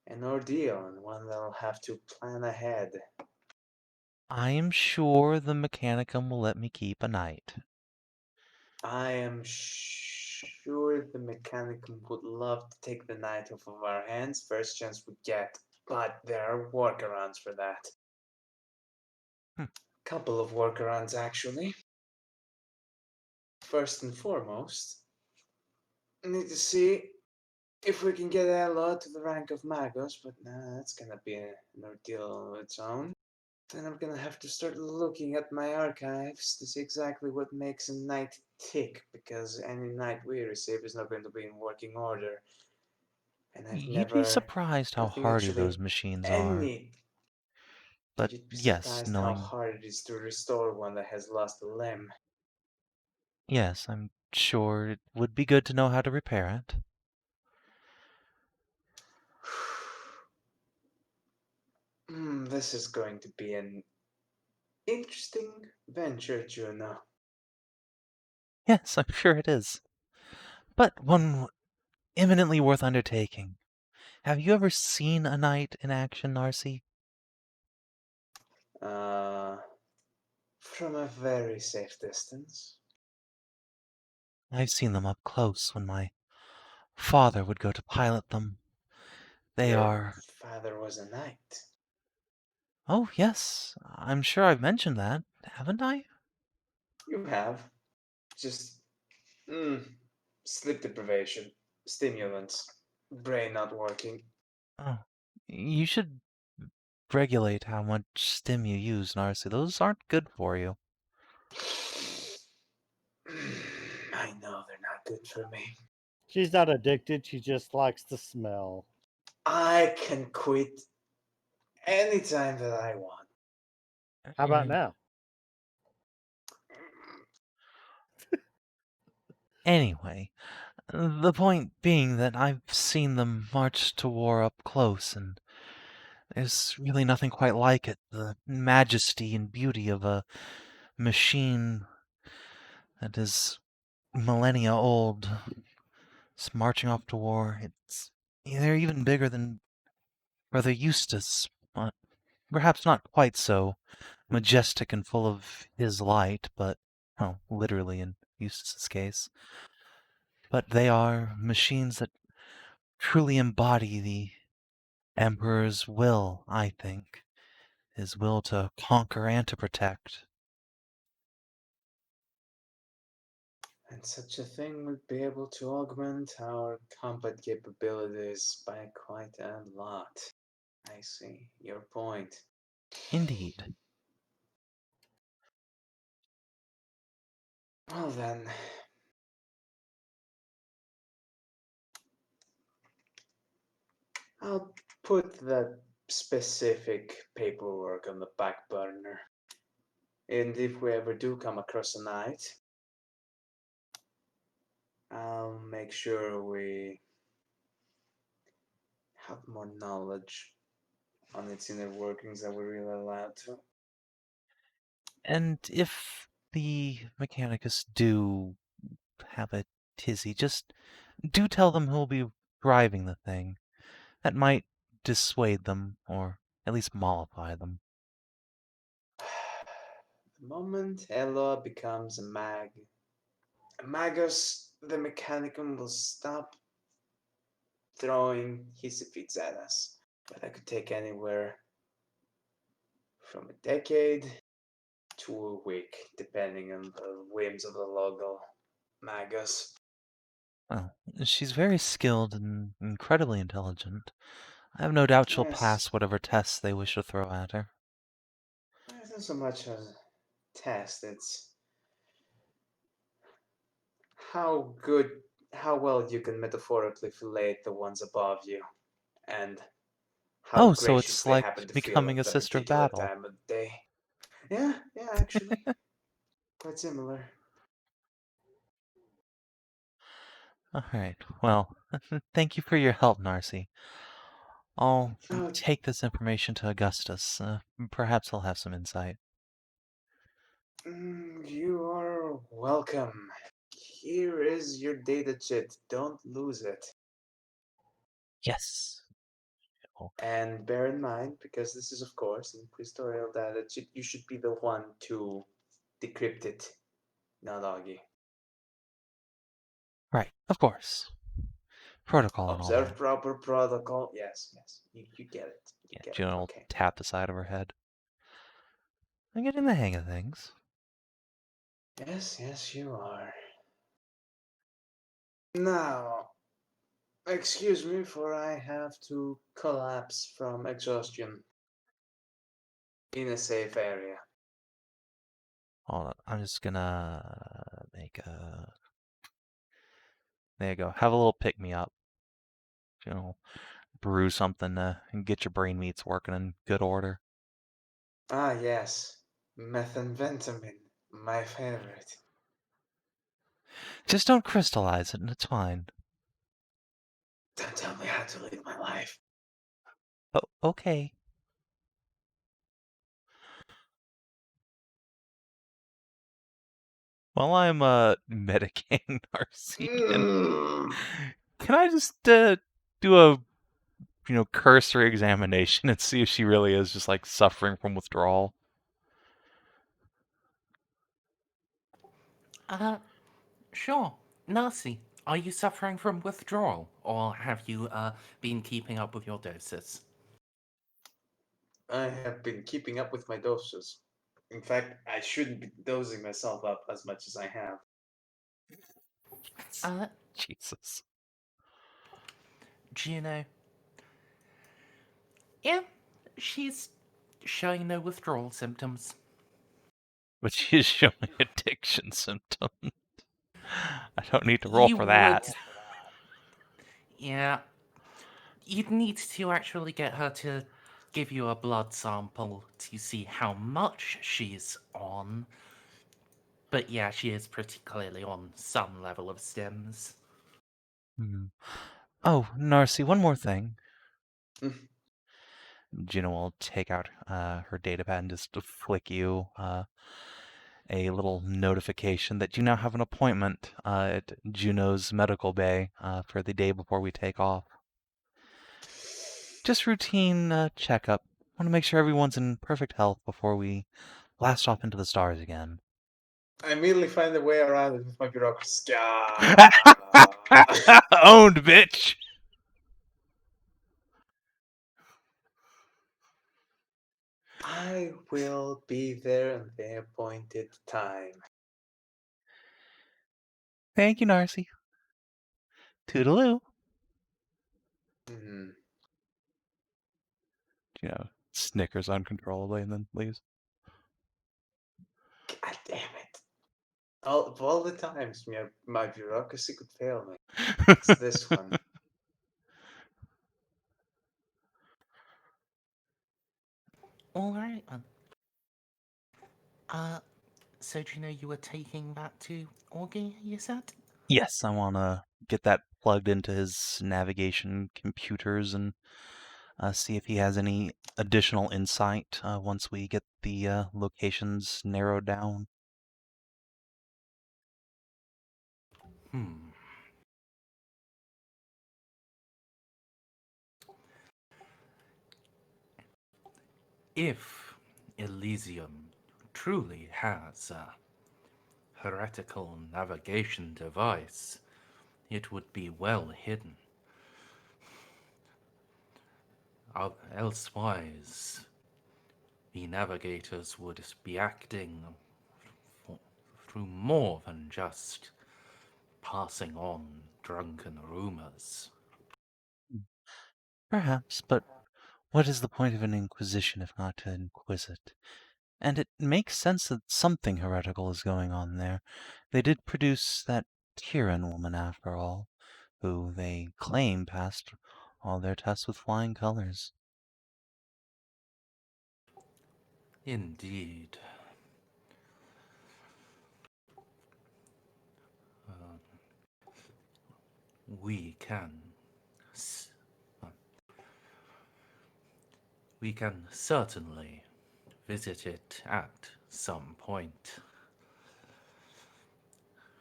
an ordeal and one that I'll have to plan ahead. I am sure the Mechanicum will let me keep a knight. I am sure the Mechanicum would love to take the knight off of our hands first chance we get, but there are workarounds for that. Couple of workarounds, actually. First and foremost, I need to see if we can get Eloa to the rank of Magos, but that's gonna be an ordeal of its own. Then I'm gonna have to start looking at my archives to see exactly what makes a knight tick, because any knight we receive is not going to be in working order. And I've You'd be never, surprised how I think hardy those actually machines are. any, But you'd be yes, surprised how knowing... hard it is to restore one that has lost a limb. Yes, I'm sure it would be good to know how to repair it. This is going to be an interesting venture, Juno. Yes, I'm sure it is. But one eminently worth undertaking. Have you ever seen a knight in action, Narcia? From a very safe distance. I've seen them up close when my father would go to pilot them. They Your are... father was a knight. Oh, yes. I'm sure I've mentioned that, haven't I? You have. Just sleep deprivation, stimulants, brain not working. Oh, you should regulate how much stim you use, Narcia. Those aren't good for you. I know they're not good for me. She's not addicted. She just likes the smell. I can quit anytime that I want. How about now? Anyway, the point being that I've seen them march to war up close, and there's really nothing quite like it. The majesty and beauty of a machine that is millennia old, it's marching off to war. They're even bigger than Brother Eustace, but perhaps not quite so majestic and full of his light, but, literally in Eustace's case. But they are machines that truly embody the Emperor's will, I think. His will to conquer and to protect. And such a thing would be able to augment our combat capabilities by quite a lot. I see your point. Indeed. Well then, I'll put that specific paperwork on the back burner. And if we ever do come across a knight, I'll make sure we have more knowledge on its inner workings than we're really allowed to. And if the Mechanicus do have a tizzy, just do tell them who'll be driving the thing. That might dissuade them, or at least mollify them. The moment Eloa becomes a magus, the Mechanicum will stop throwing hissy fits at us. But that could take anywhere from a decade to a week, depending on the whims of the local magus. Well, she's very skilled and incredibly intelligent. I have no doubt she'll Yes. pass whatever tests they wish to throw at her. It's not so much a test, it's how well you can metaphorically fillet the ones above you, and how Oh, so gracious it's they like happen to feel becoming at a that sister of particular battle. time of day. Yeah, actually. Quite similar. Alright, well, thank you for your help, Narcia. I'll Oh, take this information to Augustus. Perhaps he'll have some insight. you are welcome. Here is your data chit. Don't lose it. Yes. And bear in mind, because this is, of course, inquisitorial data chit, you should be the one to decrypt it, not Augie. Right, of course. Protocol and all Observe that. proper protocol. Yes. You get it. You get Juno it. will Okay. tap the side of her head. I'm getting the hang of things. Yes, you are. Now, excuse me, for I have to collapse from exhaustion in a safe area. Hold on, I'm just gonna make a... There you go. Have a little pick-me-up. Brew something to get your brain meats working in good order. Ah, yes. Methamphetamine. My favorite. Just don't crystallize it and it's fine. Don't tell me how to live my life. Oh, okay. While I'm medicating Narcia, can I just do a cursory examination and see if she really is just like suffering from withdrawal? Sure. Narcy, Are you suffering from withdrawal, or have you been keeping up with your doses? I have been keeping up with my doses. In fact, I shouldn't be dosing myself up as much as I have. Jesus. Juno. Yeah, she's showing no withdrawal symptoms. But she's showing addiction symptoms. I don't need to roll You for that. would. Yeah. You'd need to actually get her to give you a blood sample to see how much she's on. But yeah, she is pretty clearly on some level of stims. Oh, Narcy, one more thing. Mm. Juno will take out her datapad and just flick you a little notification that you now have an appointment at Juno's medical bay for the day before we take off. Just routine checkup. Want to make sure everyone's in perfect health before we blast off into the stars again. I immediately find a way around it with my bureaucracy. Owned, bitch! I will be there at the appointed time. Thank you, Narcy. Toodaloo. Mm. Snickers uncontrollably and then leaves. God damn it. All the times my bureaucracy could fail me. It's this one. Alright then. So do you know you were taking that to Augie, you said? Yes, I want to get that plugged into his navigation computers and see if he has any additional insight once we get the locations narrowed down. If Elysium truly has a heretical navigation device, it would be well hidden. Elsewise, the navigators would be acting through more than just passing on drunken rumors. Perhaps, but what is the point of an inquisition if not to inquisit? And it makes sense that something heretical is going on there. They did produce that Tyran woman, after all, who they claim passed all their tests with flying colors. Indeed. We can certainly visit it at some point.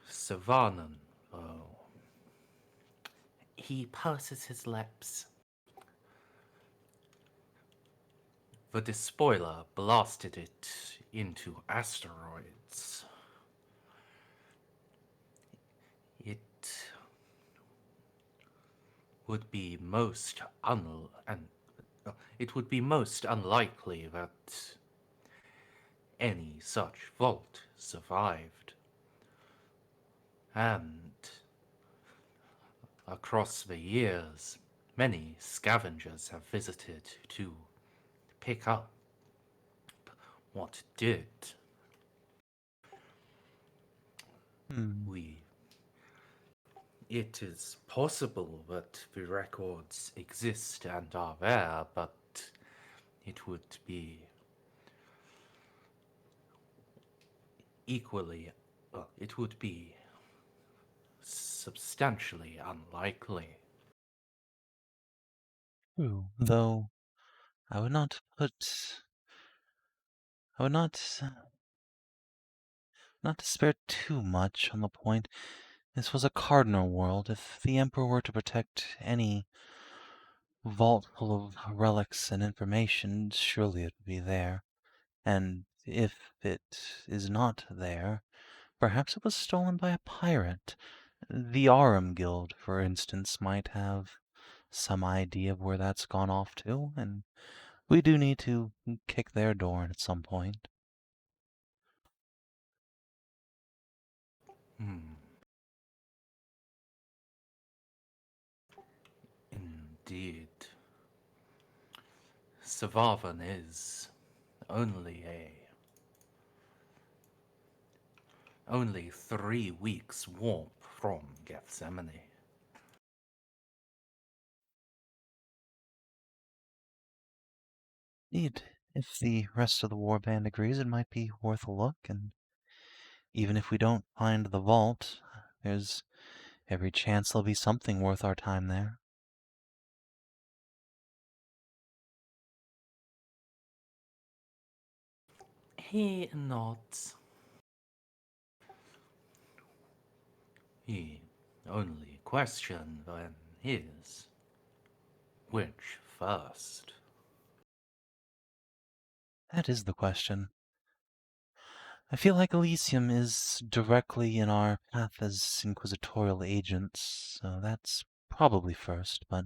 Savanan, though. He purses his lips. The despoiler blasted it into asteroids. It would be most unlikely that any such vault survived. And across the years, many scavengers have visited to pick up what did. It is possible that the records exist and are there, but it would be substantially unlikely. True, though I would not despair too much on the point. This was a cardinal world. If the Emperor were to protect any vault full of relics and information, surely it would be there. And if it is not there, perhaps it was stolen by a pirate. The Arum Guild, for instance, might have some idea of where that's gone off to, and we do need to kick their door in at some point. Indeed. Savin is only 3 weeks warp from Gethsemane. Indeed, if the rest of the warband agrees, it might be worth a look, and even if we don't find the vault, there's every chance there'll be something worth our time there. He nods. The only question then is, which first? That is the question. I feel like Elysium is directly in our path as inquisitorial agents, so that's probably first, but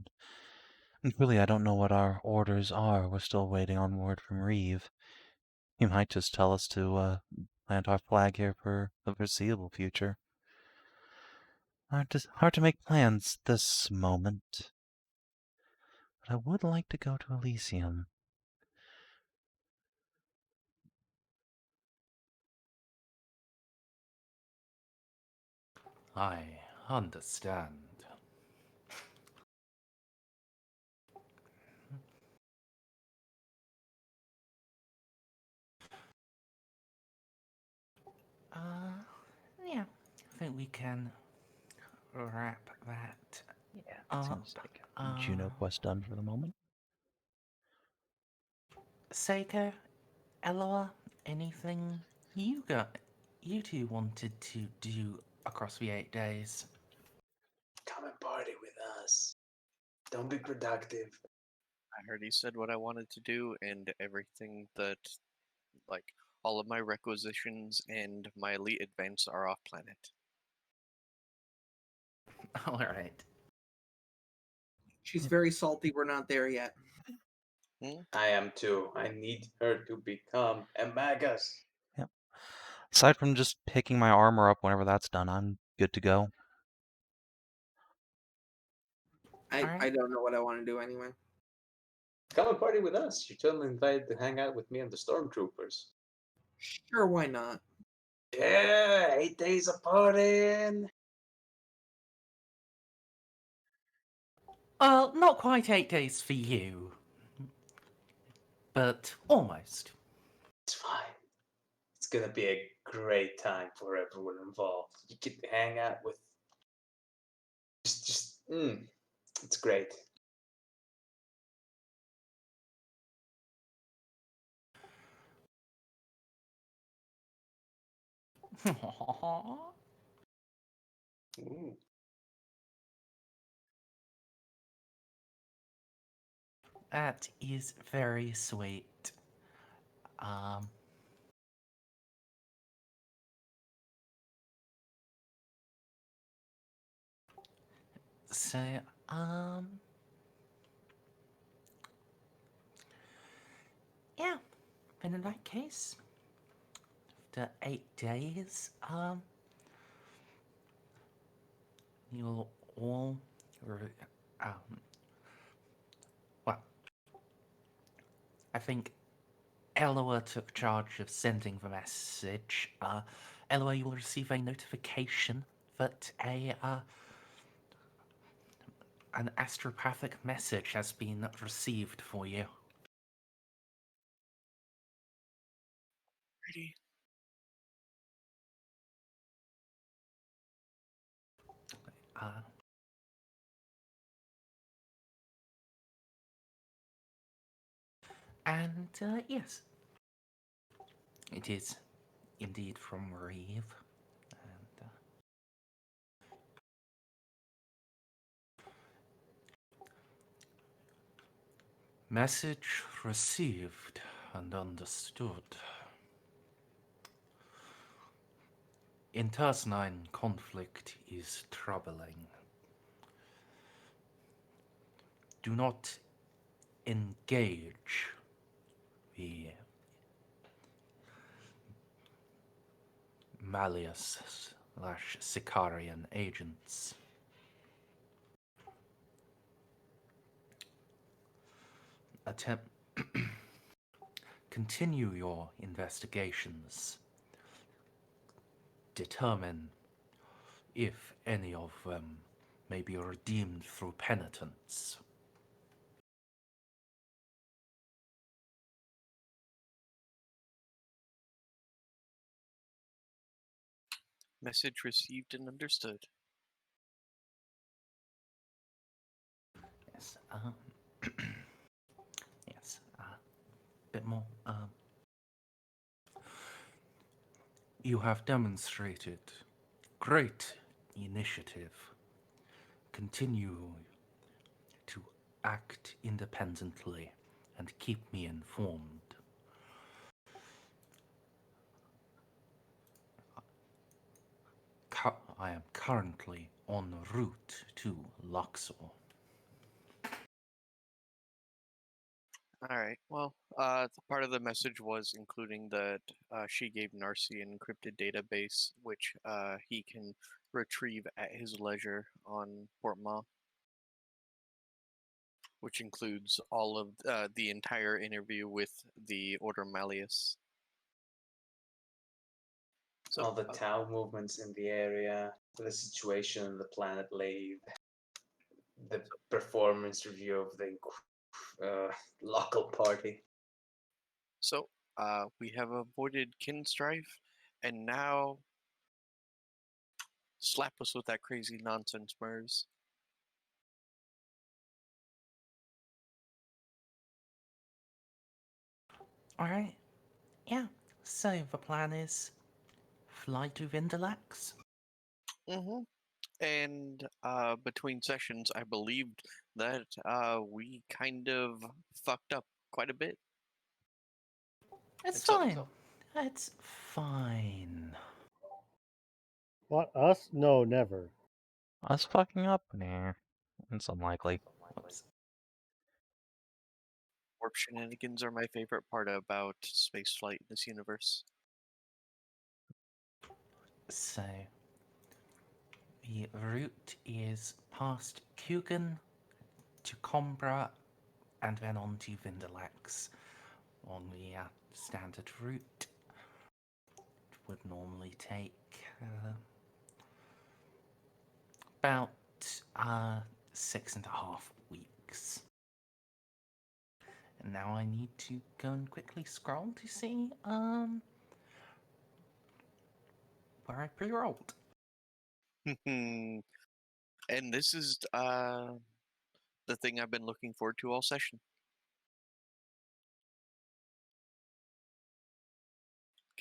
really I don't know what our orders are. We're still waiting on word from Reeve. He might just tell us to plant our flag here for the foreseeable future. Hard to make plans this moment, but I would like to go to Elysium. I understand. Yeah, I think we can wrap that Yeah, up. seems like a Juno quest done for the moment. Ceiko, Eloa, anything you two wanted to do across the 8 days? Come and party with us. Don't be productive. I already said what I wanted to do, and everything that, like, all of my requisitions and my elite advance are off planet. All right. She's very salty. We're not there yet. I am too. I need her to become a magus. Yep. Aside from just picking my armor up whenever that's done, I'm good to go. I don't know what I want to do anyway. Come and party with us. You're totally invited to hang out with me and the stormtroopers. Sure, why not? Yeah, 8 days of partying. Well, not quite 8 days for you, but almost. It's fine. It's gonna be a great time for everyone involved. You get to hang out with. It's great. Ooh. That is very sweet. So, yeah. And in that case, after 8 days, you'll all, well, I think Eloa took charge of sending the message. Eloa, you will receive a notification that an astropathic message has been received for you. Ready? And yes, it is indeed from Reeve. And, message received and understood. internecine conflict is troubling. Do not engage the Malleus/Sicarian agents. Continue your investigations. Determine if any of them may be redeemed through penitence. Message received and understood. Yes, yes, bit more. You have demonstrated great initiative. Continue to act independently and keep me informed. I am currently en route to Luxor. All right. Well, part of the message was including that she gave Narcia an encrypted database, which he can retrieve at his leisure on Portma, which includes all of the entire interview with the Order Malleus. So, all the Tau movements in the area, the situation on the planet Lave, the performance review of the local party. So, we have avoided kin strife, and now slap us with that crazy nonsense, Merz. Alright, yeah. So the plan is fly to Vindalax? Mm-hmm. And between sessions, I believed that we kind of fucked up quite a bit. It's So- fine. It's fine. What, us? No, never. Us fucking up? Nah. It's unlikely. Whoops. Warp shenanigans are my favorite part about spaceflight in this universe. So, the route is past Kugan to Combra and then on to Vindalax on the standard route. It would normally take about 6.5 weeks. And now I need to go and quickly scroll to see where I pre-rolled. And this is the thing I've been looking forward to all session.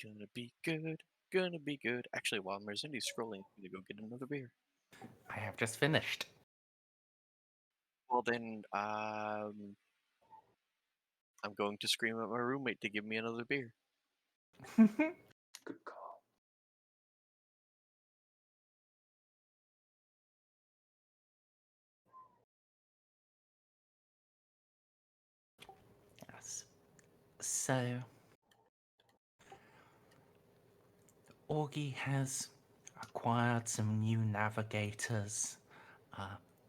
Gonna be good, gonna be good. Actually, while Merzendi's scrolling, I'm gonna go get another beer. I have just finished. Well then, I'm going to scream at my roommate to give me another beer. Good call. Yes. So, Augie has acquired some new navigators.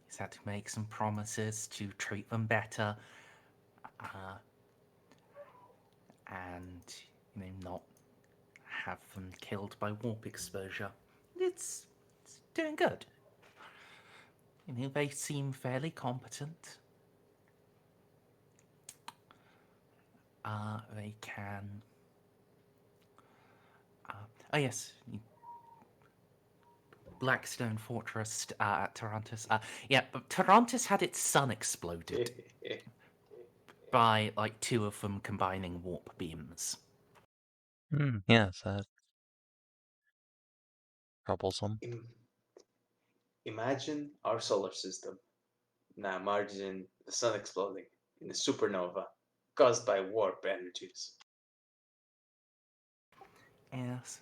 He's had to make some promises to treat them better, and not have them killed by warp exposure. It's doing good. They seem fairly competent. They can. Oh yes, Blackstone Fortress at Tarantus. Yeah, but Tarantus had its sun exploded by like 2 of them combining warp beams. Yes, that's troublesome. Imagine our solar system. Now imagine the sun exploding in a supernova caused by warp energies. Yes.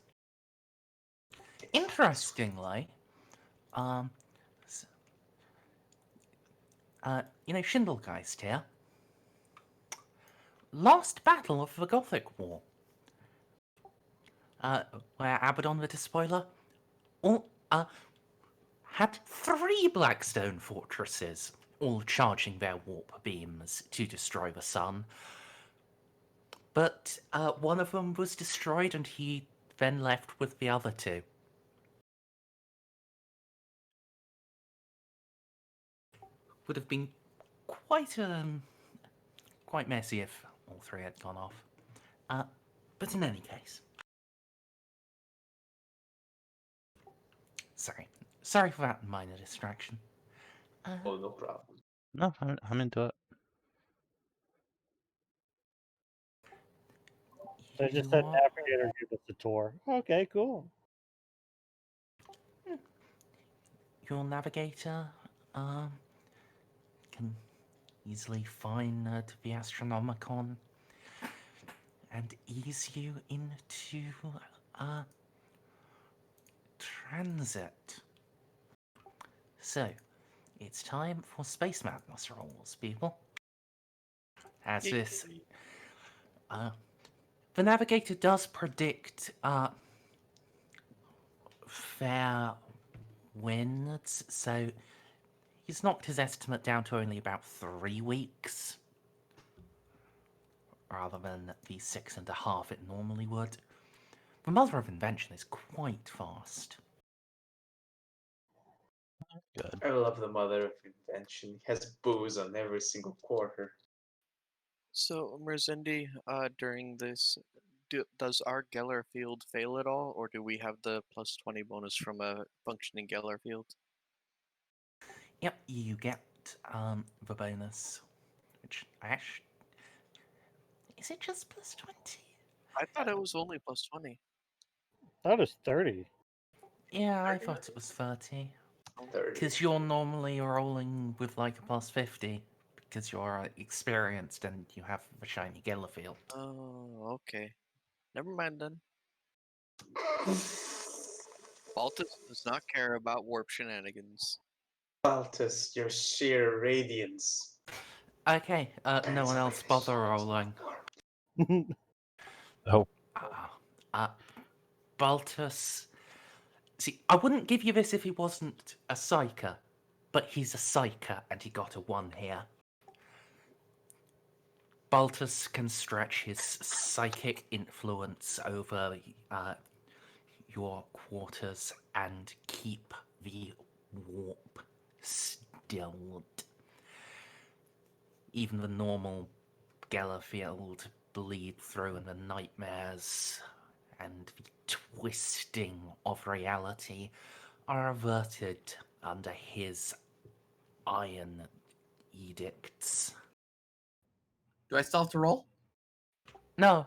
Interestingly, Schindelgeist here. Last battle of the Gothic War. Where Abaddon the Despoiler had 3 Blackstone fortresses, all charging their warp beams to destroy the sun. But one of them was destroyed, and he then left with the other 2. Would have been quite messy if all 3 had gone off. But in any case, sorry for that minor distraction. Oh, no problem. No, I'm into it. I just said Navigator give us a tour. Okay, cool. Your navigator can easily find the Astronomicon and ease you into transit. So, it's time for Space Madness rolls, people. As this, the navigator does predict fair winds, so he's knocked his estimate down to only about 3 weeks, rather than the 6.5 it normally would. The Mother of Invention is quite fast. Good. I love the Mother of Invention. He has booze on every single quarter. So, Merzendi, during this, does our Geller field fail at all, or do we have the plus 20 bonus from a functioning Geller field? Yep, you get the bonus, which actually... Is it just plus 20? I thought it was only plus 20. That is 30. Yeah, I thought it was 30. 30. Because you're normally rolling with like a plus 50, because you're experienced and you have the shiny Geller field. Oh, okay. Never mind then. Baltus does not care about warp shenanigans. Baltus, your sheer radiance. Okay, no one else bother rolling. Oh. Baltus... See, I wouldn't give you this if he wasn't a Psyker, but he's a Psyker and he got a 1 here. Baltus can stretch his psychic influence over your quarters and keep the warp stilled. Even the normal Geller field bleed through, and the nightmares and the twisting of reality are averted under his iron edicts. Do I still have to roll? No.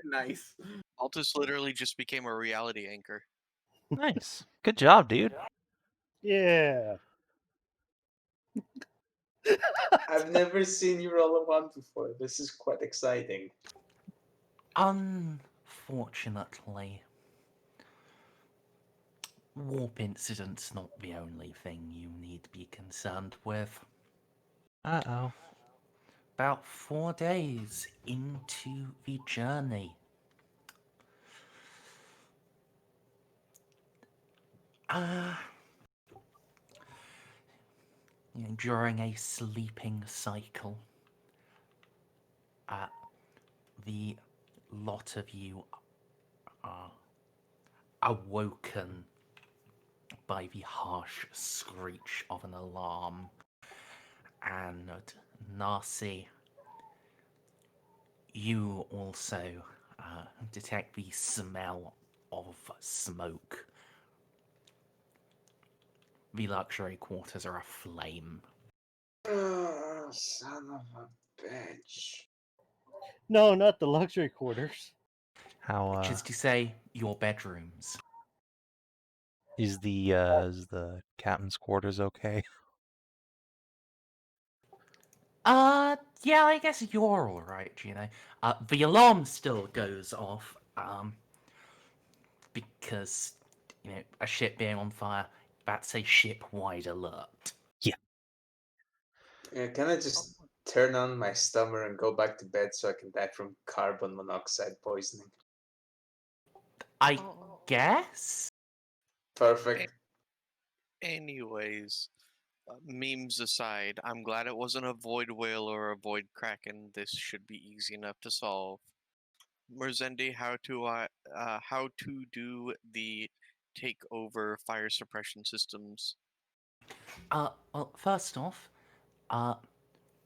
Nice. Baltus literally just became a reality anchor. Nice. Good job, dude. Yeah. I've never seen you roll a 1 before. This is quite exciting. Unfortunately, warp incident's not the only thing you need to be concerned with. Uh-oh. About 4 days into the journey, during a sleeping cycle, the lot of you are awoken by the harsh screech of an alarm, and Narcia, you also detect the smell of smoke. The luxury quarters are aflame. Oh, son of a bitch. No, not the luxury quarters. How Which is to say, your bedrooms. is the captain's quarters okay? Yeah, I guess you're alright, the alarm still goes off, because a ship being on fire, about to say ship-wide alert. Yeah, can I just turn on my stummer and go back to bed so I can die from carbon monoxide poisoning? I guess? Perfect. Anyways, memes aside, I'm glad it wasn't a void whale or a void kraken. This should be easy enough to solve. Merzendi, how to do the take over fire suppression systems? Well, first off,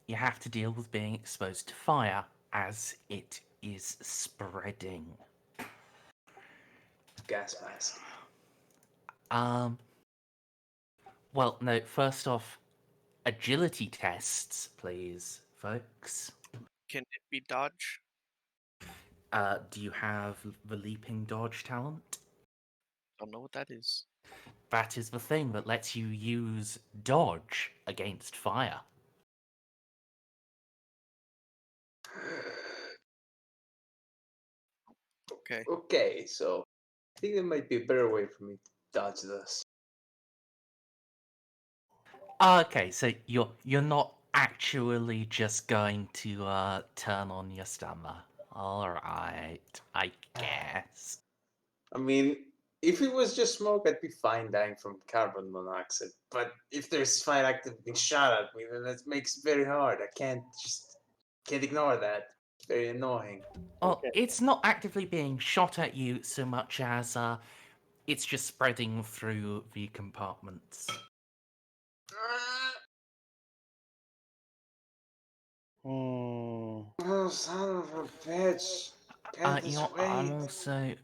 you have to deal with being exposed to fire as it is spreading. Gas mask. Well, no, first off, agility tests, please, folks. Can it be dodge? Do you have the leaping dodge talent? Don't know what that is. That is the thing that lets you use dodge against fire. Okay. Okay, so I think there might be a better way for me to dodge this. Okay, so you're not actually just going to turn on your stammer. All right, I guess. I mean, if it was just smoke, I'd be fine dying from carbon monoxide. But if there's fire active being shot at me, then that makes it very hard. I can't ignore that. It's very annoying. Well, Okay. it's not actively being shot at you so much as it's just spreading through the compartments. Hmm. Oh, son of a bitch. I'm also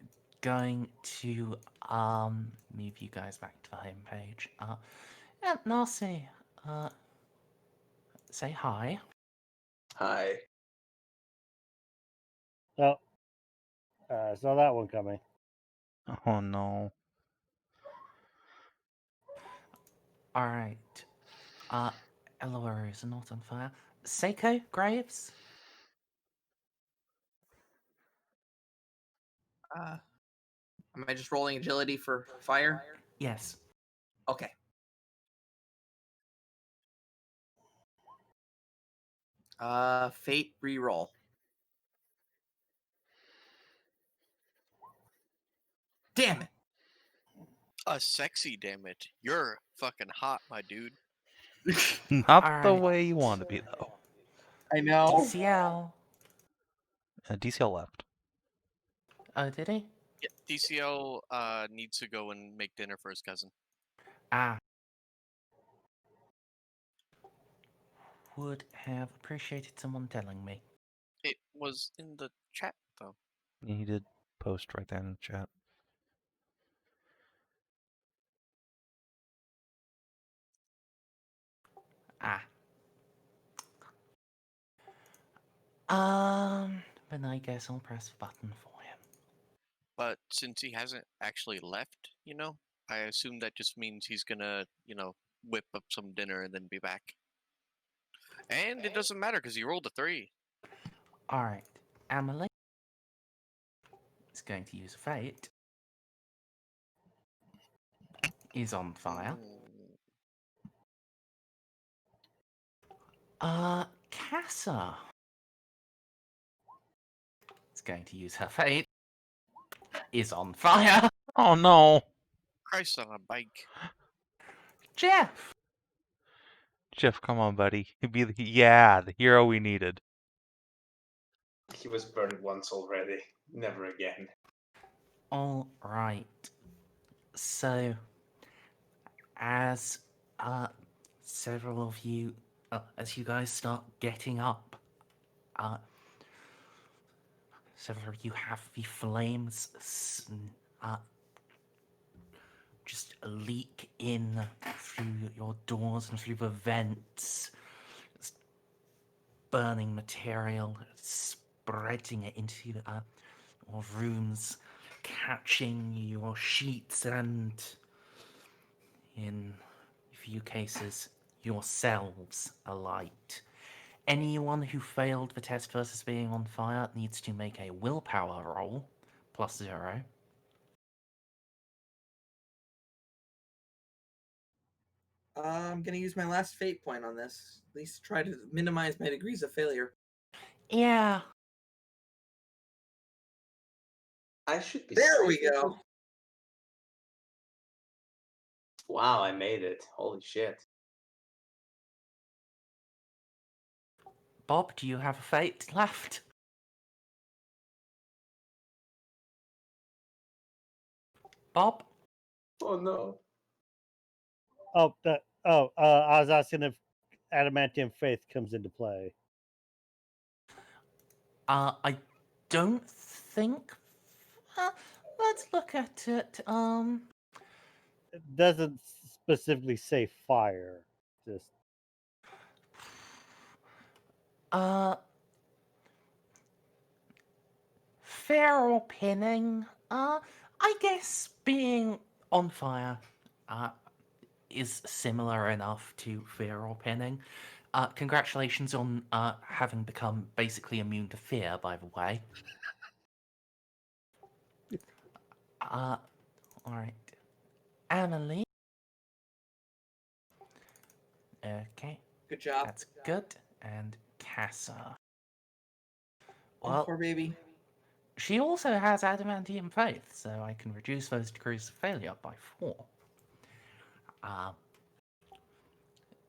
going to move you guys back to the homepage. Yeah, Narcia, say hi. Hi. Oh, saw that one coming. Oh no. All right. Eloa is not on fire. Ceiko, Graves. Am I just rolling agility for fire? Yes. Okay. Fate reroll. Damn it! A sexy, damn it. You're fucking hot, my dude. Not the Alright. way you want to be, though. I know. DCL. DCL left. Oh, did he? Yeah, DCL needs to go and make dinner for his cousin. Ah. Would have appreciated someone telling me. It was in the chat, though. He did post right there in the chat. Ah. Then I guess I'll press the button for him. But since he hasn't actually left, I assume that just means he's gonna, whip up some dinner and then be back. And it doesn't matter because he rolled a 3. Alright. Amelie is going to use Fate. Is on fire. Cassa is going to use her Fate. Is on fire. Oh no! Christ on a bike. Jeff! Jeff, come on, buddy. He'd be the hero we needed. He was burned once already. Never again. Alright. So, as several of you, as you guys start getting up, several of you have the flames just leak in through your doors and through the vents. It's burning material, spreading it into your rooms, catching your sheets and, in a few cases, yourselves alight. Anyone who failed the test versus being on fire needs to make a willpower roll, +0. I'm gonna use my last fate point on this. At least try to minimize my degrees of failure. Yeah. I should be There we safe. go. Wow, I made it. Holy shit. Bob, do you have a fate left? Bob? Oh no. I was asking if adamantium faith comes into play. I don't think. Let's look at it. It doesn't specifically say fire. Just Feral pinning. I guess being on fire, is similar enough to feral pinning. Congratulations on having become basically immune to fear, by the way. Alright. Annalie. Okay, Good job. that's good. And Cassa. Oh, Well, poor baby. she also has adamantium faith, so I can reduce those degrees of failure by 4.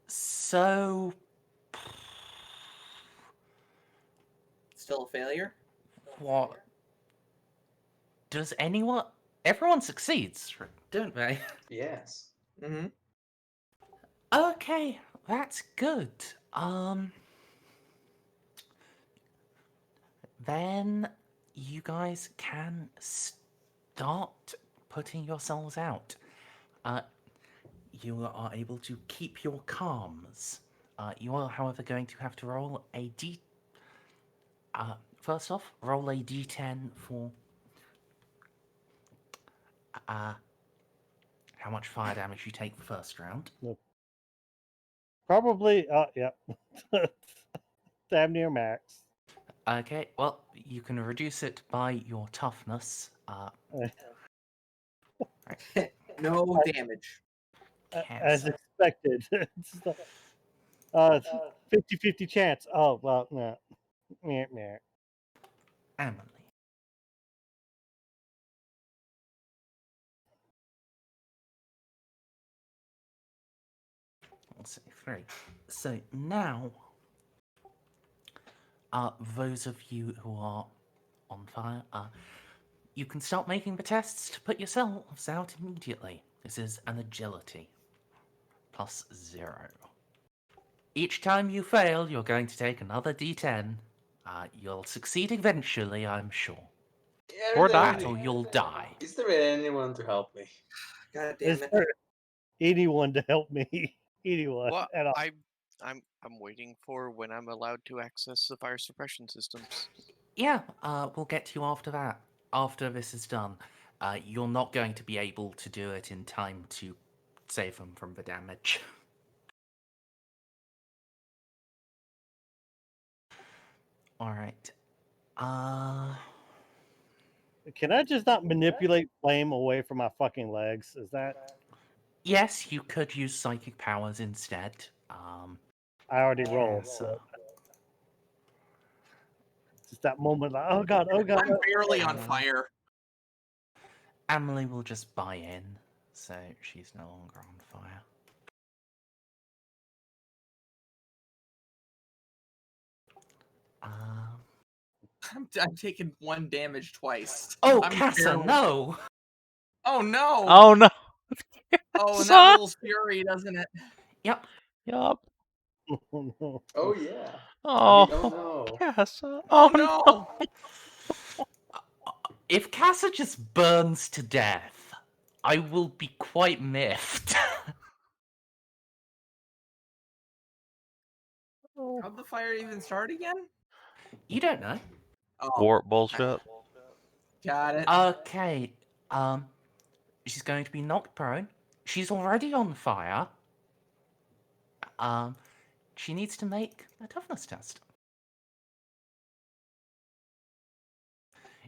So Still a failure? what? Does anyone? Everyone succeeds, don't they? Yes. Mm-hmm. Okay, that's good. Then you guys can start putting yourselves out. You are able to keep your calms. You are, however, going to have to roll a d. First off, roll a d10 for how much fire damage you take the first round. probably. Yeah. Damn near max. Okay, well, you can reduce it by your toughness. No damage. As Cancer. expected. 50-50 chance. Oh well, no. Meh. Emily. Let's see, 3. So now, those of you who are on fire, you can start making the tests to put yourselves out immediately. This is an agility. +0. Each time you fail, you're going to take another d10. You'll succeed eventually, I'm sure. Or Anyone- die. Or you'll die. Is there anyone to help me? God Is damn it. there anyone to help me? Anyone Well, at all? I'm waiting for when I'm allowed to access the fire suppression systems. Yeah, we'll get to you after that. After this is done. You're not going to be able to do it in time to save them from the damage. Alright. Can I just not manipulate flame away from my fucking legs? Is that? Yes, you could use psychic powers instead. I already rolled. Yes, So. Just that moment, like, oh god, oh god. I'm barely on fire. Emily will just buy in, so she's no longer on fire. I'm taking 1 damage twice. Oh, I'm Cassa, barely- no! Oh no! Oh no. Oh, and that rolls fury, doesn't it? Yep. Yup. Oh, no. Oh yeah. Oh, Oh no. Cassa. Oh, Oh no! If Cassa just burns to death, I will be quite miffed. How'd the fire even start again? You don't know. Oh, Warp bullshit. got it. Okay, she's going to be knocked prone. She's already on fire. She needs to make a toughness test.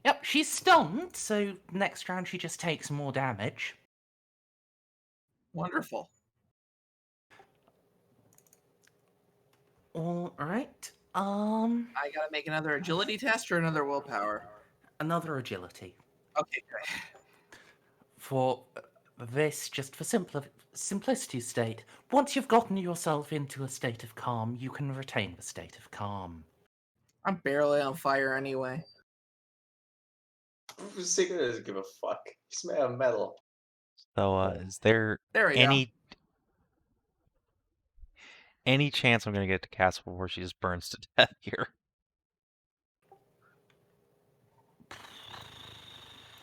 Yep, she's stunned, so next round she just takes more damage. Wonderful. All right. I gotta make another agility test or another willpower. Another agility. Okay, great. For this, just for simplicity's sake, once you've gotten yourself into a state of calm, you can retain the state of calm. I'm barely on fire anyway. Secret doesn't give a fuck. He's made of metal. So, is there There we any chance I'm gonna get to Castle before she just burns to death here?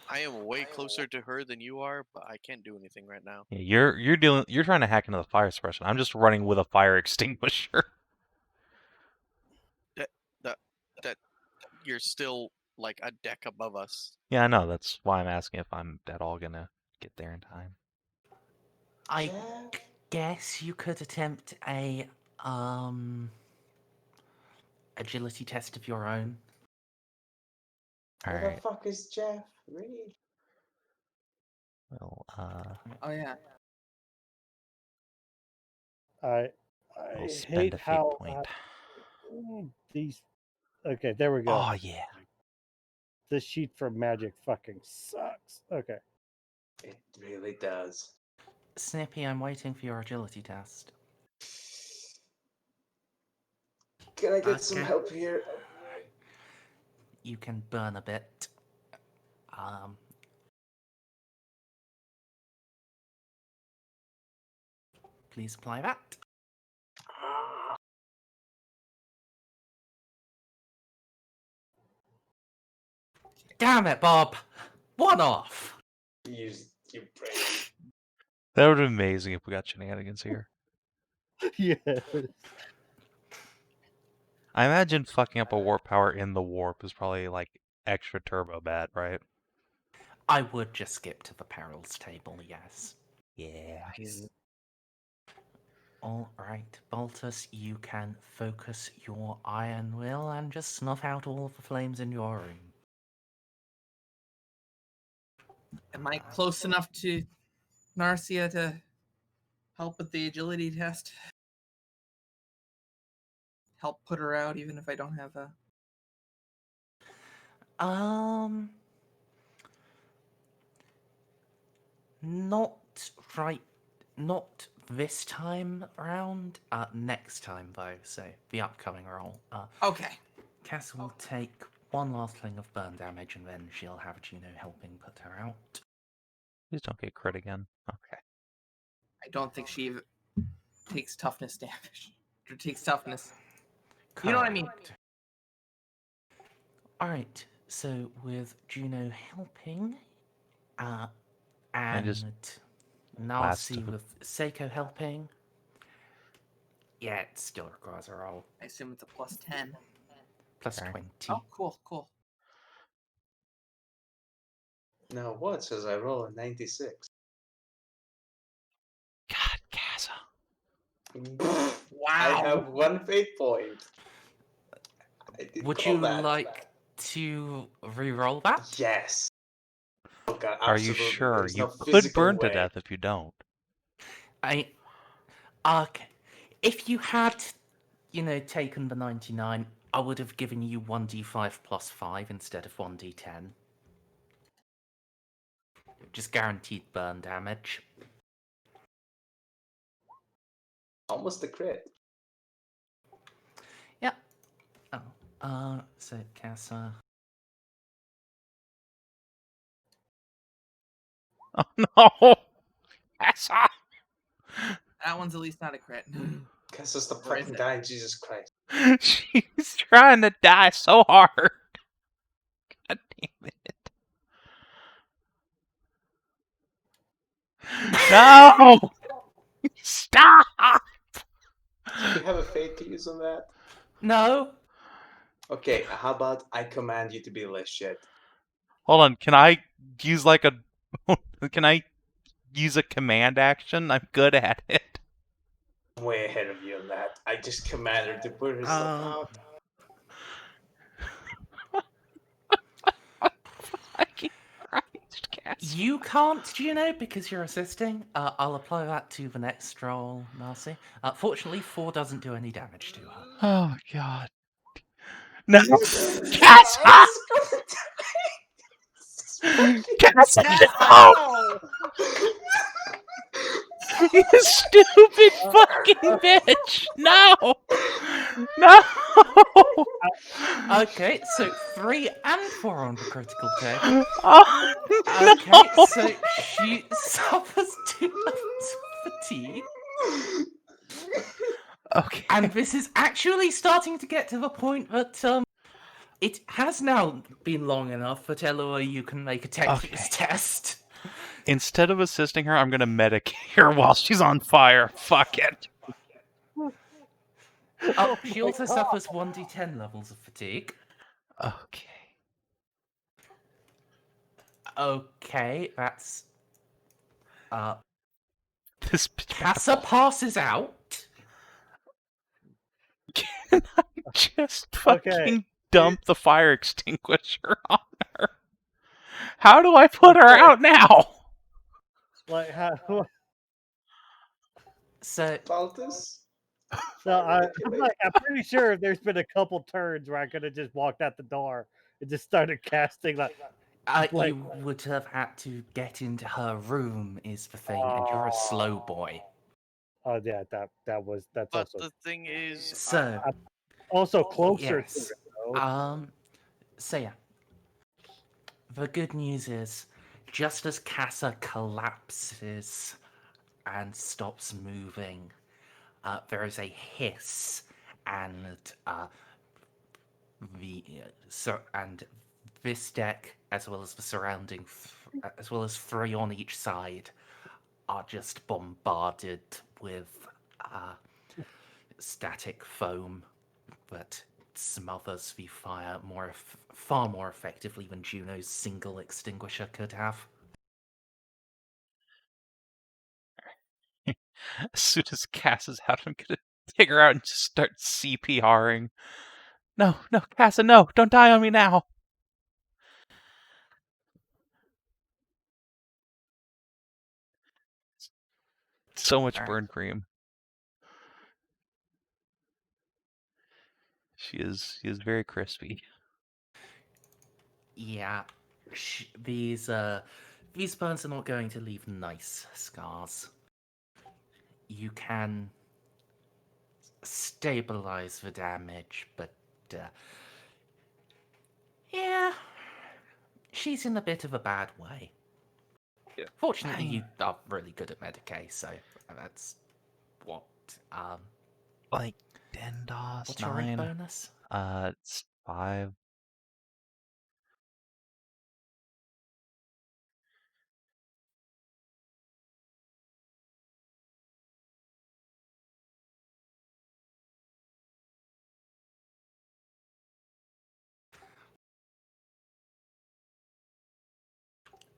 I am way closer to her than you are, but I can't do anything right now. Yeah, you're trying to hack into the fire suppression. I'm just running with a fire extinguisher. That you're still like a deck above us. Yeah, I know. That's why I'm asking if I'm at all gonna get there in time. I guess you could attempt a agility test of your own. All Where right. the fuck is Jeff? Really? Well, Oh yeah. I we'll hate spend a fate how point. these. Okay, there we go. Oh yeah. This sheet for magic fucking sucks. Okay. It really does. Snippy, I'm waiting for your agility test. Can I get some Okay. help here? You can burn a bit. Please apply that. Damn it, Bob! One off! Use your brain. That would be amazing if we got shenanigans here. Yes. I imagine fucking up a warp power in the warp is probably like extra turbo bad, right? I would just skip to the perils table, yes. Yeah. Alright, Baltus, you can focus your iron will and just snuff out all of the flames in your room. Am I close enough to Narcia to help with the agility test? Help put her out even if I don't have a... Not this time around. Next time though, so the upcoming roll. Okay. Cass will take one last thing of burn damage and then she'll have Juno helping put her out. Please don't get crit again. Okay. I don't think she even takes toughness damage. Or takes toughness. Correct. You know what I mean? Alright, so with Juno helping, and just Narcia with Ceiko helping, yeah, it still requires a roll. I assume it's a plus 10. Plus Okay. 20. Oh, cool. Now what says I roll a 96? God, Casa. Wow. I have one fate point. Would you like to re-roll that? Yes. Oh God, Are you absolutely. sure? There's You no could physical burn to way. death if you don't. Okay. If you had, taken the 99, I would have given you 1d5 plus 5 instead of 1d10. Just guaranteed burn damage. Almost a crit. Yep. Oh, so Casa. Oh no! Casa! That one's at least not a crit. Guess it's the Or is fucking it? guy, Jesus Christ. She's trying to die so hard. God damn it. No! Stop! Do you have a fate to use on that? No. Okay, how about I command you to be less shit? Hold on, can I use can I use a command action? I'm good at it. I'm way ahead of you on that. I just command her to put herself out. Fucking Christ, You can't, Juno, because you're assisting. I'll apply that to the next roll, Narcia. Fortunately, 4 doesn't do any damage to her. Oh, God. No! Cassa! Cassa, no! You stupid fucking bitch! No! No! Okay, so 3 and 4 on the critical check. Oh, Okay, no! so she suffers 2 levels of fatigue. Okay. And this is actually starting to get to the point that it has now been long enough that Eloa, you can make a techniques test. Instead of assisting her, I'm gonna medicate her while she's on fire. Fuck it. Oh, she also suffers 1d10 levels of fatigue. Okay. Okay, that's This Cassa passes out. Can I just fucking dump the fire extinguisher on her? How do I put her out now? Like how? So Baltus? So I'm pretty sure there's been a couple turns where I could have just walked out the door and just started casting like. you would have had to get into her room, is the thing, and you're a slow boy. Oh yeah, that's But also. the thing is, So also closer. yes. To it, though. So yeah. The good news is, just as Cassa collapses and stops moving, there is a hiss, and this deck, as well as the surrounding, as well as 3 on each side, are just bombarded with static foam that smothers the fire far more effectively than Juno's single extinguisher could have. As soon as Cass is out, I'm gonna take her out and just start CPRing. No, Cassa, no, don't die on me now. So much burn cream. She is very crispy. Yeah, these burns are not going to leave nice scars. You can stabilize the damage, but yeah, she's in a bit of a bad way. Yeah. Fortunately, you are really good at Medicaid, so that's what. Like DenDOS What's your rank 9. bonus? It's 5.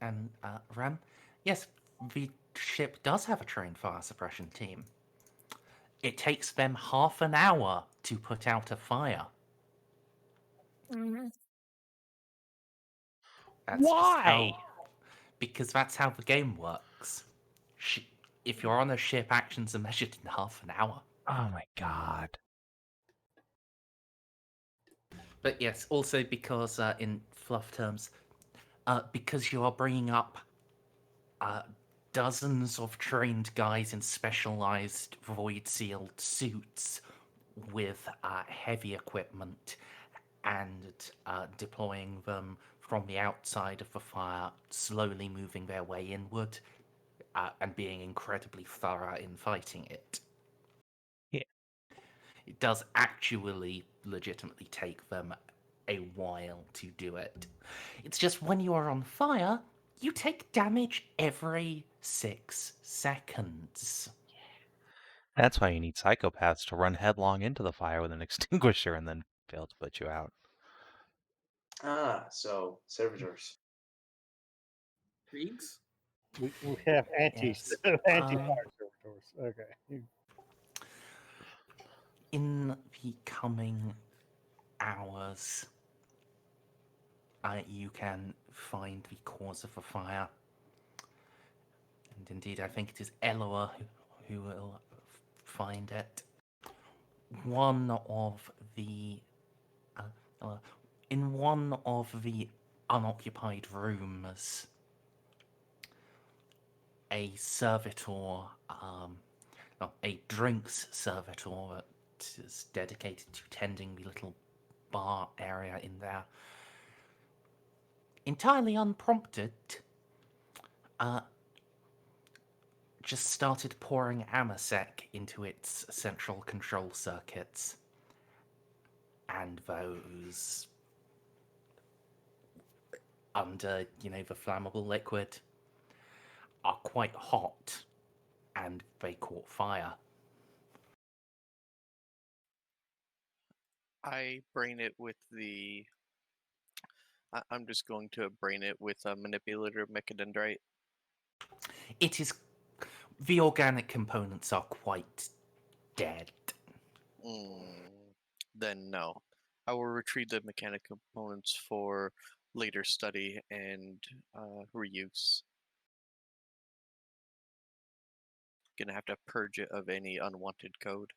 And Ram, yes, the ship does have a trained fire suppression team. It takes them half an hour to put out a fire. Why? Because that's how the game works. If you're on a ship, actions are measured in half an hour. Oh my god. But yes, also because in fluff terms, because you are bringing up dozens of trained guys in specialized void-sealed suits with heavy equipment and deploying them from the outside of the fire, slowly moving their way inward, and being incredibly thorough in fighting it. Yeah. It does actually legitimately take them a while to do it. It's just when you are on fire, you take damage every 6 seconds. That's why you need psychopaths to run headlong into the fire with an extinguisher and then fail to put you out. Ah, so servitors. Kriegs? We have Yes. anti-fire servitors. Okay. In the coming hours, you can find the cause of the fire. And indeed, I think it is Eloa who will find it. One of the in one of the unoccupied rooms, a servitor, a drinks servitor that is dedicated to tending the little bar area in there, entirely unprompted, just started pouring Amasec into its central control circuits. And those under, the flammable liquid are quite hot, and they caught fire. I brain it with the. I'm just going to brain it with a manipulator mechadendrite. It is. The organic components are quite dead. Then no. I will retrieve the mechanic components for later study and reuse. Gonna have to purge it of any unwanted code.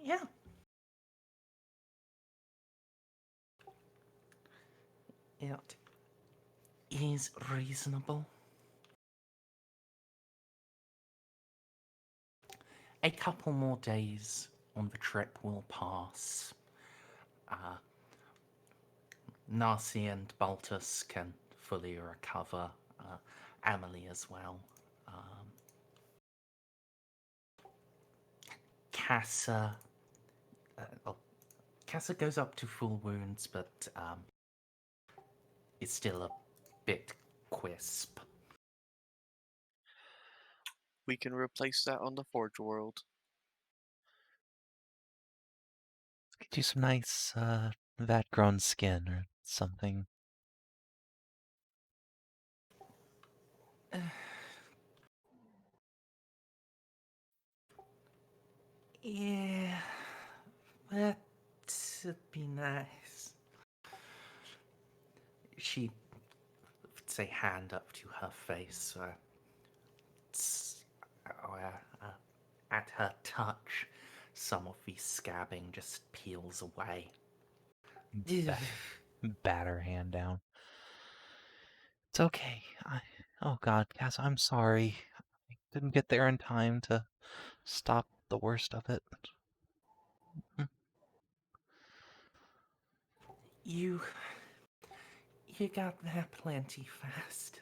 Yeah. It is reasonable. A couple more days on the trip will pass. Narcia and Baltus can fully recover. Amelie as well. Casa goes up to full wounds, but is still a bit quisp. We can replace that on the Forge World. Get you some nice vat-grown skin or something. Yeah, that would be nice. She puts a hand up to her face, at her touch, some of the scabbing just peels away. Bat her hand down. It's okay. Oh God, Cass, I'm sorry. I didn't get there in time to stop the worst of it. You got there plenty fast.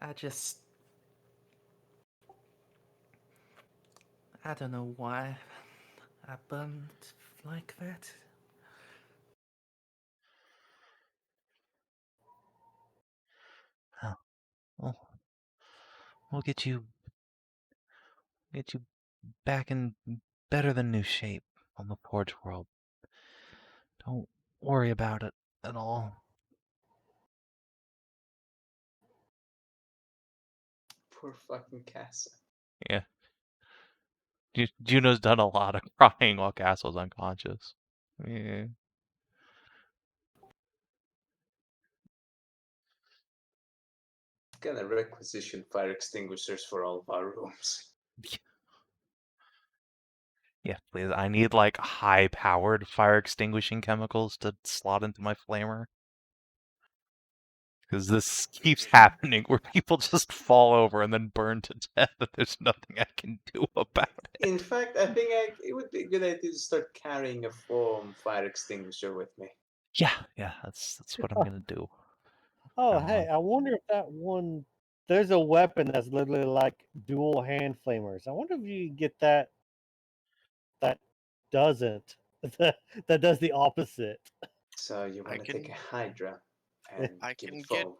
I don't know why I burned like that. Well, we'll get you back in better than new shape on the Forge World. Don't worry about it at all. Poor fucking Casa. Yeah. Juno's done a lot of crying while Castle's unconscious. Yeah. Gonna requisition fire extinguishers for all of our rooms. Yeah, please. I need like high-powered fire extinguishing chemicals to slot into my flamer. Because this keeps happening where people just fall over and then burn to death, and there's nothing I can do about it. In fact, I think it would be a good idea to start carrying a foam fire extinguisher with me. Yeah, that's what I'm gonna do. Oh, hey, I wonder if that one. There's a weapon that's literally like dual hand flamers. I wonder if you can get that. That doesn't. That does the opposite. So you want to take a Hydra and I give can it get foam.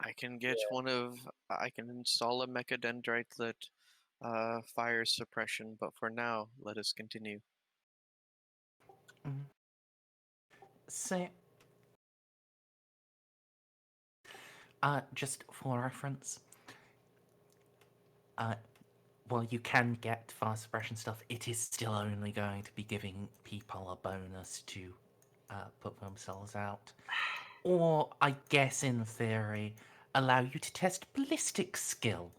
I can get I can install a mechadendrite that fires suppression, but for now, let us continue. So, just for reference, while you can get fire suppression stuff, it is still only going to be giving people a bonus to put themselves out. Or, I guess in theory, allow you to test ballistic skill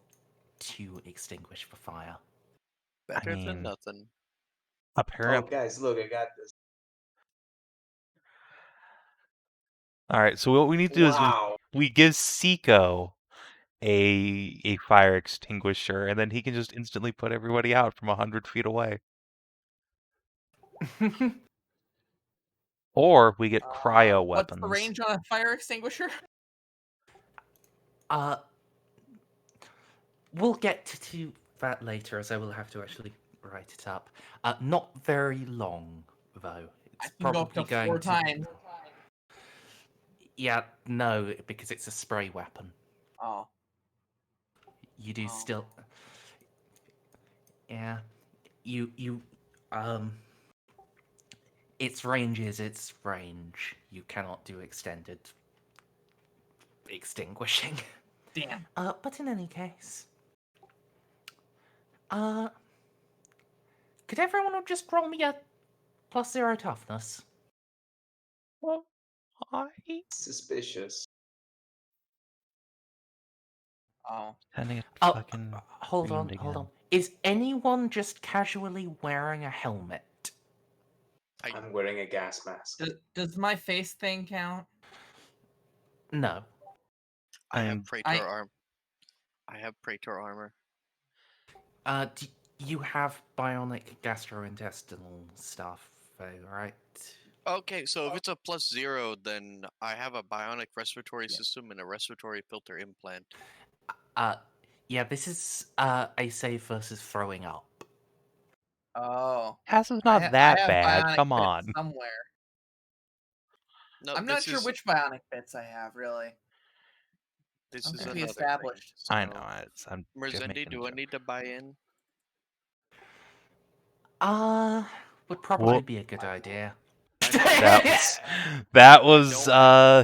to extinguish the fire. Better mean, than nothing. Oh, apparently. guys, look, I got this. All right, so what we need to do is Wow. we give Ceiko a fire extinguisher, and then he can just instantly put everybody out from 100 feet away. Or we get cryo What's weapons. the range on a fire extinguisher? We'll get to that later, as I will have to actually write it up. Not very long, though. I It's can go up probably to going 4 to... times. Yeah, no, because it's a spray weapon. Oh. You do still... Yeah. Its range is its range. You cannot do extended extinguishing. Damn. But in any case... could everyone just roll me a +0 toughness? Well, Suspicious. Oh. Sending it Oh, fucking hold on. Is anyone just casually wearing a helmet? I'm wearing a gas mask. Does my face thing count? No. I have Praetor arm. I have Praetor armor. Do you have bionic gastrointestinal stuff, though, right? Okay, so if it's a +0, then I have a bionic respiratory system and a respiratory filter implant. Yeah, this is a save versus throwing up. Oh. Has is not that I have bad. bionic Come bits on. somewhere. No, I'm not sure which bionic bits I have, really. This is to be another established. thing. I know. I'm just Merzendi, making do I need to buy in? Would probably Well- be a good idea. That was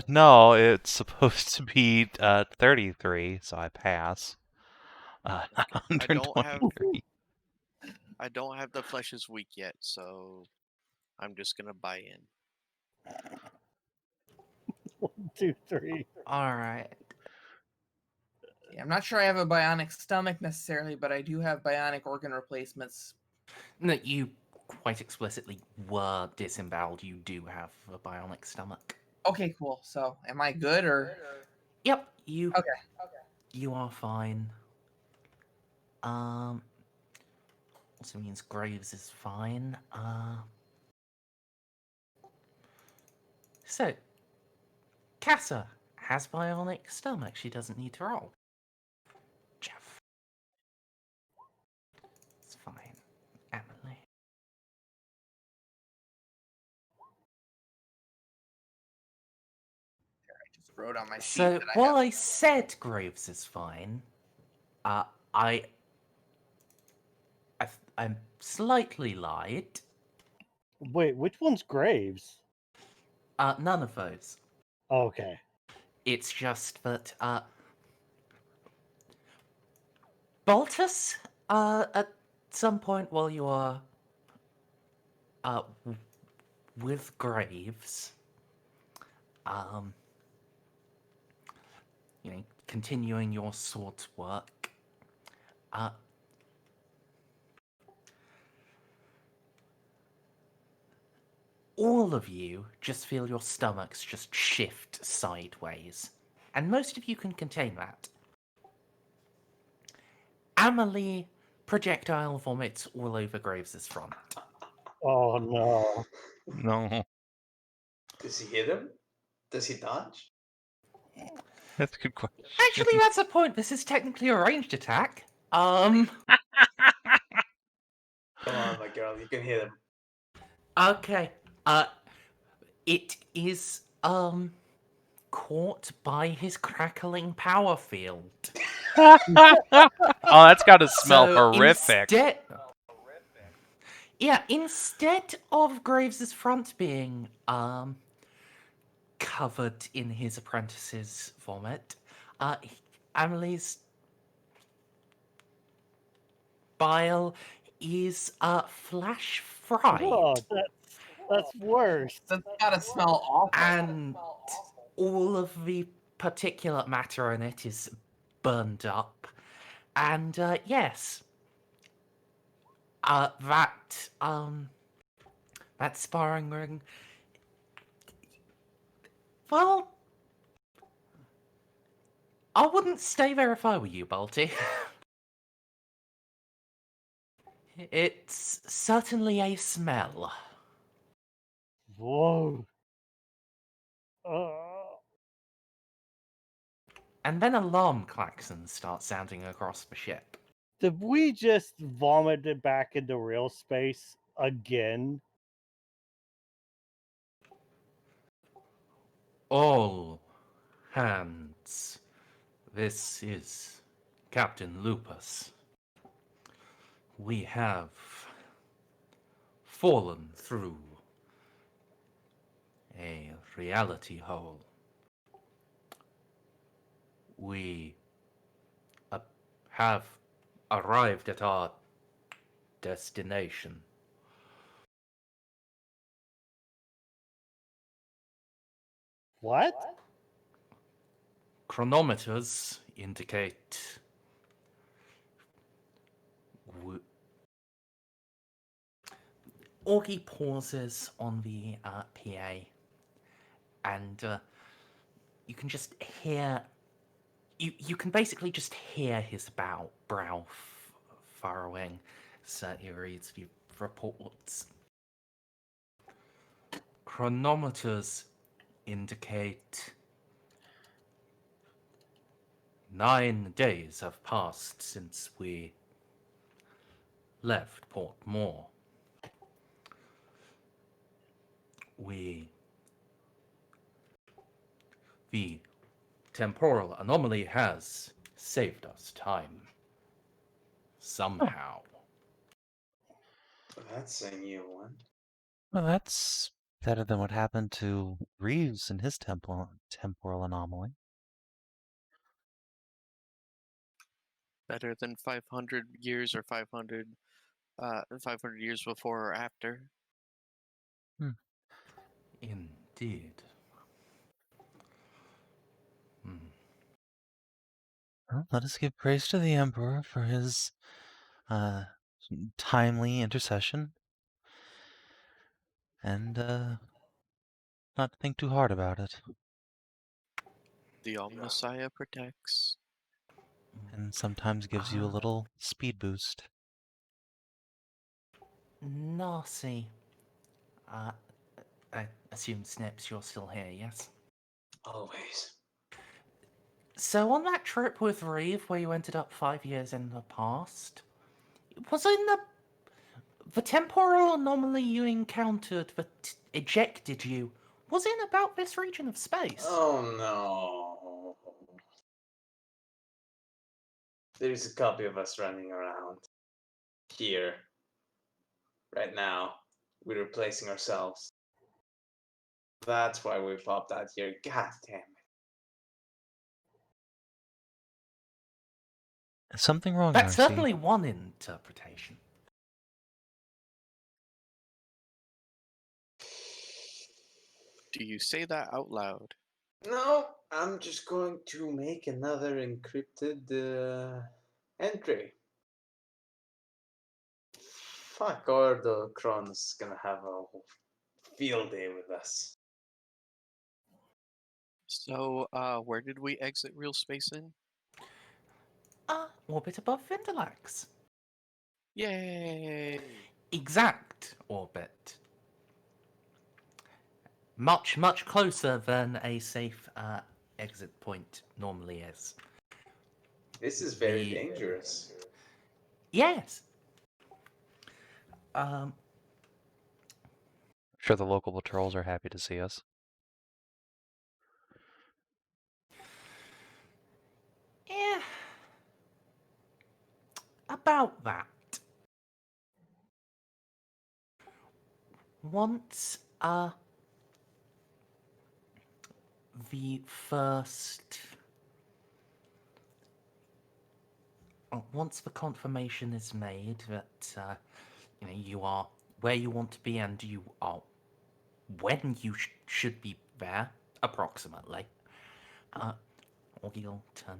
no, it's supposed to be 33, so I pass. Not 123. I don't have the flesh is weak yet, so I'm just gonna buy in. 1, 2, 3. Alright. Yeah, I'm not sure I have a bionic stomach necessarily, but I do have bionic organ replacements. No, you quite explicitly were disemboweled. You do have a bionic stomach. Okay, cool. So, am I good or? Yep, you. Okay. You are fine. Also means Graves is fine. So, Cassa has bionic stomach. She doesn't need to roll. Jeff. It's fine. Emily. I just wrote on my sheet So, that I while have. I said Graves is fine, I'm slightly lied. Wait, which one's Graves? None of those. Okay. It's just that, Baltus, at some point while you are, with Graves, continuing your sword's work, all of you just feel your stomachs just shift sideways. And most of you can contain that. Amelie projectile vomits all over Graves' front. Oh no. No. Does he hit him? Does he dodge? That's a good question. Actually, that's a point. This is technically a ranged attack. Come on, my girl, you can hit him. Okay. It is, caught by his crackling power field. Oh, that's gotta smell So horrific. Instead of Graves' front being, covered in his apprentice's vomit, Amelie's vial is flash fried. Oh, that's worse. That's gotta smell awful. And all of the particulate matter in it is burned up. And yes, that sparring ring. Well, I wouldn't stay there if I were you, Balty. It's certainly a smell. Whoa. And then alarm klaxons start sounding across the ship. Did we just vomit it back into real space again? All hands. This is Captain Lupus. We have fallen through a reality hole. We have arrived at our destination. What? Chronometers indicate Augie pauses on the PA, and you can just hear. You can basically just hear his brow furrowing. So he reads the reports. Chronometers indicate 9 days have passed since we left Port Moore. The temporal anomaly has saved us time. Somehow. That's a new one. Well, that's better than what happened to Reeves and his temporal anomaly. Better than 500 years or 500 years before or after. Indeed. Well, let us give praise to the Emperor for his timely intercession, and not think too hard about it. The Messiah protects. And sometimes gives you a little speed boost. Narcia. I assume, Snips, you're still here, yes? Always. So on that trip with Reeve, where you ended up 5 years in the past, was in the temporal anomaly you encountered that ejected you, was in about this region of space? Oh no. There's a copy of us running around here right now. We're replacing ourselves. That's why we popped out here. God damn it. Is something wrong, That's Narcia? certainly one interpretation. Do you say that out loud? No, I'm just going to make another encrypted entry. Fuck, Ordo Kron's gonna have a whole field day with us. So, where did we exit real space in? Orbit above Vindalax. Yay! Exact orbit. Much, much closer than a safe exit point normally is. This is very dangerous. Yes. Sure, the local patrols are happy to see us. Yeah. About that. Once, the first once the confirmation is made that you are where you want to be and you are when you should be there, approximately, we'll turn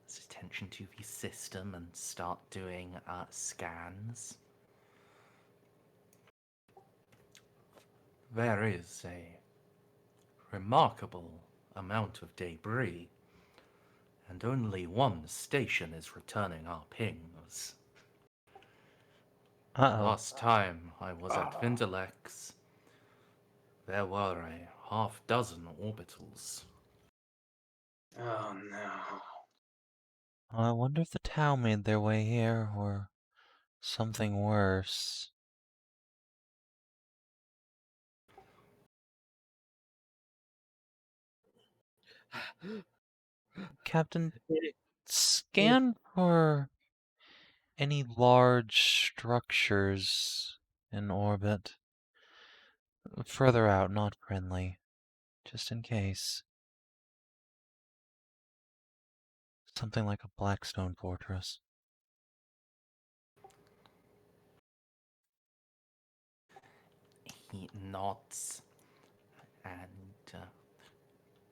his attention to the system and start doing scans. There is a remarkable amount of debris, and only one station is returning our pings. Uh-oh. Last time I was at Vindalex, there were a half-dozen orbitals. Oh no. I wonder if the Tau made their way here, or something worse. Captain, scan for any large structures in orbit. Further out, not friendly. Just in case. Something like a Blackstone fortress. He nods and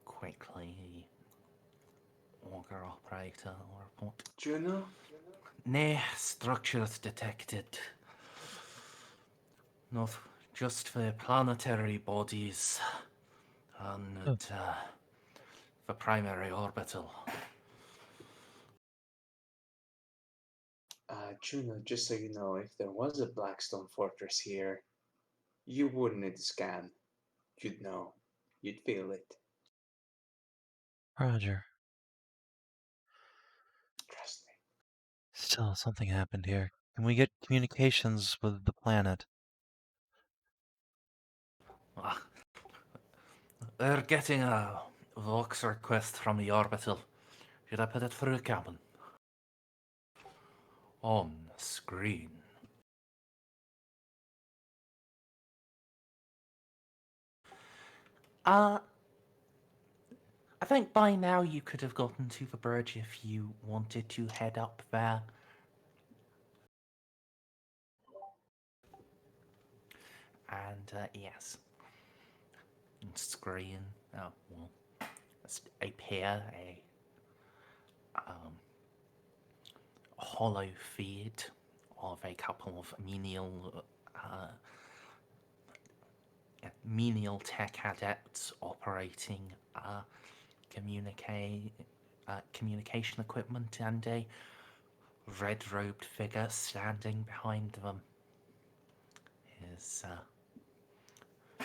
quickly auger operator will report. Juno? Nay, structures detected. Not just the planetary bodies and the primary orbital. Juno, just so you know, if there was a Blackstone fortress here, you wouldn't need to scan. You'd know. You'd feel it. Roger. Trust me. Still, something happened here. Can we get communications with the planet? They're getting a Vox request from the orbital. Should I put it through, Captain? On screen. I think by now you could have gotten to the bridge if you wanted to head up there. And yes. Screen. Oh, well. Appear a hollow feed of a couple of menial tech adepts operating communication equipment, and a red-robed figure standing behind them. His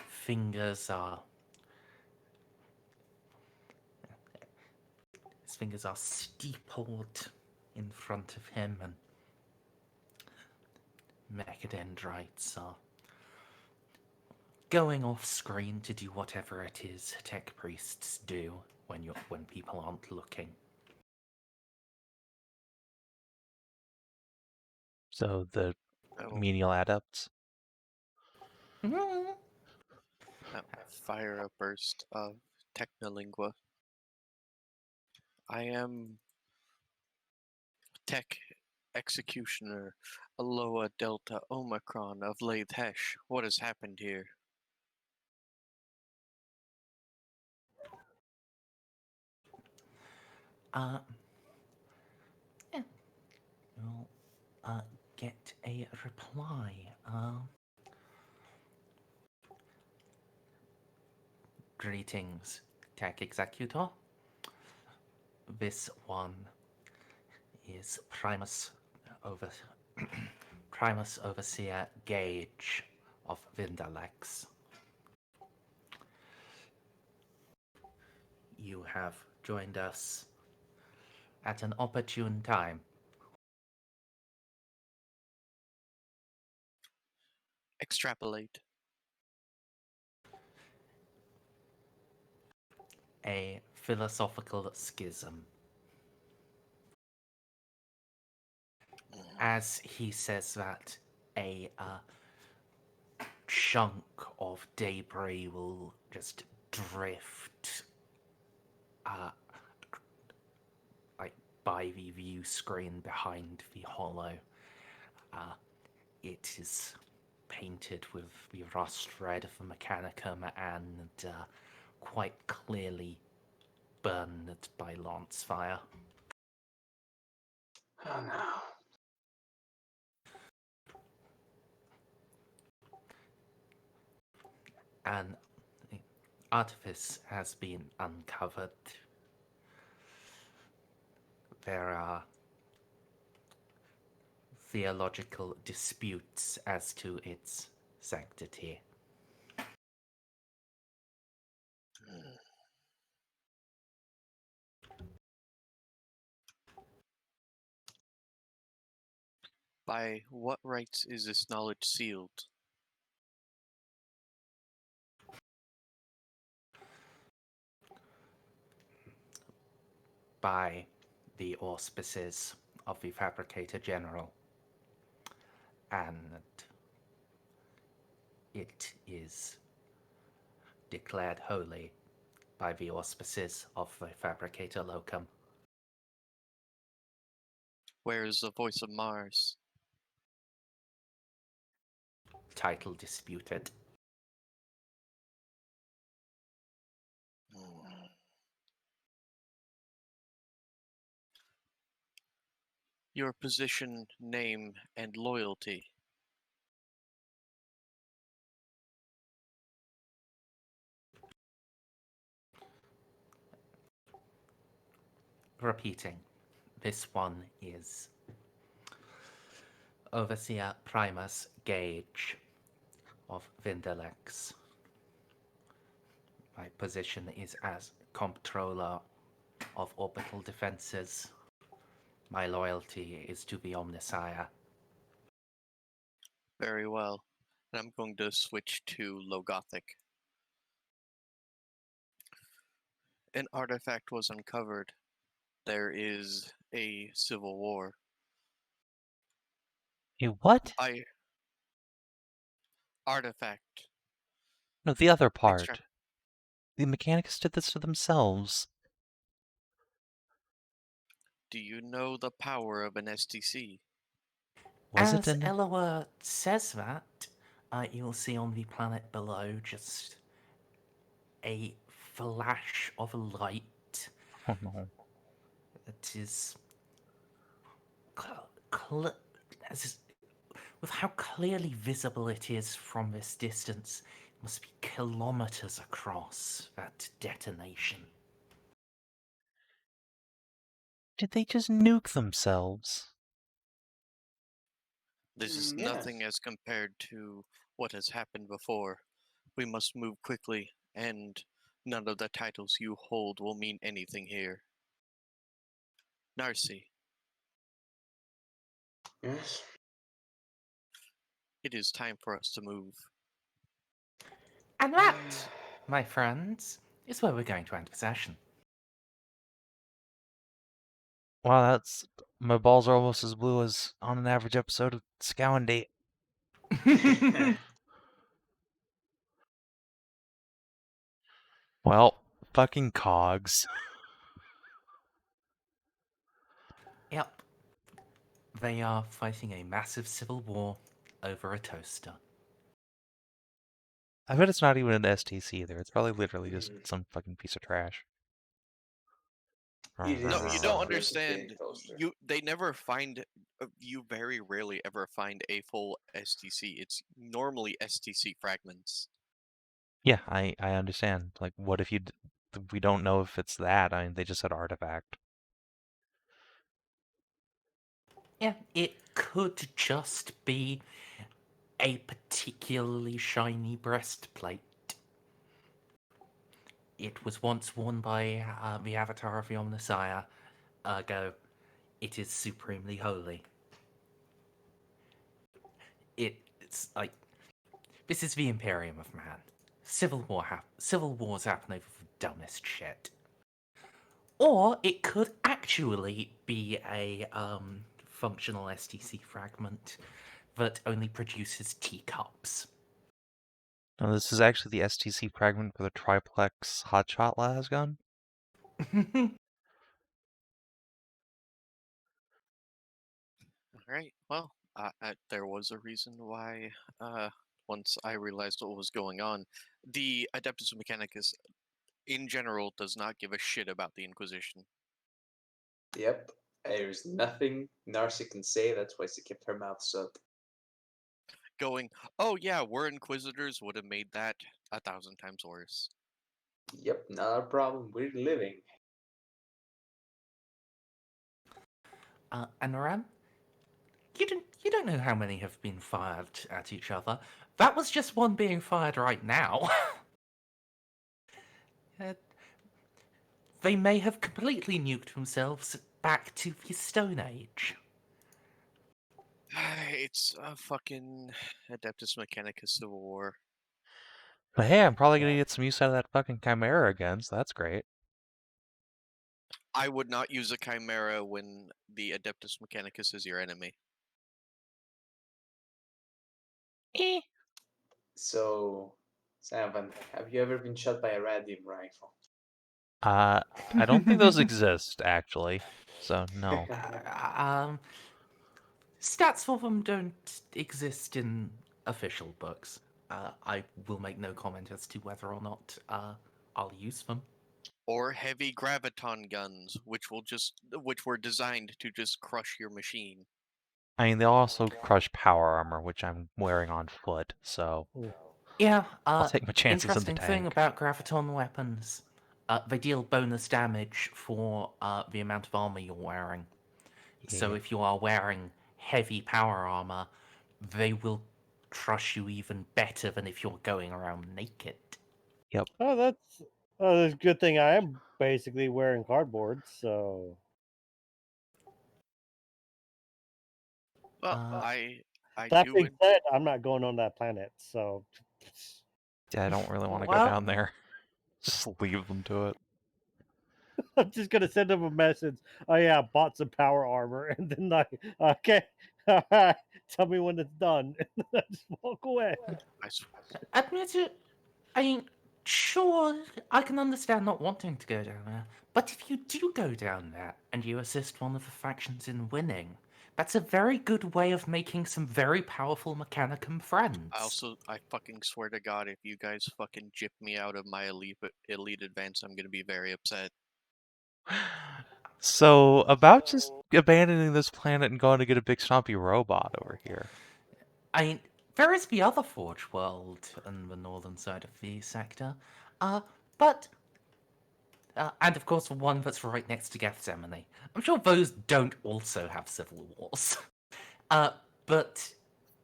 fingers are steepled in front of him, and mechadendrites are going off screen to do whatever it is tech priests do when people aren't looking. So the menial adepts? Fire a burst of technolingua. I am Tech Executioner Eloa Delta Omicron of Lathe Hesh. What has happened here? Yeah. You'll get a reply. Greetings, Tech Executor. This one is Primus Overseer Gage of Vindalex. You have joined us at an opportune time. Extrapolate. A philosophical schism. As he says that, a chunk of debris will just drift by the view screen behind the hollow. It is painted with the rust red of the Mechanicum and quite clearly burned by lance fire. Oh no. An artifice has been uncovered. There are theological disputes as to its sanctity. By what rights is this knowledge sealed? By the auspices of the Fabricator General, and it is declared holy by the auspices of the Fabricator Locum. Where is the voice of Mars? Title disputed. Your position, name, and loyalty. Repeating, this one is Overseer Primus Gage of Vindalex. My position is as Comptroller of Orbital Defenses. My loyalty is to the Omnissiah. Very well. And I'm going to switch to Low Gothic. An artifact was uncovered. There is a civil war. You what? Artifact. No, the other part. Extract. The Mechanicus did this to themselves. Do you know the power of an STC? Was As it in? Eloa says that, you'll see on the planet below just a flash of light. Oh no. It is with how clearly visible it is from this distance, it must be kilometers across that detonation. Did they just nuke themselves? This is Yes. nothing as compared to what has happened before. We must move quickly, and none of the titles you hold will mean anything here. Narcia, Yes. it is time for us to move. And that, my friends, is where we're going to end the session. Wow, my balls are almost as blue as on an average episode of Scow Date. Well, fucking cogs. Yep. They are fighting a massive civil war over a toaster. I bet it's not even an STC either. It's probably literally just some fucking piece of trash. It is No, a you self-replicating don't understand. toaster. They never find. You very rarely ever find a full STC. It's normally STC fragments. Yeah, I understand. Like, what if we don't know if it's that? I mean, they just said artifact. Yeah, it could just be a particularly shiny breastplate. It was once worn by the avatar of the Omnissiah, ergo, it is supremely holy. It's like, this is the Imperium of Man. Civil wars happen over the dumbest shit. Or it could actually be a functional STC fragment that only produces teacups. No, this is actually the STC fragment for the triplex hotshot lasgun. Alright, well, there was a reason why, once I realized what was going on, the Adeptus Mechanicus, in general, does not give a shit about the Inquisition. Yep. There's nothing Narcia can say, that's why she kept her mouth shut. Going, oh yeah, we're Inquisitors would have made that 1,000 times worse. Yep, not a problem. We're living. Anoram, you don't know how many have been fired at each other. That was just one being fired right now. They may have completely nuked themselves back to the Stone Age. It's a fucking Adeptus Mechanicus Civil War. But hey, I'm probably gonna get some use out of that fucking chimera again, so that's great. I would not use a Chimera when the Adeptus Mechanicus is your enemy. So, Savin, have you ever been shot by a radium rifle? I don't think those exist, actually. So, no. Stats for them don't exist in official books. I will make no comment as to whether or not I'll use them. Or heavy graviton guns, which were designed to just crush your machine. I mean, they'll also crush power armor, which I'm wearing on foot, so... Yeah, I'll take my chances in the interesting thing tank. about graviton weapons. They deal bonus damage for the amount of armor you're wearing. So Yeah. if you are wearing heavy power armor, they will crush you even better than if you're going around naked. Yep. Oh, that's a good thing. I am basically wearing cardboard, so. Well, I That do. being said, I'm not going on that planet, so. Yeah, I don't really want to Well- go down there. Just leave them to it. I'm just gonna send them a message. Oh yeah, I bought some power armor, and then like, okay, all right, tell me when it's done, and then I just walk away. Admit it. I mean, sure, I can understand not wanting to go down there, but if you do go down there and you assist one of the factions in winning, that's a very good way of making some very powerful Mechanicum friends. I fucking swear to God, if you guys fucking jip me out of my elite advance, I'm gonna be very upset. So, about just abandoning this planet and going to get a big stompy robot over here. I mean, there is the other Forge world on the northern side of the sector, but and of course the one that's right next to Gethsemane. I'm sure those don't also have civil wars. But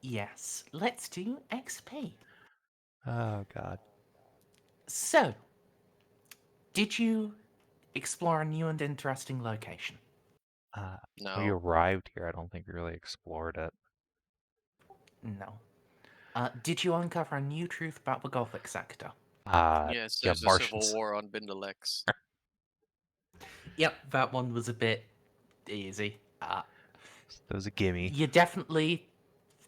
yes, let's do XP. Oh, God. So, did you explore a new and interesting location? No. We arrived here. I don't think we really explored it. No. Did you uncover a new truth about the Gothic sector? Yes, yeah, there's a Martians. civil war on Bindalex. Yep, that one was a bit easy. That was a gimme. You definitely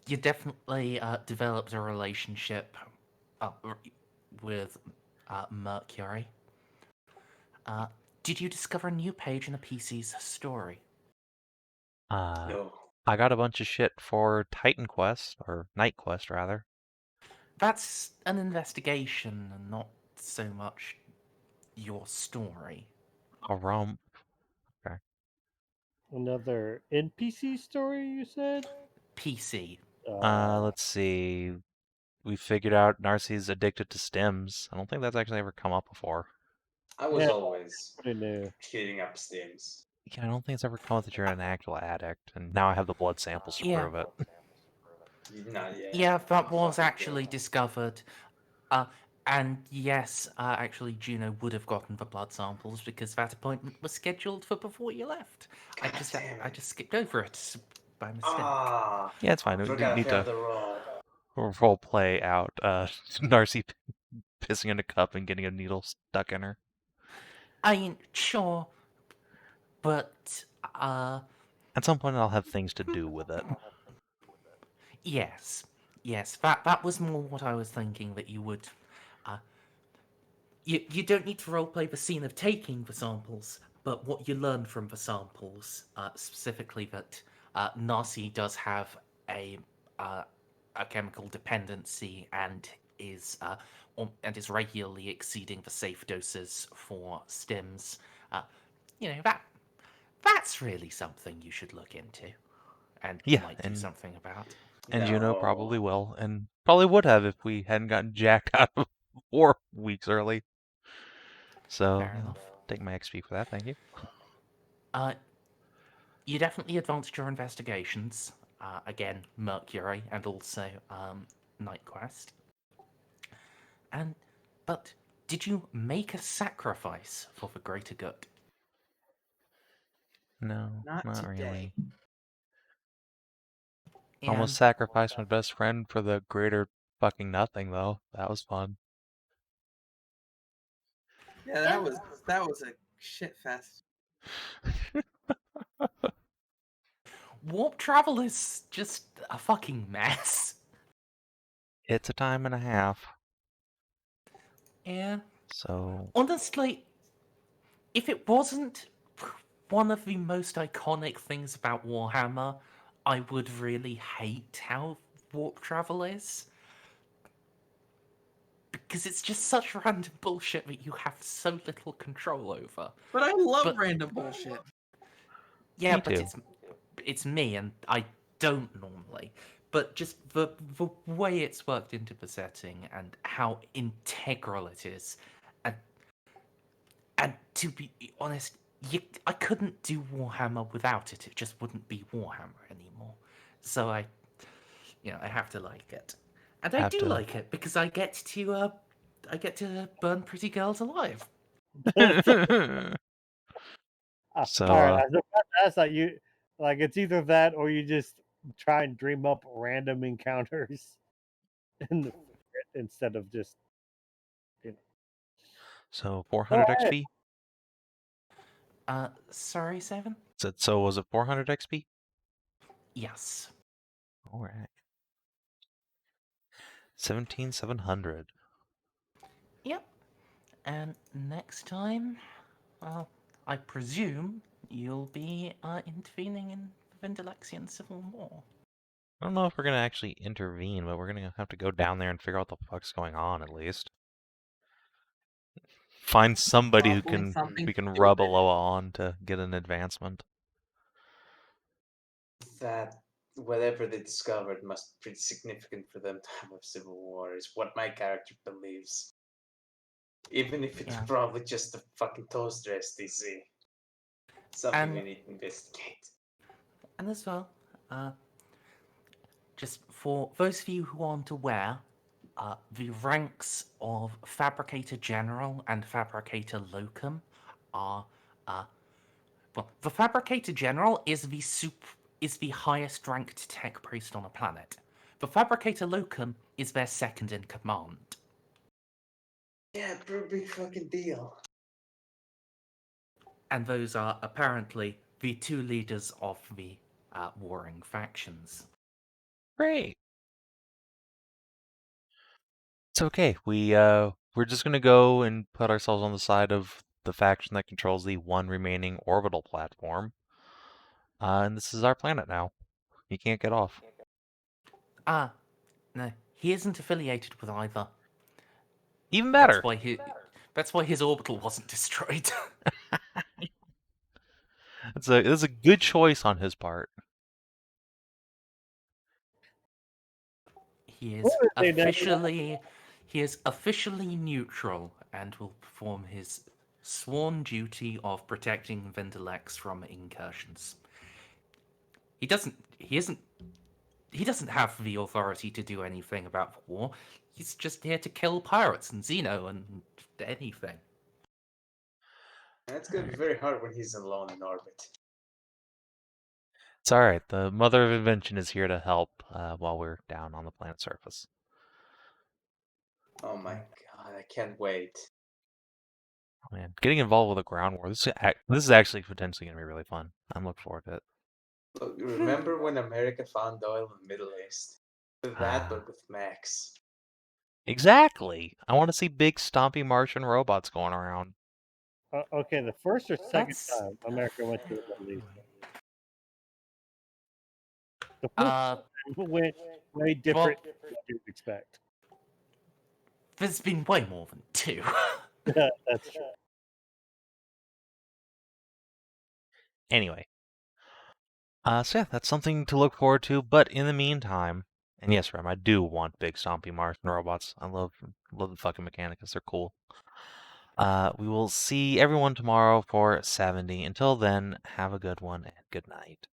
developed a relationship with Mercury. Did you discover a new page in a PC's story? No. I got a bunch of shit for Titan Quest, or Night Quest, rather. That's an investigation and not so much your story. A romp. Okay. Another NPC story, you said? PC. Let's see. We figured out Narcia's addicted to stims. I don't think that's actually ever come up before. I was Yeah, always pretty new. cleaning up stims. Yeah, I don't think it's ever come up that you're an actual addict, and now I have the blood samples to Yeah. prove it. Not yet. Yeah, that was Fucking actually good. discovered. And yes, actually, Juno would have gotten the blood samples because that appointment was scheduled for before you left. I God just damn it. skipped over it by mistake. Ah, Yeah, it's fine. We forgot need I failed to the roll. role play out Narcia pissing in a cup and getting a needle stuck in her. I mean, sure, but At some point, I'll have things to do with it. yes, that was more what I was thinking that you would. You don't need to roleplay the scene of taking the samples, but what you learn from the samples, specifically that Narcia does have a chemical dependency and is regularly exceeding the safe doses for stims. That's really something you should look into, and Yeah, might do something about. And Juno probably No. will, and probably would have if we hadn't gotten jacked out of 4 weeks early. So, Fair enough. take my XP for that, thank you. You definitely advanced your investigations. Again, Mercury and also Night Quest. But did you make a sacrifice for the greater good? No, Not not today. really. And Almost sacrificed my best friend for the greater fucking nothing, though. That was fun. Yeah, that was a shit fest. warp travel is just a fucking mess. It's a time and a half, Yeah. so Honestly, if it wasn't one of the most iconic things about Warhammer, I would really hate how warp travel is. Because it's just such random bullshit that you have so little control over. But I love But- random bullshit. Yeah, Me but too. it's me, and I don't normally. But just the way it's worked into the setting and how integral it is, and to be honest, I couldn't do Warhammer without it. It just wouldn't be Warhammer anymore. So I have to like it, and I Have do to- like it because I get to burn pretty girls alive. So, all right, I was about to ask, like it's either that or you just try and dream up random encounters instead of just. So 400 Go ahead. XP? Sorry, Savin? So was it 400 XP? Yes. Alright. 17,700. Yep. And next time, well, I presume you'll be intervening in the Vindalexian Civil War. I don't know if we're gonna actually intervene, but we're gonna have to go down there and figure out what the fuck's going on, at least. Find somebody who Probably can something we can stupid. rub Eloa on to get an advancement. That whatever they discovered must be pretty significant for them to have a civil war, is what my character believes. Even if it's Yeah. probably just a fucking toaster STC. Something And- I need to investigate. And as well, just for those of you who aren't aware, the ranks of Fabricator General and Fabricator Locum are, the Fabricator General is the highest ranked tech priest on a planet. The Fabricator Locum is their second in command. Yeah, pretty big fucking deal. And those are apparently the two leaders of the warring factions. Great. It's okay. We're just gonna go and put ourselves on the side of the faction that controls the one remaining orbital platform. And this is our planet now. You can't get off. No, he isn't affiliated with either. Even better. That's why his orbital wasn't destroyed. It's a good choice on his part. He is What have they done? officially neutral and will perform his sworn duty of protecting Vindalex from incursions. He doesn't have the authority to do anything about the war. He's just here to kill pirates and Xeno and anything. That's gonna be very hard when he's alone in orbit. It's alright. The Mother of Invention is here to help while we're down on the planet's surface. Oh my god, I can't wait. Oh, man, getting involved with a ground war. This is actually potentially going to be really fun. I'm looking forward to it. Look, remember when America found oil in the Middle East? With that, but with Max. Exactly. I want to see big stompy Martian robots going around. Okay, the first or second That's- time America went to the Middle East. The first went way different than what you'd expect. There's been way more than 2. That's true. Anyway. So yeah, that's something to look forward to. But in the meantime, and yes, Rem, I do want big stompy Martian robots. I love the fucking Mechanicus. They're cool. We will see everyone tomorrow for 70. Until then, have a good one and good night.